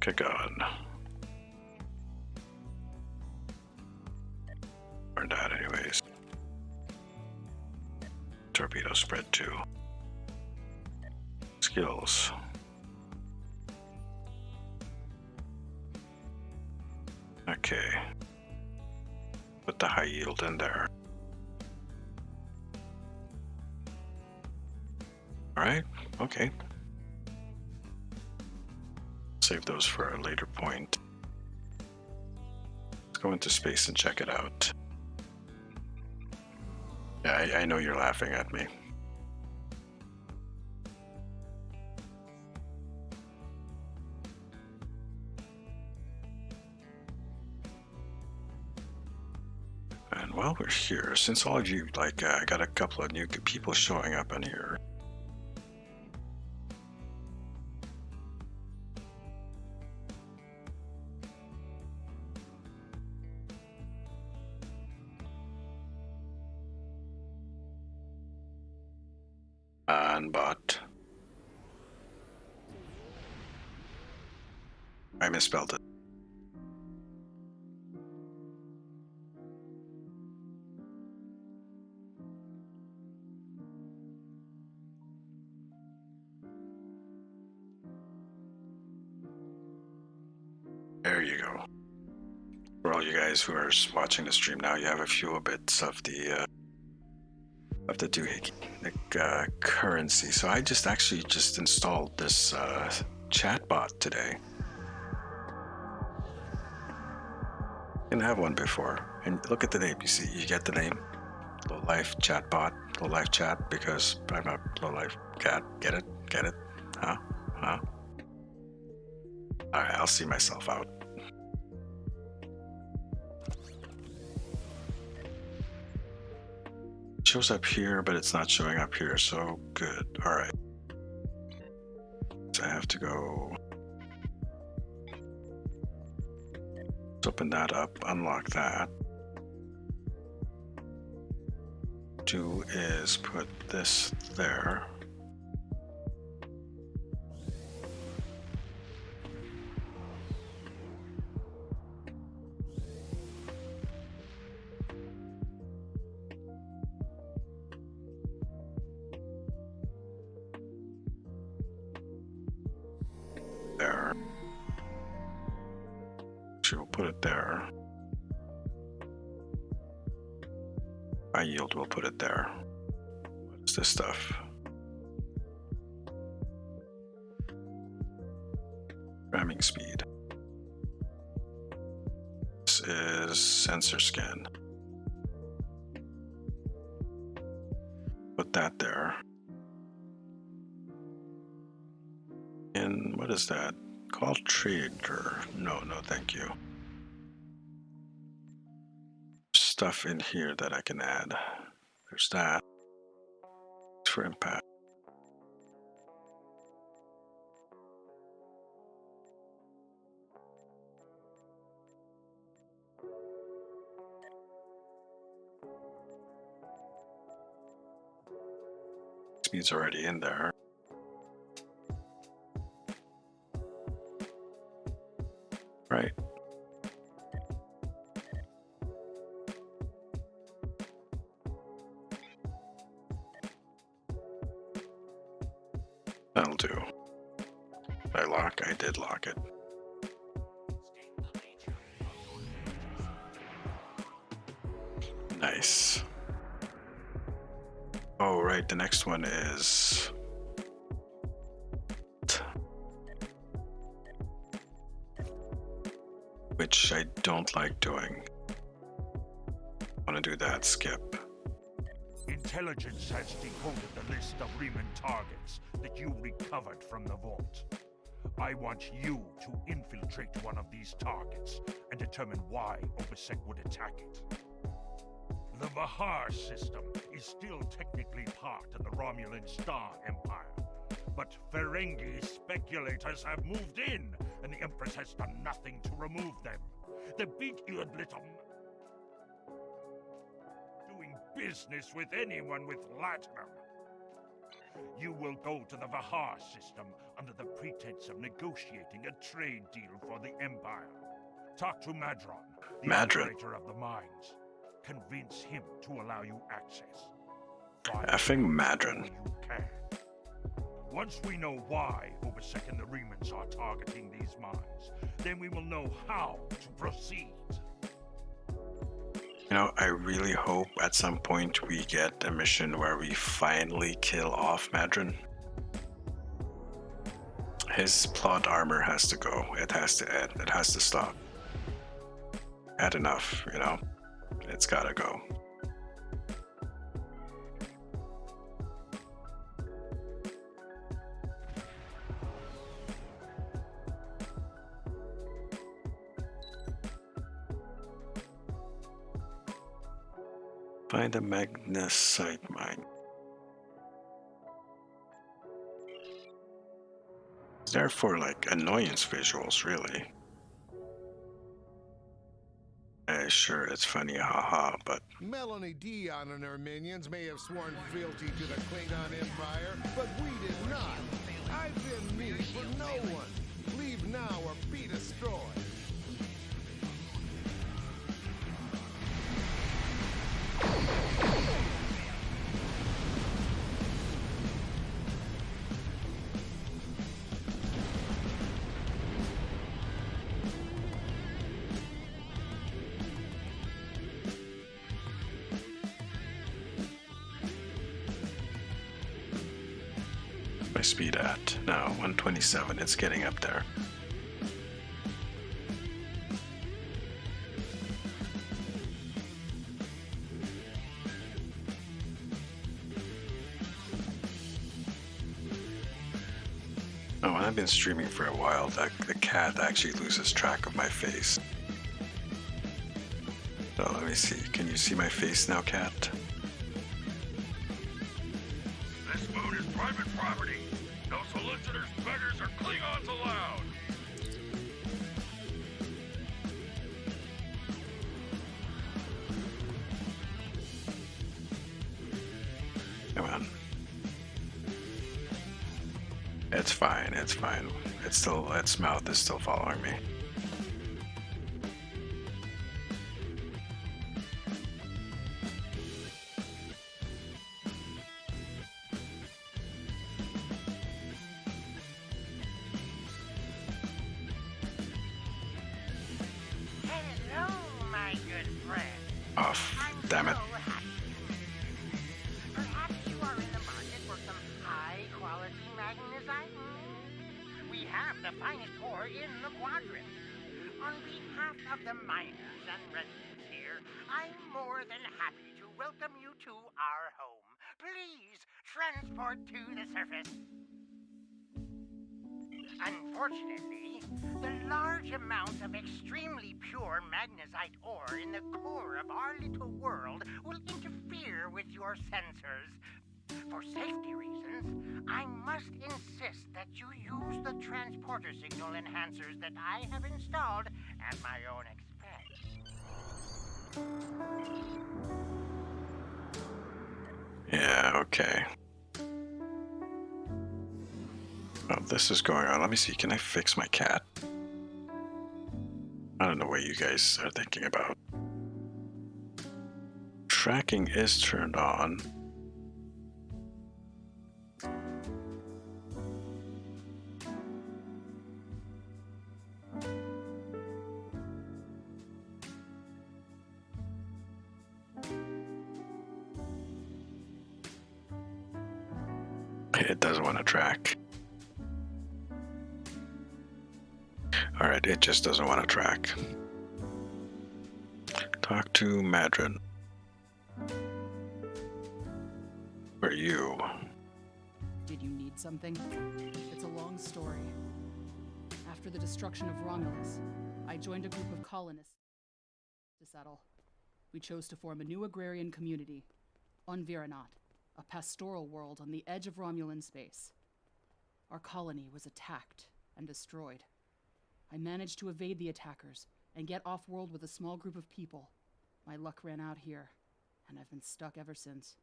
Kagan. Or that anyways. Torpedo spread 2. Skills. Okay. Put the high yield in there. Alright, okay. Save those for a later point. Let's go into space and check it out. Yeah, I know you're laughing at me. And while we're here, since all of you, I got a couple of new people showing up in here. But I misspelled it. There you go. For all you guys who are watching the stream now, you have a few bits of the doohickey, currency. So I actually just installed this chatbot today. Didn't have one before. And look at the name. You see, you get the name. Low life chatbot, low life chat, because I'm a low life cat. Get it? Get it? Huh? Huh? Alright, I'll see myself out. Shows up here, but it's not showing up here, so good. Alright. So I have to go. Let's open that up, unlock that. Do is put this there. There. She will put it there. High yield will put it there. What is this stuff? Ramming speed. This is sensor scan. Put that there. And what is that? Call trader. No, thank you. Stuff in here that I can add. There's that. For impact. Speed's already in there. Right. That'll do. Did I lock? I did lock it. Nice. Oh, right. The next one is... which I don't like doing. I want to do that, skip.
Intelligence has decoded the list of Riemann targets that you recovered from the vault. I want you to infiltrate one of these targets and determine why OPSEC would attack it. The Vahar system is still technically part of the Romulan Star Empire. But Ferengi speculators have moved in, and the Empress has done nothing to remove them. The big-eared little... doing business with anyone with Latinum. You will go to the Vahar system under the pretense of negotiating a trade deal for the Empire. Talk to Madron, the operator of the mines. Convince him to allow you access.
Effing Madron.
You can. Once we know why Obasek and the Remans are targeting these mines, then we will know how to proceed.
You know, I really hope at some point we get a mission where we finally kill off Madron. His plot armor has to go. It has to end. It has to stop. Had enough, you know. It's gotta go. Find a magnesite mine. It's there for like annoyance visuals, really. Sure, it's funny, haha, but...
Melanie Dion and her minions may have sworn fealty to the Klingon Empire, but we did not. I've been me for no one. Leave now or be destroyed.
My speed at? No, 127. It's getting up there. Oh, when I've been streaming for a while, the cat actually loses track of my face. So let me see. Can you see my face now, cat?
This moon is private property. No solicitors, beggars, or Klingons allowed.
Come on. It's fine, it's fine. It's still, its mouth is still following me.
Hello, my good friend.
Oh, damn it.
Perhaps you are in the market for some high-quality magnesite? We have the finest ore in the quadrant. On behalf of the miners and residents here, I'm more than happy to welcome you to our home. Please transport to the surface. Unfortunately, the large amount of extremely pure magnesite ore in the core of our little world will interfere with your sensors. For safety reasons, I must insist that you use the transporter signal enhancers that I have installed at my own expense.
Yeah, okay. Oh, this is going on. Let me see. Can I fix my cat? I don't know what you guys are thinking about. Tracking is turned on. It doesn't want to track. Alright, it just doesn't want to track. Talk to Madron. Or you.
Did you need something? It's a long story. After the destruction of Romulus, I joined a group of colonists to settle. we chose to form a new agrarian community on Viranat, a pastoral world on the edge of Romulan space. Our colony was attacked and destroyed. I managed to evade the attackers and get off-world with a small group of people. My luck ran out here, and I've been stuck ever since.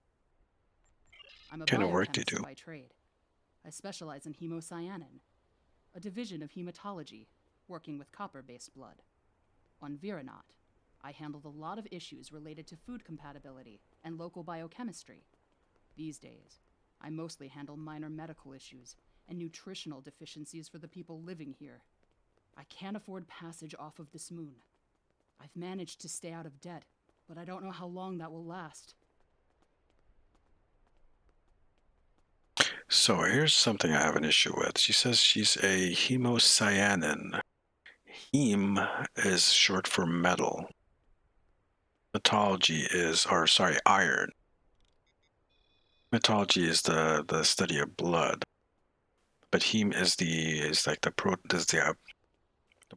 I'm a
What kind of work do you
biochemist
do?
by trade. I specialize in hemocyanin, a division of hematology, working with copper-based blood. On Viranat, I handled a lot of issues related to food compatibility and local biochemistry. These days, I mostly handle minor medical issues and nutritional deficiencies for the people living here. I can't afford passage off of this moon. I've managed to stay out of debt, but I don't know how long that will last.
So here's something I have an issue with. She says she's a hemocyanin. Heme is short for metal. Metallurgy is, or sorry, iron. Metallurgy is the study of blood, but heme is like the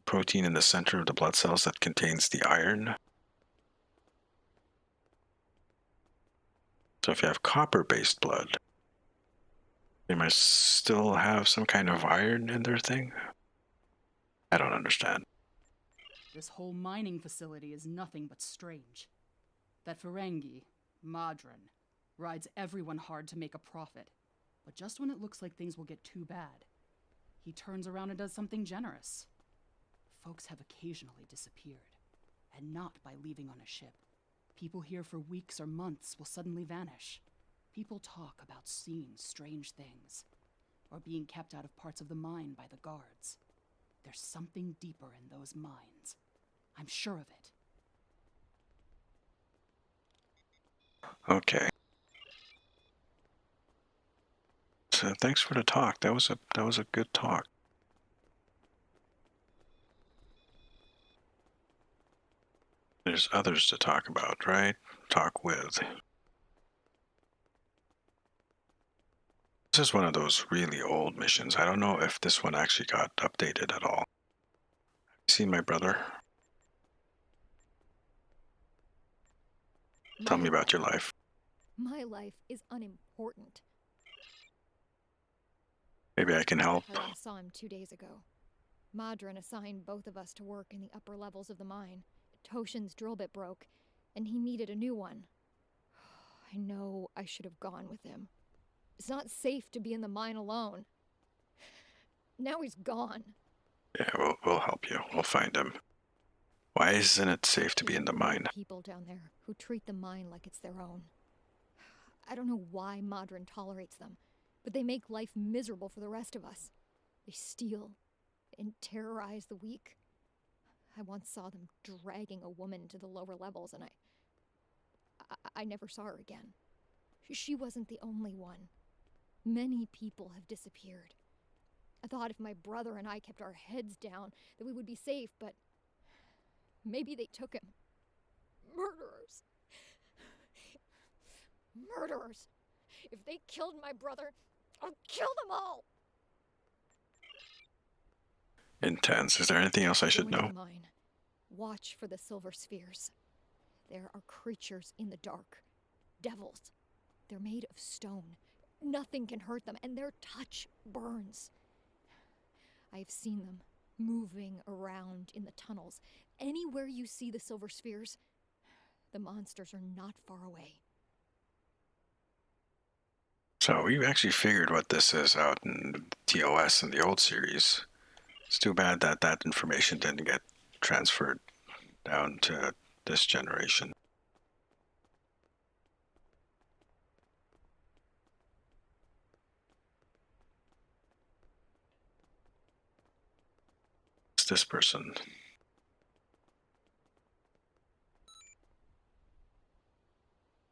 protein in the center of the blood cells that contains the iron. So if you have copper-based blood, they must still have some kind of iron in their thing. I don't understand.
This whole mining facility is nothing but strange. That Ferengi, Madron, rides everyone hard to make a profit. But just when it looks like things will get too bad, he turns around and does something generous. Folks have occasionally disappeared, and not by leaving on a ship. People here for weeks or months will suddenly vanish. People talk about seeing strange things, or being kept out of parts of the mine by the guards. There's something deeper in those mines. I'm sure of it.
Okay. So thanks for the talk. That was a good talk. There's others to talk about, right? Talk with. This is one of those really old missions. I don't know if this one actually got updated at all. See my brother? Tell me about your life.
My life is unimportant.
Maybe I can help.
I last saw him 2 days ago. Madron assigned both of us to work in the upper levels of the mine. Toshin's drill bit broke, and he needed a new one. I know I should have gone with him. It's not safe to be in the mine alone. Now he's gone.
Yeah, we'll help you. We'll find him. Why isn't it safe to be in the mine?
People down there who treat the mine like it's their own. I don't know why Madron tolerates them, but they make life miserable for the rest of us. They steal and terrorize the weak. I once saw them dragging a woman to the lower levels, and I never saw her again. She wasn't the only one. Many people have disappeared. I thought if my brother and I kept our heads down that we would be safe, but maybe they took him. Murderers. Murderers. If they killed my brother, I'll kill them all.
Intense. Is there anything else I should
Go into
know?
the mine. Watch for the silver spheres. There are creatures in the dark. Devils. They're made of stone. Nothing can hurt them, and their touch burns. I've seen them moving around in the tunnels. Anywhere you see the silver spheres, the monsters are not far away.
So we actually figured what this is out in TOS in the old series. It's too bad that that information didn't get transferred down to this generation. It's this person.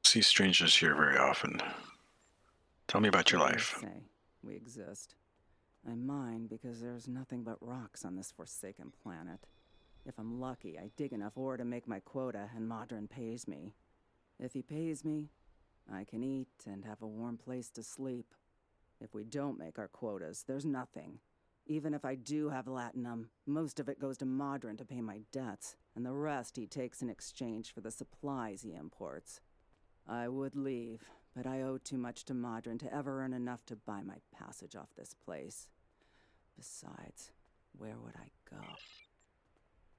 See strangers here very often. Tell me about your life.
Say we exist. I mine because there's nothing but rocks on this forsaken planet. If I'm lucky, I dig enough ore to make my quota, and Madron pays me. If he pays me, I can eat and have a warm place to sleep. If we don't make our quotas, there's nothing. Even if I do have latinum, most of it goes to Madron to pay my debts. and the rest he takes in exchange for the supplies he imports. I would leave, but I owe too much to Madron to ever earn enough to buy my passage off this place. Besides, where would I go?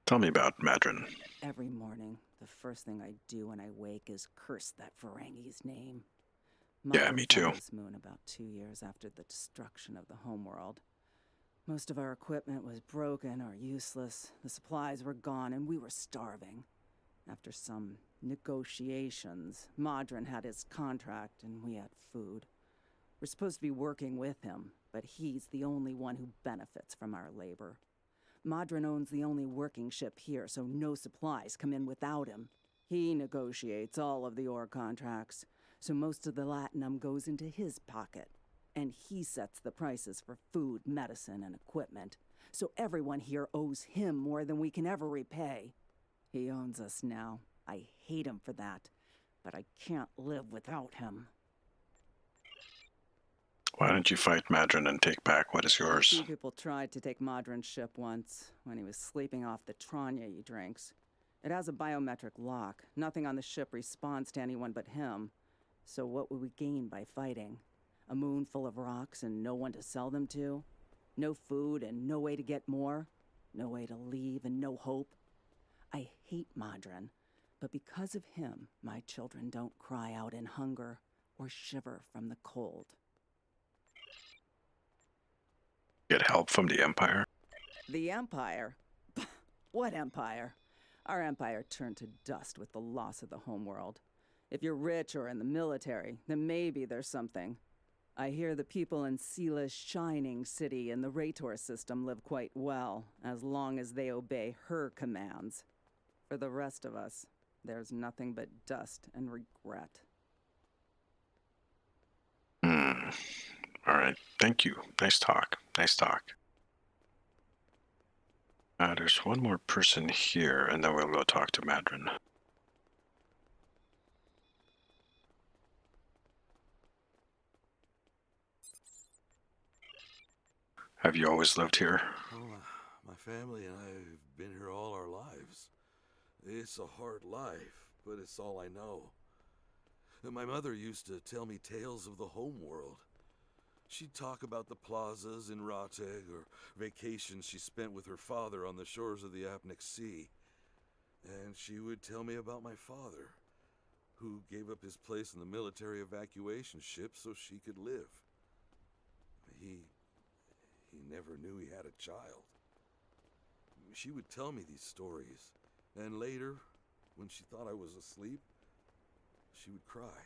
Tell me about Madron.
Every morning, the first thing I do when I wake is curse that Ferengi's name.
Yeah, me too.
This moon about 2 years after the destruction of the homeworld. Most of our equipment was broken or useless. The supplies were gone, and we were starving. After some negotiations, Madron had his contract, and we had food. We're supposed to be working with him, but he's the only one who benefits from our labor. Madron owns the only working ship here, so no supplies come in without him. He negotiates all of the ore contracts, so most of the latinum goes into his pocket. And he sets the prices for food, medicine, and equipment. So everyone here owes him more than we can ever repay. He owns us now. I hate him for that, but I can't live without him.
Why don't you fight Madron and take back what is yours?
A few people tried to take Madron's ship once, when he was sleeping off the Tranya he drinks. It has a biometric lock. Nothing on the ship responds to anyone but him. So what would we gain by fighting? A moon full of rocks and no one to sell them to? No food and no way to get more? No way to leave and no hope? I hate Madron, but because of him, my children don't cry out in hunger or shiver from the cold.
Get help from the Empire?
The Empire? What Empire? Our empire turned to dust with the loss of the homeworld. If you're rich or in the military, then maybe there's something. I hear the people in Seela's Shining City and the Rator system live quite well, as long as they obey her commands. For the rest of us, there's nothing but dust and regret.
All right, thank you. Nice talk. Nice talk. There's one more person here, and then we'll go talk to Madron. Have you always lived here?
Well, my family and I have been here all our lives. It's a hard life, but it's all I know. And my mother used to tell me tales of the homeworld. She'd talk about the plazas in Rateg or vacations she spent with her father on the shores of the Apnic Sea. And she would tell me about my father, who gave up his place in the military evacuation ship so she could live. He never knew he had a child. She would tell me these stories, and later, when she thought I was asleep, she would cry.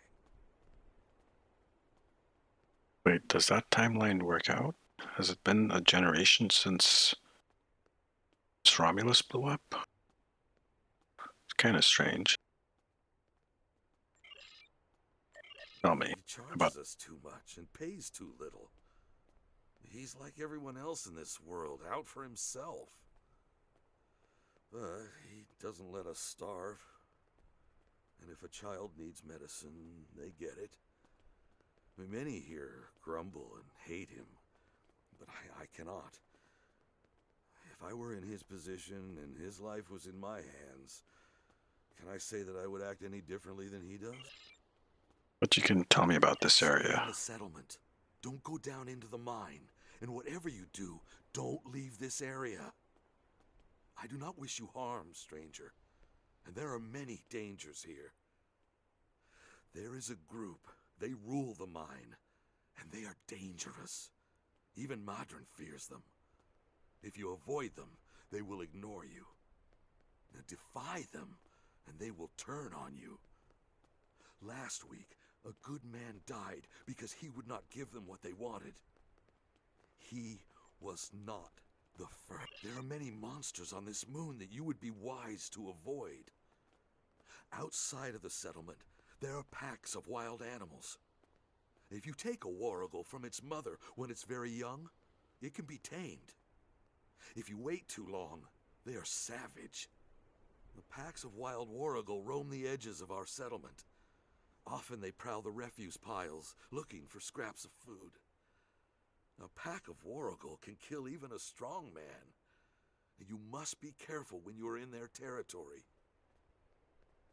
Wait, does that timeline work out? Has it been a generation since Romulus blew up? It's kind of strange. Tell me
He charges
about...
us too much and pays too little. He's like everyone else in this world, out for himself. But he doesn't let us starve. And if a child needs medicine, they get it. Many here grumble and hate him, but I cannot. If I were in his position and his life was in my hands, can I say that I would act any differently than he does?
But you can tell me about this
Stay
area.
in the settlement. Don't go down into the mine. And whatever you do, don't leave this area. I do not wish you harm, stranger. And there are many dangers here. There is a group. They rule the mine. And they are dangerous. Even Madron fears them. If you avoid them, they will ignore you. Now defy them, and they will turn on you. Last week, a good man died because he would not give them what they wanted. He was not the first. There are many monsters on this moon that you would be wise to avoid. Outside of the settlement, there are packs of wild animals. If you take a warrigal from its mother when it's very young, it can be tamed. If you wait too long, they are savage. The packs of wild warrigal roam the edges of our settlement. Often they prowl the refuse piles, looking for scraps of food. A pack of warrigal can kill even a strong man. and you must be careful when you are in their territory.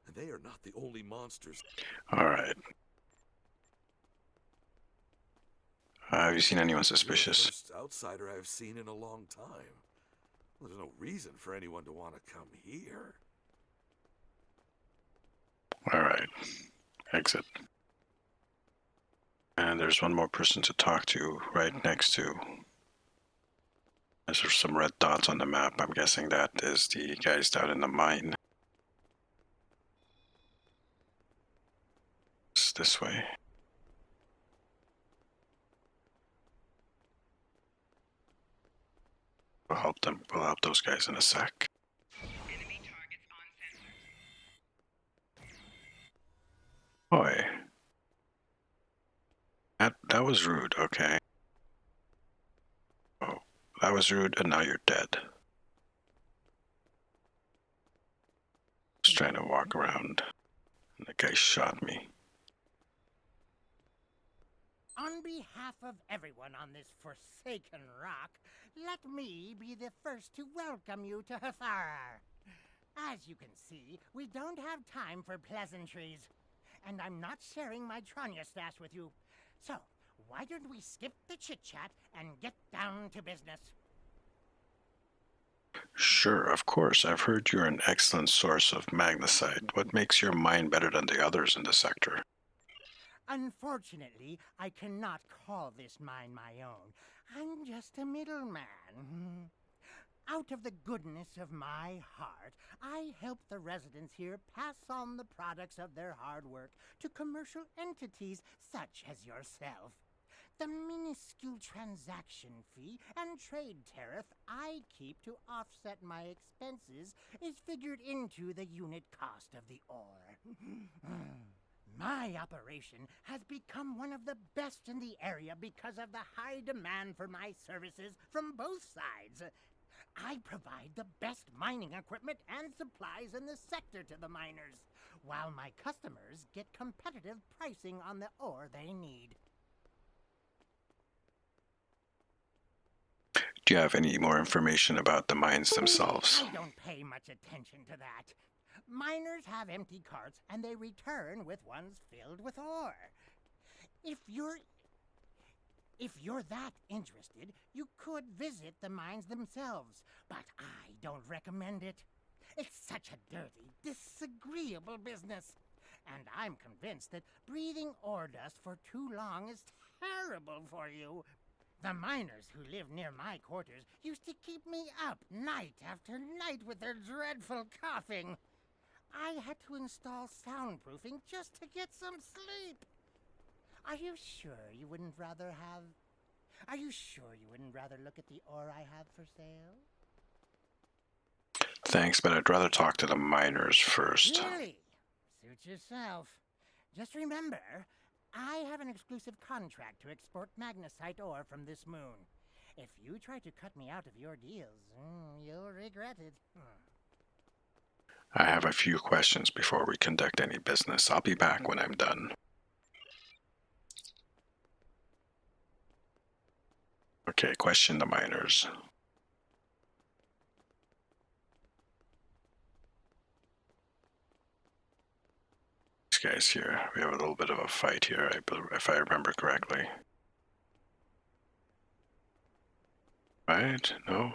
And they are not the only monsters.
Alright. Have you seen anyone
You're the
suspicious?
first outsider I've seen in a long time. Well, there's no reason for anyone to want to come here.
Alright. Exit. And there's one more person to talk to right next to. There's some red dots on the map. I'm guessing that is the guys down in the mine. It's this way. We'll help them. We'll help those guys in a sec. Boy. That was rude, okay. Oh, that was rude, and now you're dead. Just trying to walk around, and the guy shot me.
On behalf of everyone on this forsaken rock, let me be the first to welcome you to Hathara. As you can see, we don't have time for pleasantries. And I'm not sharing my Tranya stash with you. So, why don't we skip the chit-chat and get down to business?
Sure, of course. I've heard you're an excellent source of magnesite. What makes your mine better than the others in the sector?
Unfortunately, I cannot call this mine my own. I'm just a middleman. Out of the goodness of my heart, I help the residents here pass on the products of their hard work to commercial entities such as yourself. The minuscule transaction fee and trade tariff I keep to offset my expenses is figured into the unit cost of the ore. My operation has become one of the best in the area because of the high demand for my services from both sides. I provide the best mining equipment and supplies in the sector to the miners, while my customers get competitive pricing on the ore they need.
Do you have any more information about the mines themselves?
I don't pay much attention to that. Miners have empty carts and they return with ones filled with ore. If you're that interested, you could visit the mines themselves, but I don't recommend it. It's such a dirty, disagreeable business. And I'm convinced that breathing ore dust for too long is terrible for you. The miners who live near my quarters used to keep me up night after night with their dreadful coughing. I had to install soundproofing just to get some sleep. Are you sure you wouldn't rather look at the ore I have for sale?
Thanks, but I'd rather talk to the miners first.
Really? Suit yourself. Just remember, I have an exclusive contract to export magnesite ore from this moon. If you try to cut me out of your deals, you'll regret it.
I have a few questions before we conduct any business. I'll be back when I'm done. Okay, question the miners. These guys here, we have a little bit of a fight here, if I remember correctly. Right? No?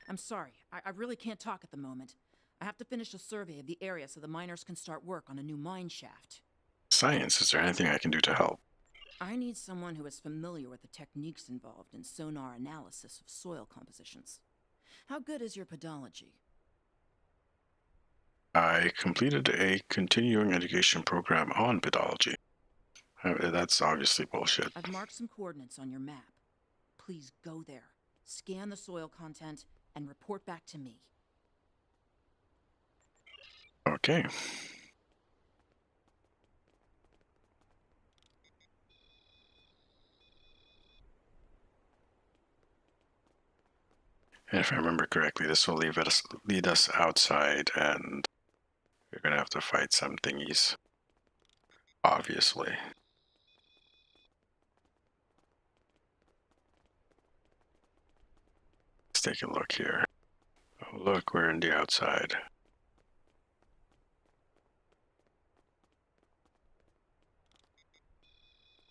I'm sorry, I really can't talk at the moment. I have to finish a survey of the area so the miners can start work on a new mine shaft.
Science, is there anything I can do to help?
I need someone who is familiar with the techniques involved in sonar analysis of soil compositions. How good is your pedology?
I completed a continuing education program on pedology. That's obviously bullshit.
I've marked some coordinates on your map. Please go there, scan the soil content, and report back to me.
Okay. And if I remember correctly, this will lead us outside, and we're gonna have to fight some thingies. Obviously. Let's take a look here. Oh, look, we're in the outside.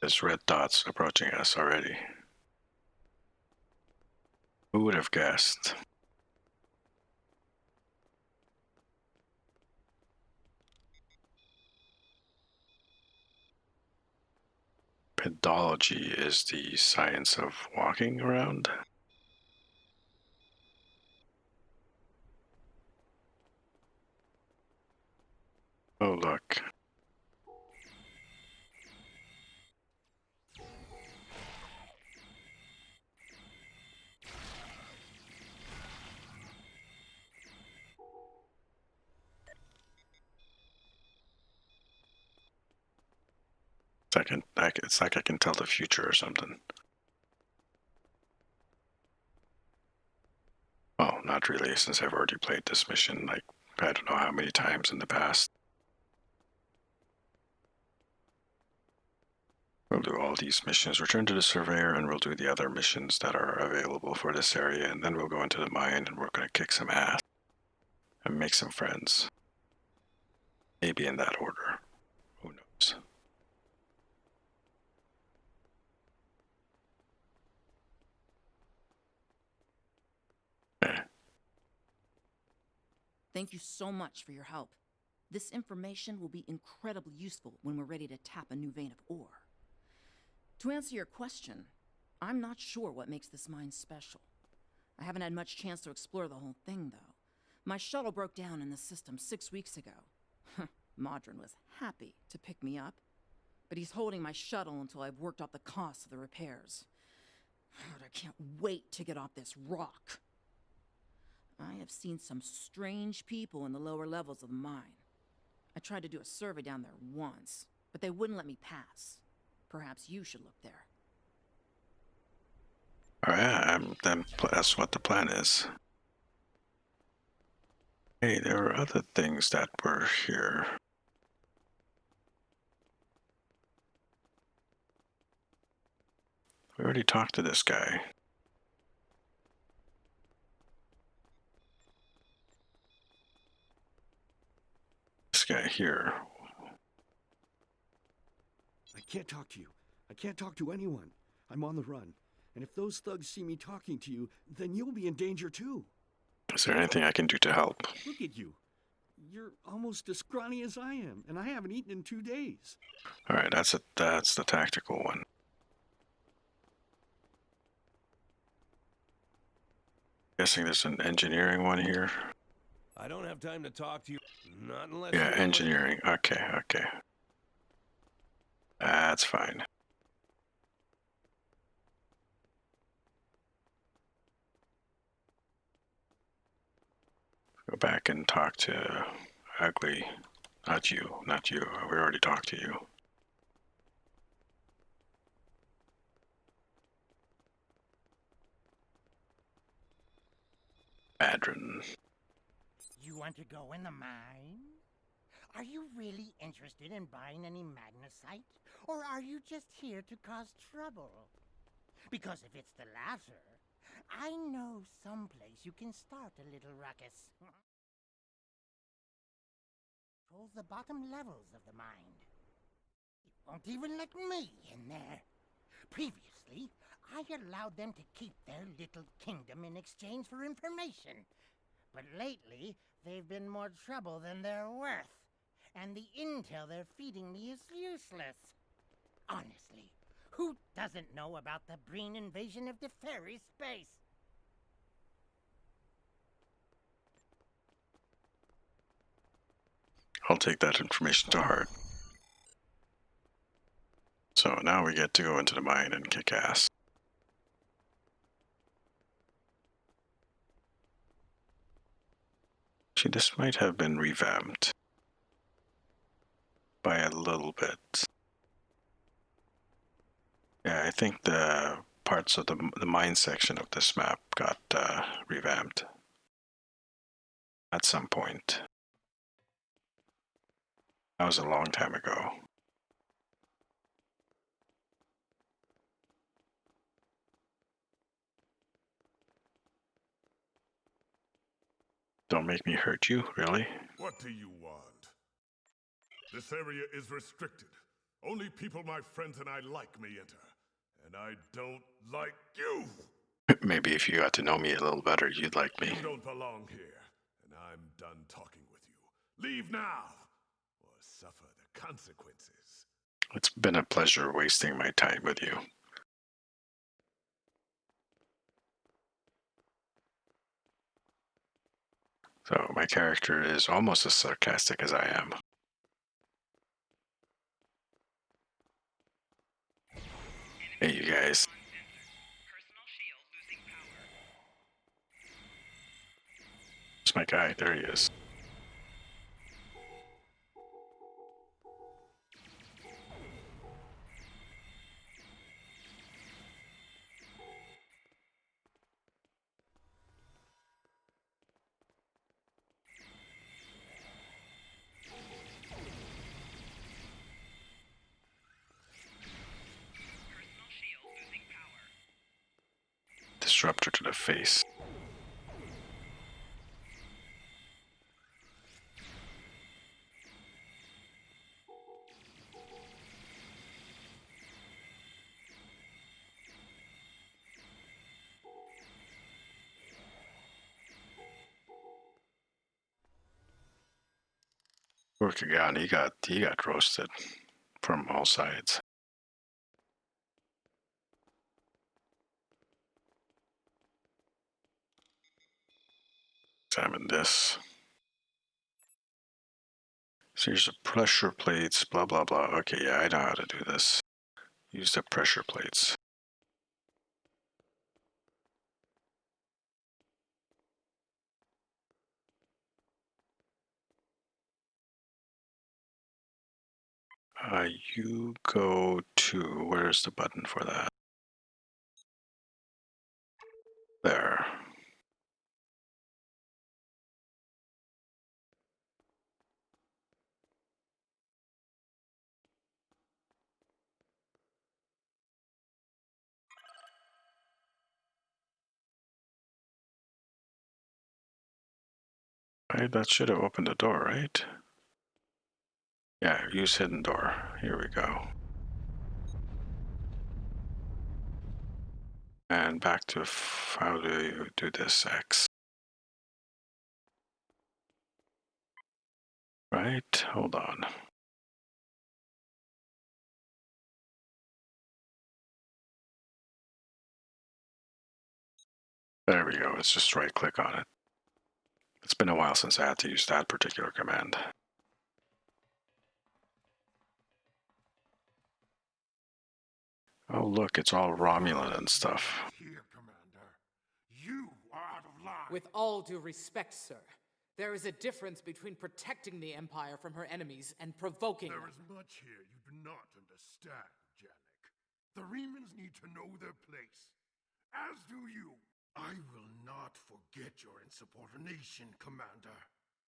There's red dots approaching us already. Who would have guessed? Pedology is the science of walking around. Oh, look. It's like I can tell the future or something. Well, not really, since I've already played this mission, like, I don't know how many times in the past. We'll do all these missions, return to the surveyor, and we'll do the other missions that are available for this area, and then we'll go into the mine, and we're gonna kick some ass. And make some friends. Maybe in that order. Who knows?
Thank you so much for your help. This information will be incredibly useful when we're ready to tap a new vein of ore. To answer your question, I'm not sure what makes this mine special. I haven't had much chance to explore the whole thing, though. My shuttle broke down in the system 6 weeks ago. Modron was happy to pick me up, but he's holding my shuttle until I've worked out the costs of the repairs. God, I can't wait to get off this rock. I have seen some strange people in the lower levels of the mine. I tried to do a survey down there once, but they wouldn't let me pass. Perhaps you should look there.
Oh yeah, then that's what the plan is. Hey, there were other things that were here. We already talked to this guy. This guy here.
I can't talk to you. I can't talk to anyone. I'm on the run. And if those thugs see me talking to you, then you'll be in danger too.
Is there anything I can do to help?
Look at you. You're almost as scrawny as I am, and I haven't eaten in 2 days.
Alright, that's the tactical one. Guessing there's an engineering one here.
I don't have time to talk to you. Not unless
Yeah,
you're
engineering. Okay. That's fine. Go back and talk to Ugly. Not you. We already talked to you. Adrin.
You want to go in the mine? Are you really interested in buying any magnesite? Or are you just here to cause trouble? Because if it's the latter, I know someplace you can start a little ruckus. Controls the bottom levels of the mine. It won't even let me in there. Previously, I allowed them to keep their little kingdom in exchange for information. But lately, they've been more trouble than they're worth. And the intel they're feeding me is useless. Honestly, who doesn't know about the Breen invasion of the fairy space?
I'll take that information to heart. So now we get to go into the mine and kick ass. Actually, this might have been revamped by a little bit. Yeah, I think the parts of the mine section of this map got revamped at some point. That was a long time ago. Don't make me hurt you, really?
What do you want? This area is restricted. Only people my friends and I like may enter. And I don't like you!
Maybe if you got to know me a little better, you'd like me.
You don't belong here, and I'm done talking with you. Leave now, or suffer the consequences.
It's been a pleasure wasting my time with you. So my character is almost as sarcastic as I am. Hey, you guys. It's my guy. There he is. Disruptor to the face. Poor Kagan, he got roasted from all sides. Examine this. Series of pressure plates, blah blah blah. Okay, yeah, I know how to do this. Use the pressure plates. You go to, where's the button for that? There. Right, that should have opened the door, right? Yeah, use hidden door. Here we go. And back to how do you do this? X. Right, hold on. There we go, let's just right click on it. It's been a while since I had to use that particular command. Oh look, it's all Romulan and stuff.
Here, Commander. You are out of line.
With all due respect, sir, there is a difference between protecting the Empire from her enemies and provoking
There
them.
is much here you do not understand, Janek. The Remans need to know their place. As do you. I will not forget your insubordination, Commander.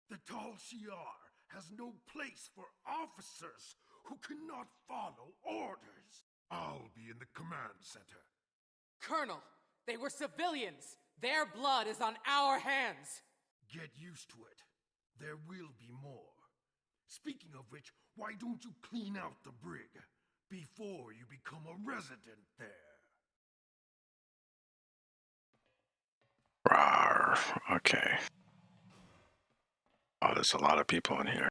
The Tal Shiar has no place for officers who cannot follow orders. I'll be in the command center.
Colonel, they were civilians. Their blood is on our hands.
Get used to it. There will be more. Speaking of which, why don't you clean out the brig before you become a resident there?
Rawr. Okay. Oh, there's a lot of people in here.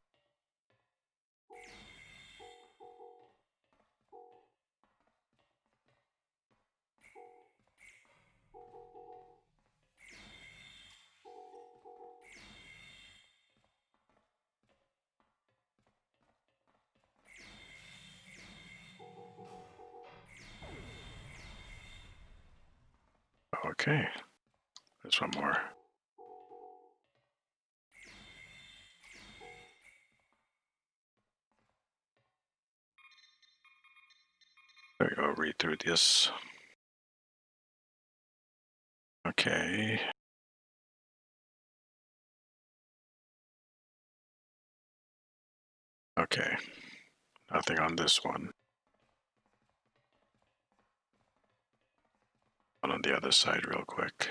Okay. There's one more. There you go, read through this. Okay. Okay. Nothing on this one. One on the other side real quick.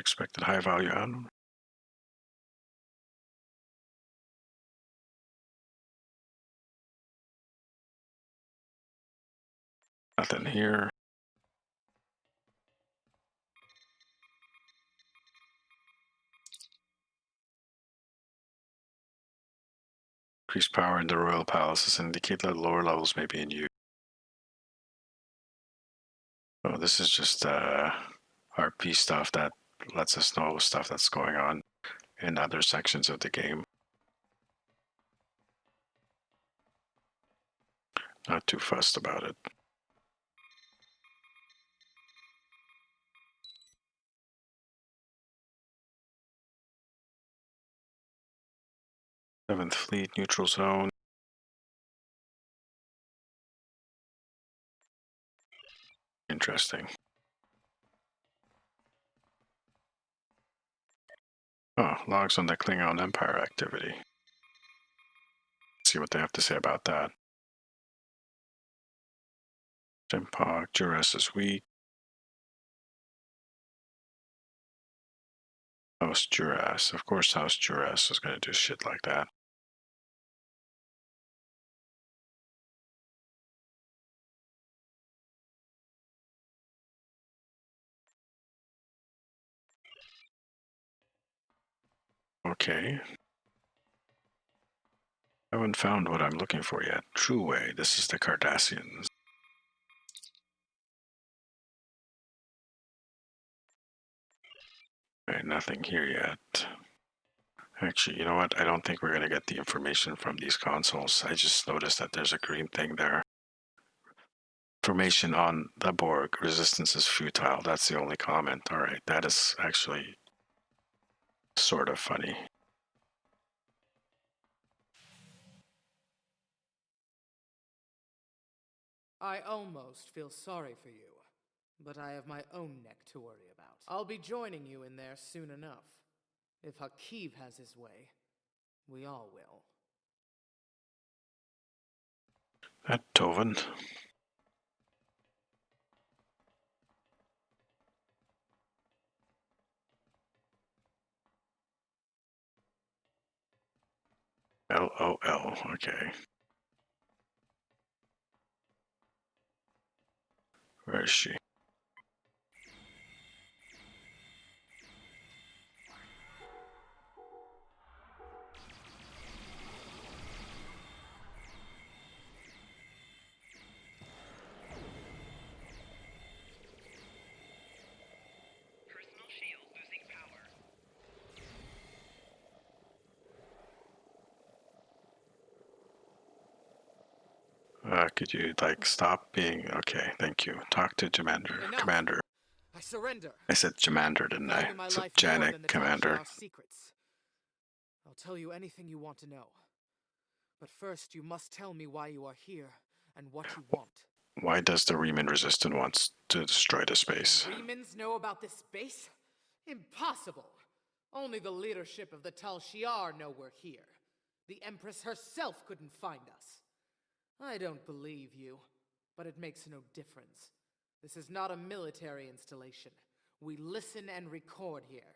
Expected high value item. Nothing here. Increased power in the royal palaces indicate that lower levels may be in use. Oh, this is just RP stuff that lets us know stuff that's going on in other sections of the game. Not too fussed about it. Seventh Fleet, neutral zone. Interesting. Oh, logs on the Klingon Empire activity. Let's see what they have to say about that. Jimpak, Juras is weak. House Juras. Of course, House Juras is going to do shit like that. Okay. I haven't found what I'm looking for yet. True Way. This is the Cardassians. Alright, nothing here yet. Actually, you know what? I don't think we're going to get the information from these consoles. I just noticed that there's a green thing there. Information on the Borg. Resistance is futile. That's the only comment. Alright, that is actually sort of funny.
I almost feel sorry for you, but I have my own neck to worry about. I'll be joining you in there soon enough. If Hakiv has his way, we all will.
That Tovan. LOL, okay. Where is she?
Personal shield losing power.
Could you, like, stop being... Okay, thank you. Talk to Commander.
Enough.
Commander.
I surrender.
I said Commander, didn't I?
Value my
So
life more
Janek,
than the
Commander.
Tal Shiar secrets. I'll tell you anything you want to know. But first, you must tell me why you are here and what you want.
Why does the Riemann Resistance wants to destroy the space?
Remans know about this base? Impossible! Only the leadership of the Tal Shiar know we're here. The Empress herself couldn't find us. I don't believe you, but it makes no difference. This is not a military installation. We listen and record here.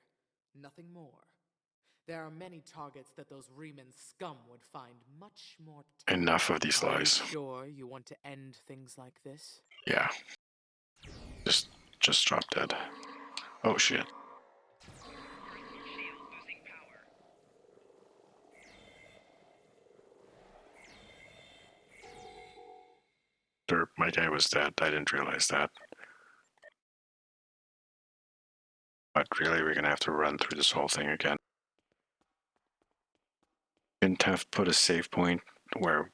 Nothing more. There are many targets that those Riemann scum would find much more...
Enough of these
Are
lies.
you sure you want to end things like this?
Yeah. Just drop dead. Oh shit.
Personal shield losing power.
Derp, my guy was dead. I didn't realize that. But really, we're gonna have to run through this whole thing again. Didn't have put a save point where,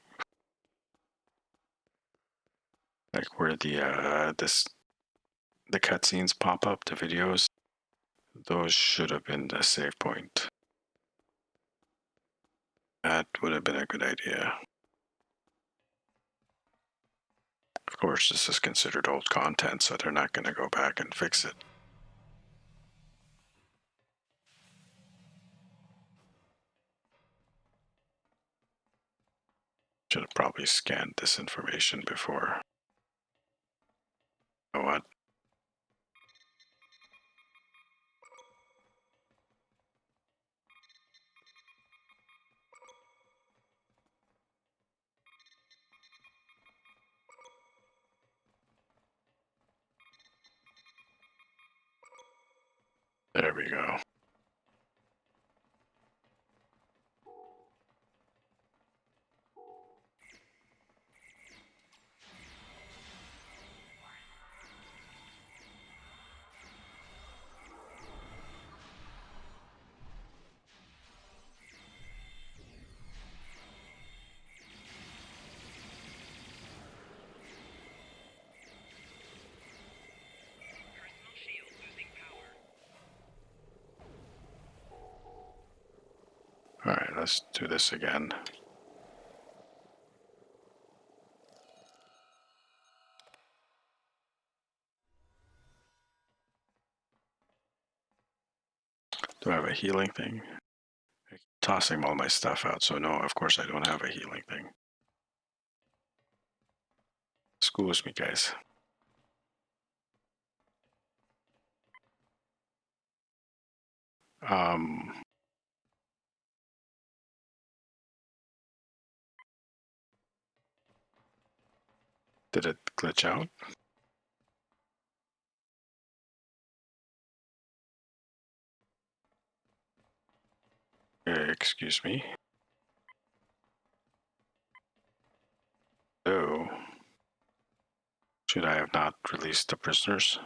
like, where the the cutscenes pop up, the videos. Those should have been the save point. That would have been a good idea. Of course, this is considered old content, so they're not going to go back and fix it. Should have probably scanned this information before. You know what? There we go.
Personal shield losing power.
Alright, let's do this again. Do I have a healing thing? I'm tossing all my stuff out, so no, of course I don't have a healing thing. Excuse me, guys. Did it glitch out? Excuse me. Oh. Should I have not released the prisoners?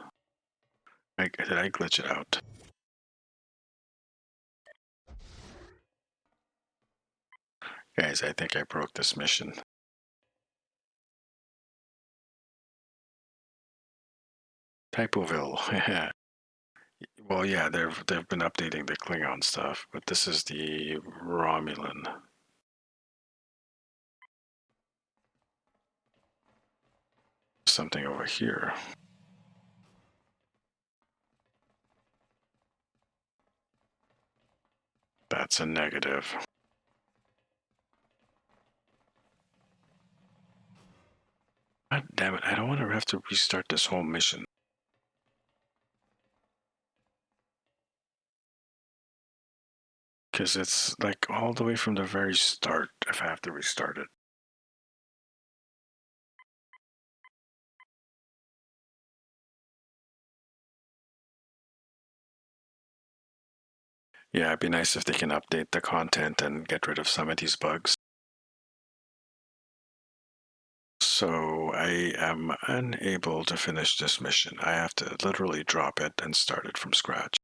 Did I glitch it out? Guys, I think I broke this mission. Typoville. Well, yeah, they've been updating the Klingon stuff, but this is the Romulan. Something over here. That's a negative. God damn it, I don't want to have to restart this whole mission. Because it's like all the way from the very start if I have to restart it. Yeah, it'd be nice if they can update the content and get rid of some of these bugs. So I am unable to finish this mission. I have to literally drop it and start it from scratch.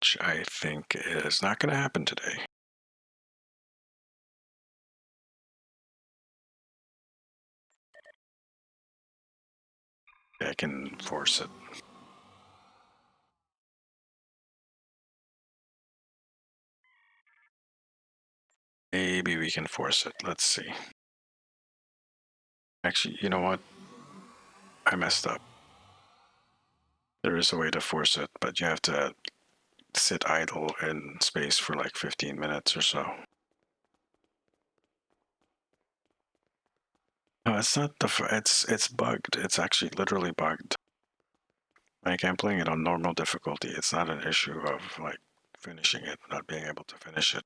Which I think is not going to happen today. I can force it. Maybe we can force it. Let's see. Actually, you know what? I messed up. There is a way to force it, but you have to sit idle in space for like 15 minutes or so. No, it's not it's bugged. It's actually literally bugged. Like I'm playing it on normal difficulty. It's not an issue of like finishing it, not being able to finish it.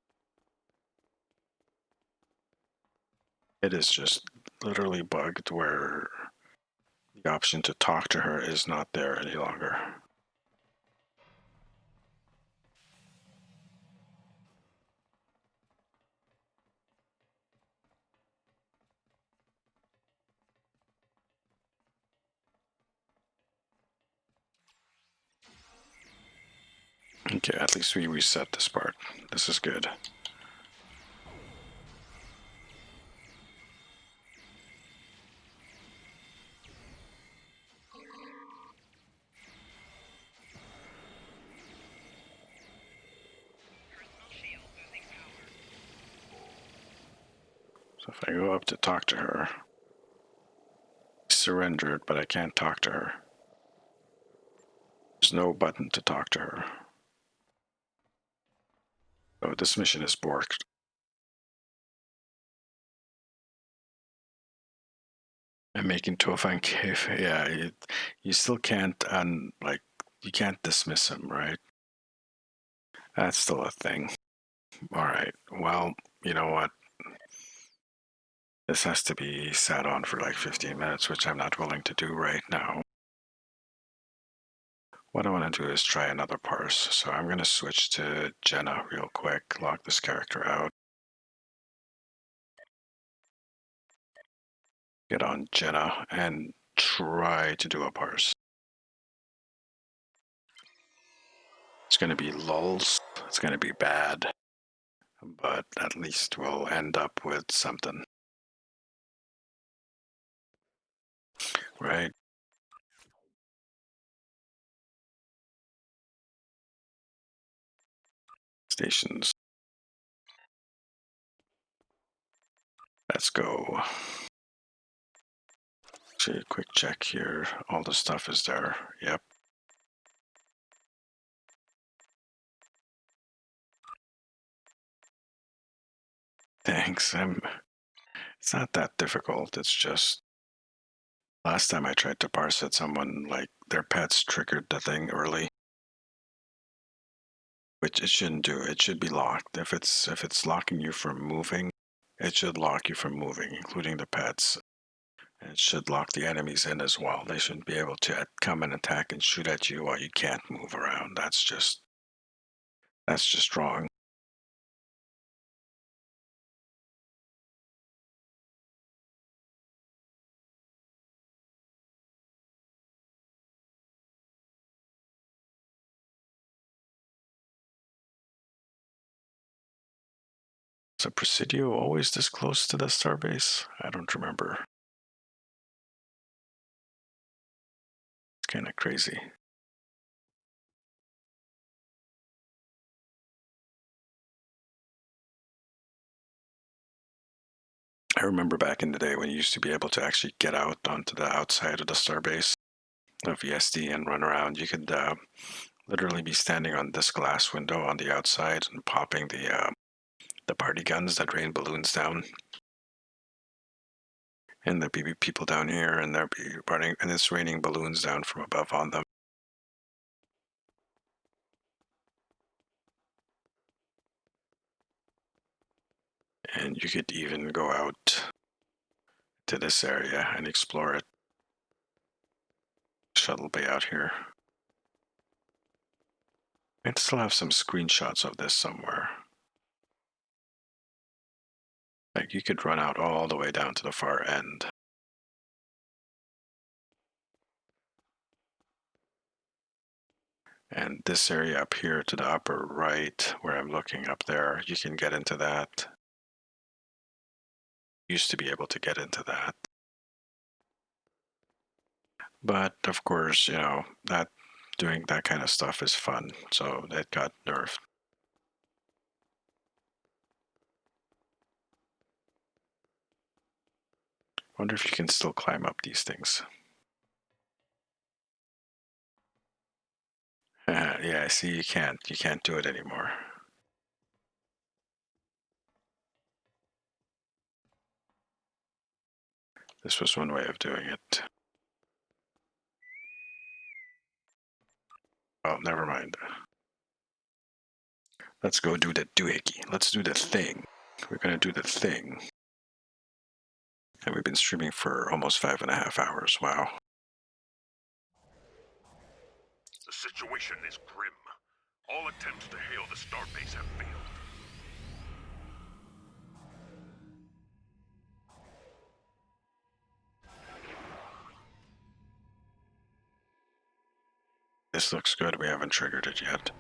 It is just literally bugged where the option to talk to her is not there any longer. Okay, at least we reset this part. This is good. So if I go up to talk to her, surrendered, but I can't talk to her. There's no button to talk to her. So this mission is borked. I'm making Tofan Cave. Yeah, you still can't you can't dismiss him, right? That's still a thing. All right. Well, you know what? This has to be sat on for like 15 minutes, which I'm not willing to do right now. What I want to do is try another parse. So I'm going to switch to Jenna real quick, lock this character out. Get on Jenna and try to do a parse. It's going to be lulls. It's going to be bad. But at least we'll end up with something. Right? Stations. Let's go. Actually, a quick check here. All the stuff is there. Yep. Thanks. It's not that difficult. It's just last time I tried to parse it, someone like their pets triggered the thing early, which it shouldn't do. It should be locked. If it's locking you from moving, it should lock you from moving, including the pets. And it should lock the enemies in as well. They shouldn't be able to come and attack and shoot at you while you can't move around. That's just wrong. Is a Presidio always this close to the starbase? I don't remember. It's kind of crazy. I remember back in the day when you used to be able to actually get out onto the outside of the starbase of ESD and run around. You could literally be standing on this glass window on the outside and popping the party guns that rain balloons down. And there'd be people down here, and there'd be running, and it's raining balloons down from above on them. And you could even go out to this area and explore it. Shuttle bay out here. I still have some screenshots of this somewhere. Like you could run out all the way down to the far end. And this area up here to the upper right, where I'm looking up there, you can get into that. Used to be able to get into that. But of course, you know, that doing that kind of stuff is fun, so it got nerfed. Wonder if you can still climb up these things. Yeah, see, you can't do it anymore. This was one way of doing it. Oh, never mind. Let's go do the doohickey. Let's do the thing. We're gonna do the thing. And we've been streaming for almost 5.5 hours. Wow.
The situation is grim. All attempts to hail the starbase have failed.
This looks good. We haven't triggered it yet.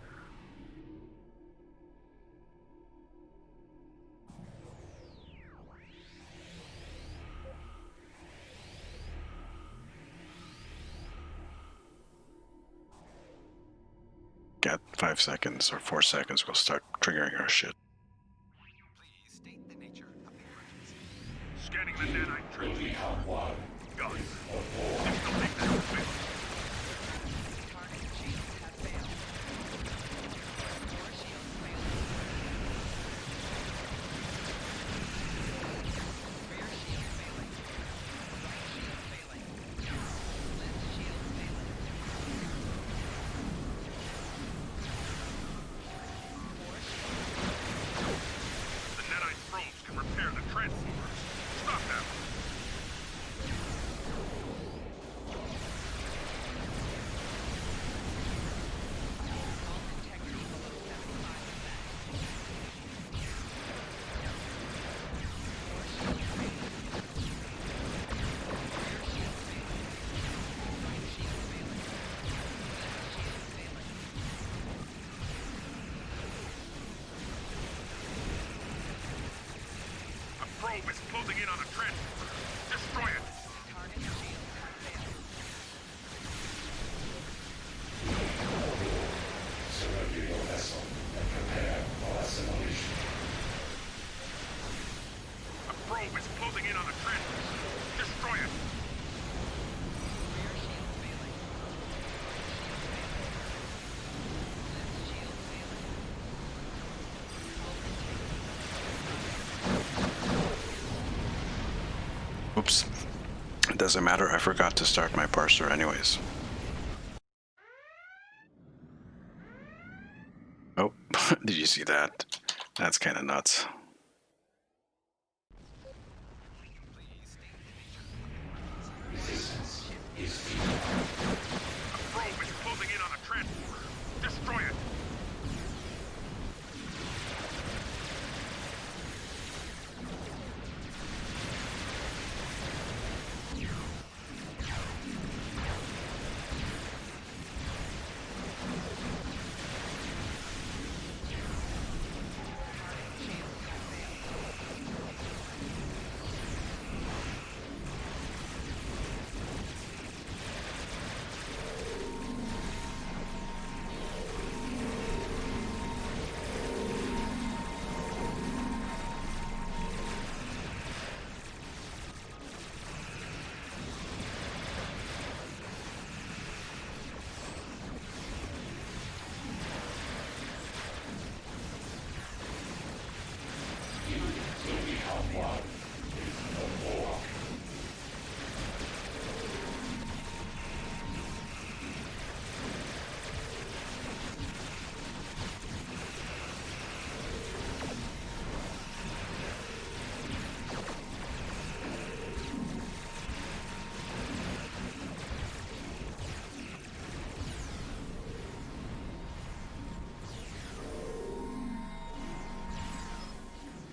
Got 5 seconds or 4 seconds, we'll start triggering our shit.
Please state the nature of the emergency.
Scanning the nanite trenches.
One.
Got it. Something that will fail.
Target shields have failed. Core shields failing. Rear shield failing. Right shield failing. Left shield failing. Core shield failing.
probe is closing in on a transporter. Destroy it!
Target shields have failed.
Surrender your vessel and prepare for assimilation.
A probe is closing in on a transporter. Destroy it!
Rear shield failing. Left shield failing. Will continue.
Oops. It doesn't matter, I forgot to start my parser anyways. Oh, did you see that? That's kind of nuts.
Resistance is
A probe is closing in on a transporter. Destroy it!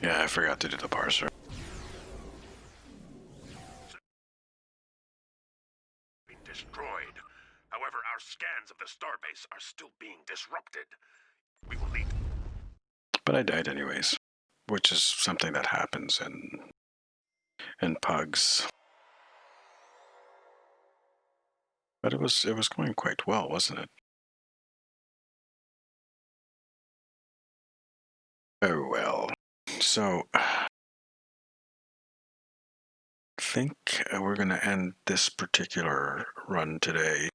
Yeah, I forgot to do the parser.
Being destroyed. However, our scans of the starbase are still being disrupted. We will need...
But I died anyways, which is something that happens in pugs. But it was going quite well, wasn't it? Oh well. So I think we're gonna end this particular run today.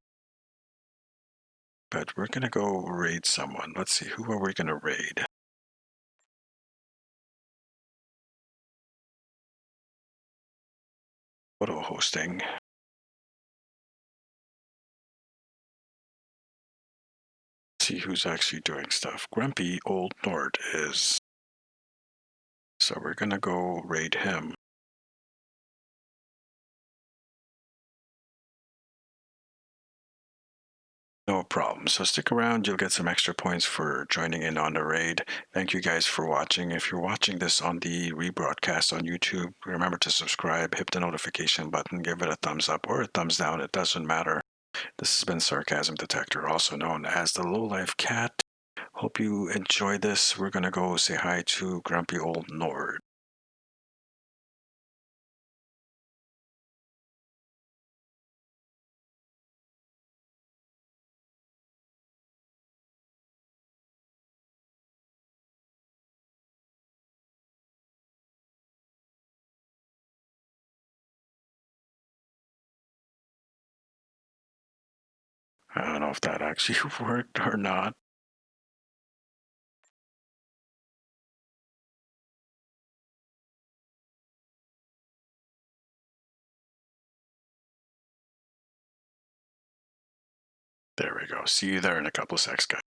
But we're gonna go raid someone. Let's see, who are we gonna raid? Photo hosting. See who's actually doing stuff. Grumpy Old Nord is. So we're gonna go raid him. No problem. So stick around. You'll get some extra points for joining in on the raid. Thank you guys for watching. If you're watching this on the rebroadcast on YouTube, remember to subscribe, hit the notification button, give it a thumbs up or a thumbs down. It doesn't matter. This has been Sarcasm Detector, also known as the Lowlife Cat. Hope you enjoy this. We're going to go say hi to Grumpy Old Nord. I don't know if that actually worked or not. There we go. See you there in a couple of secs, guys.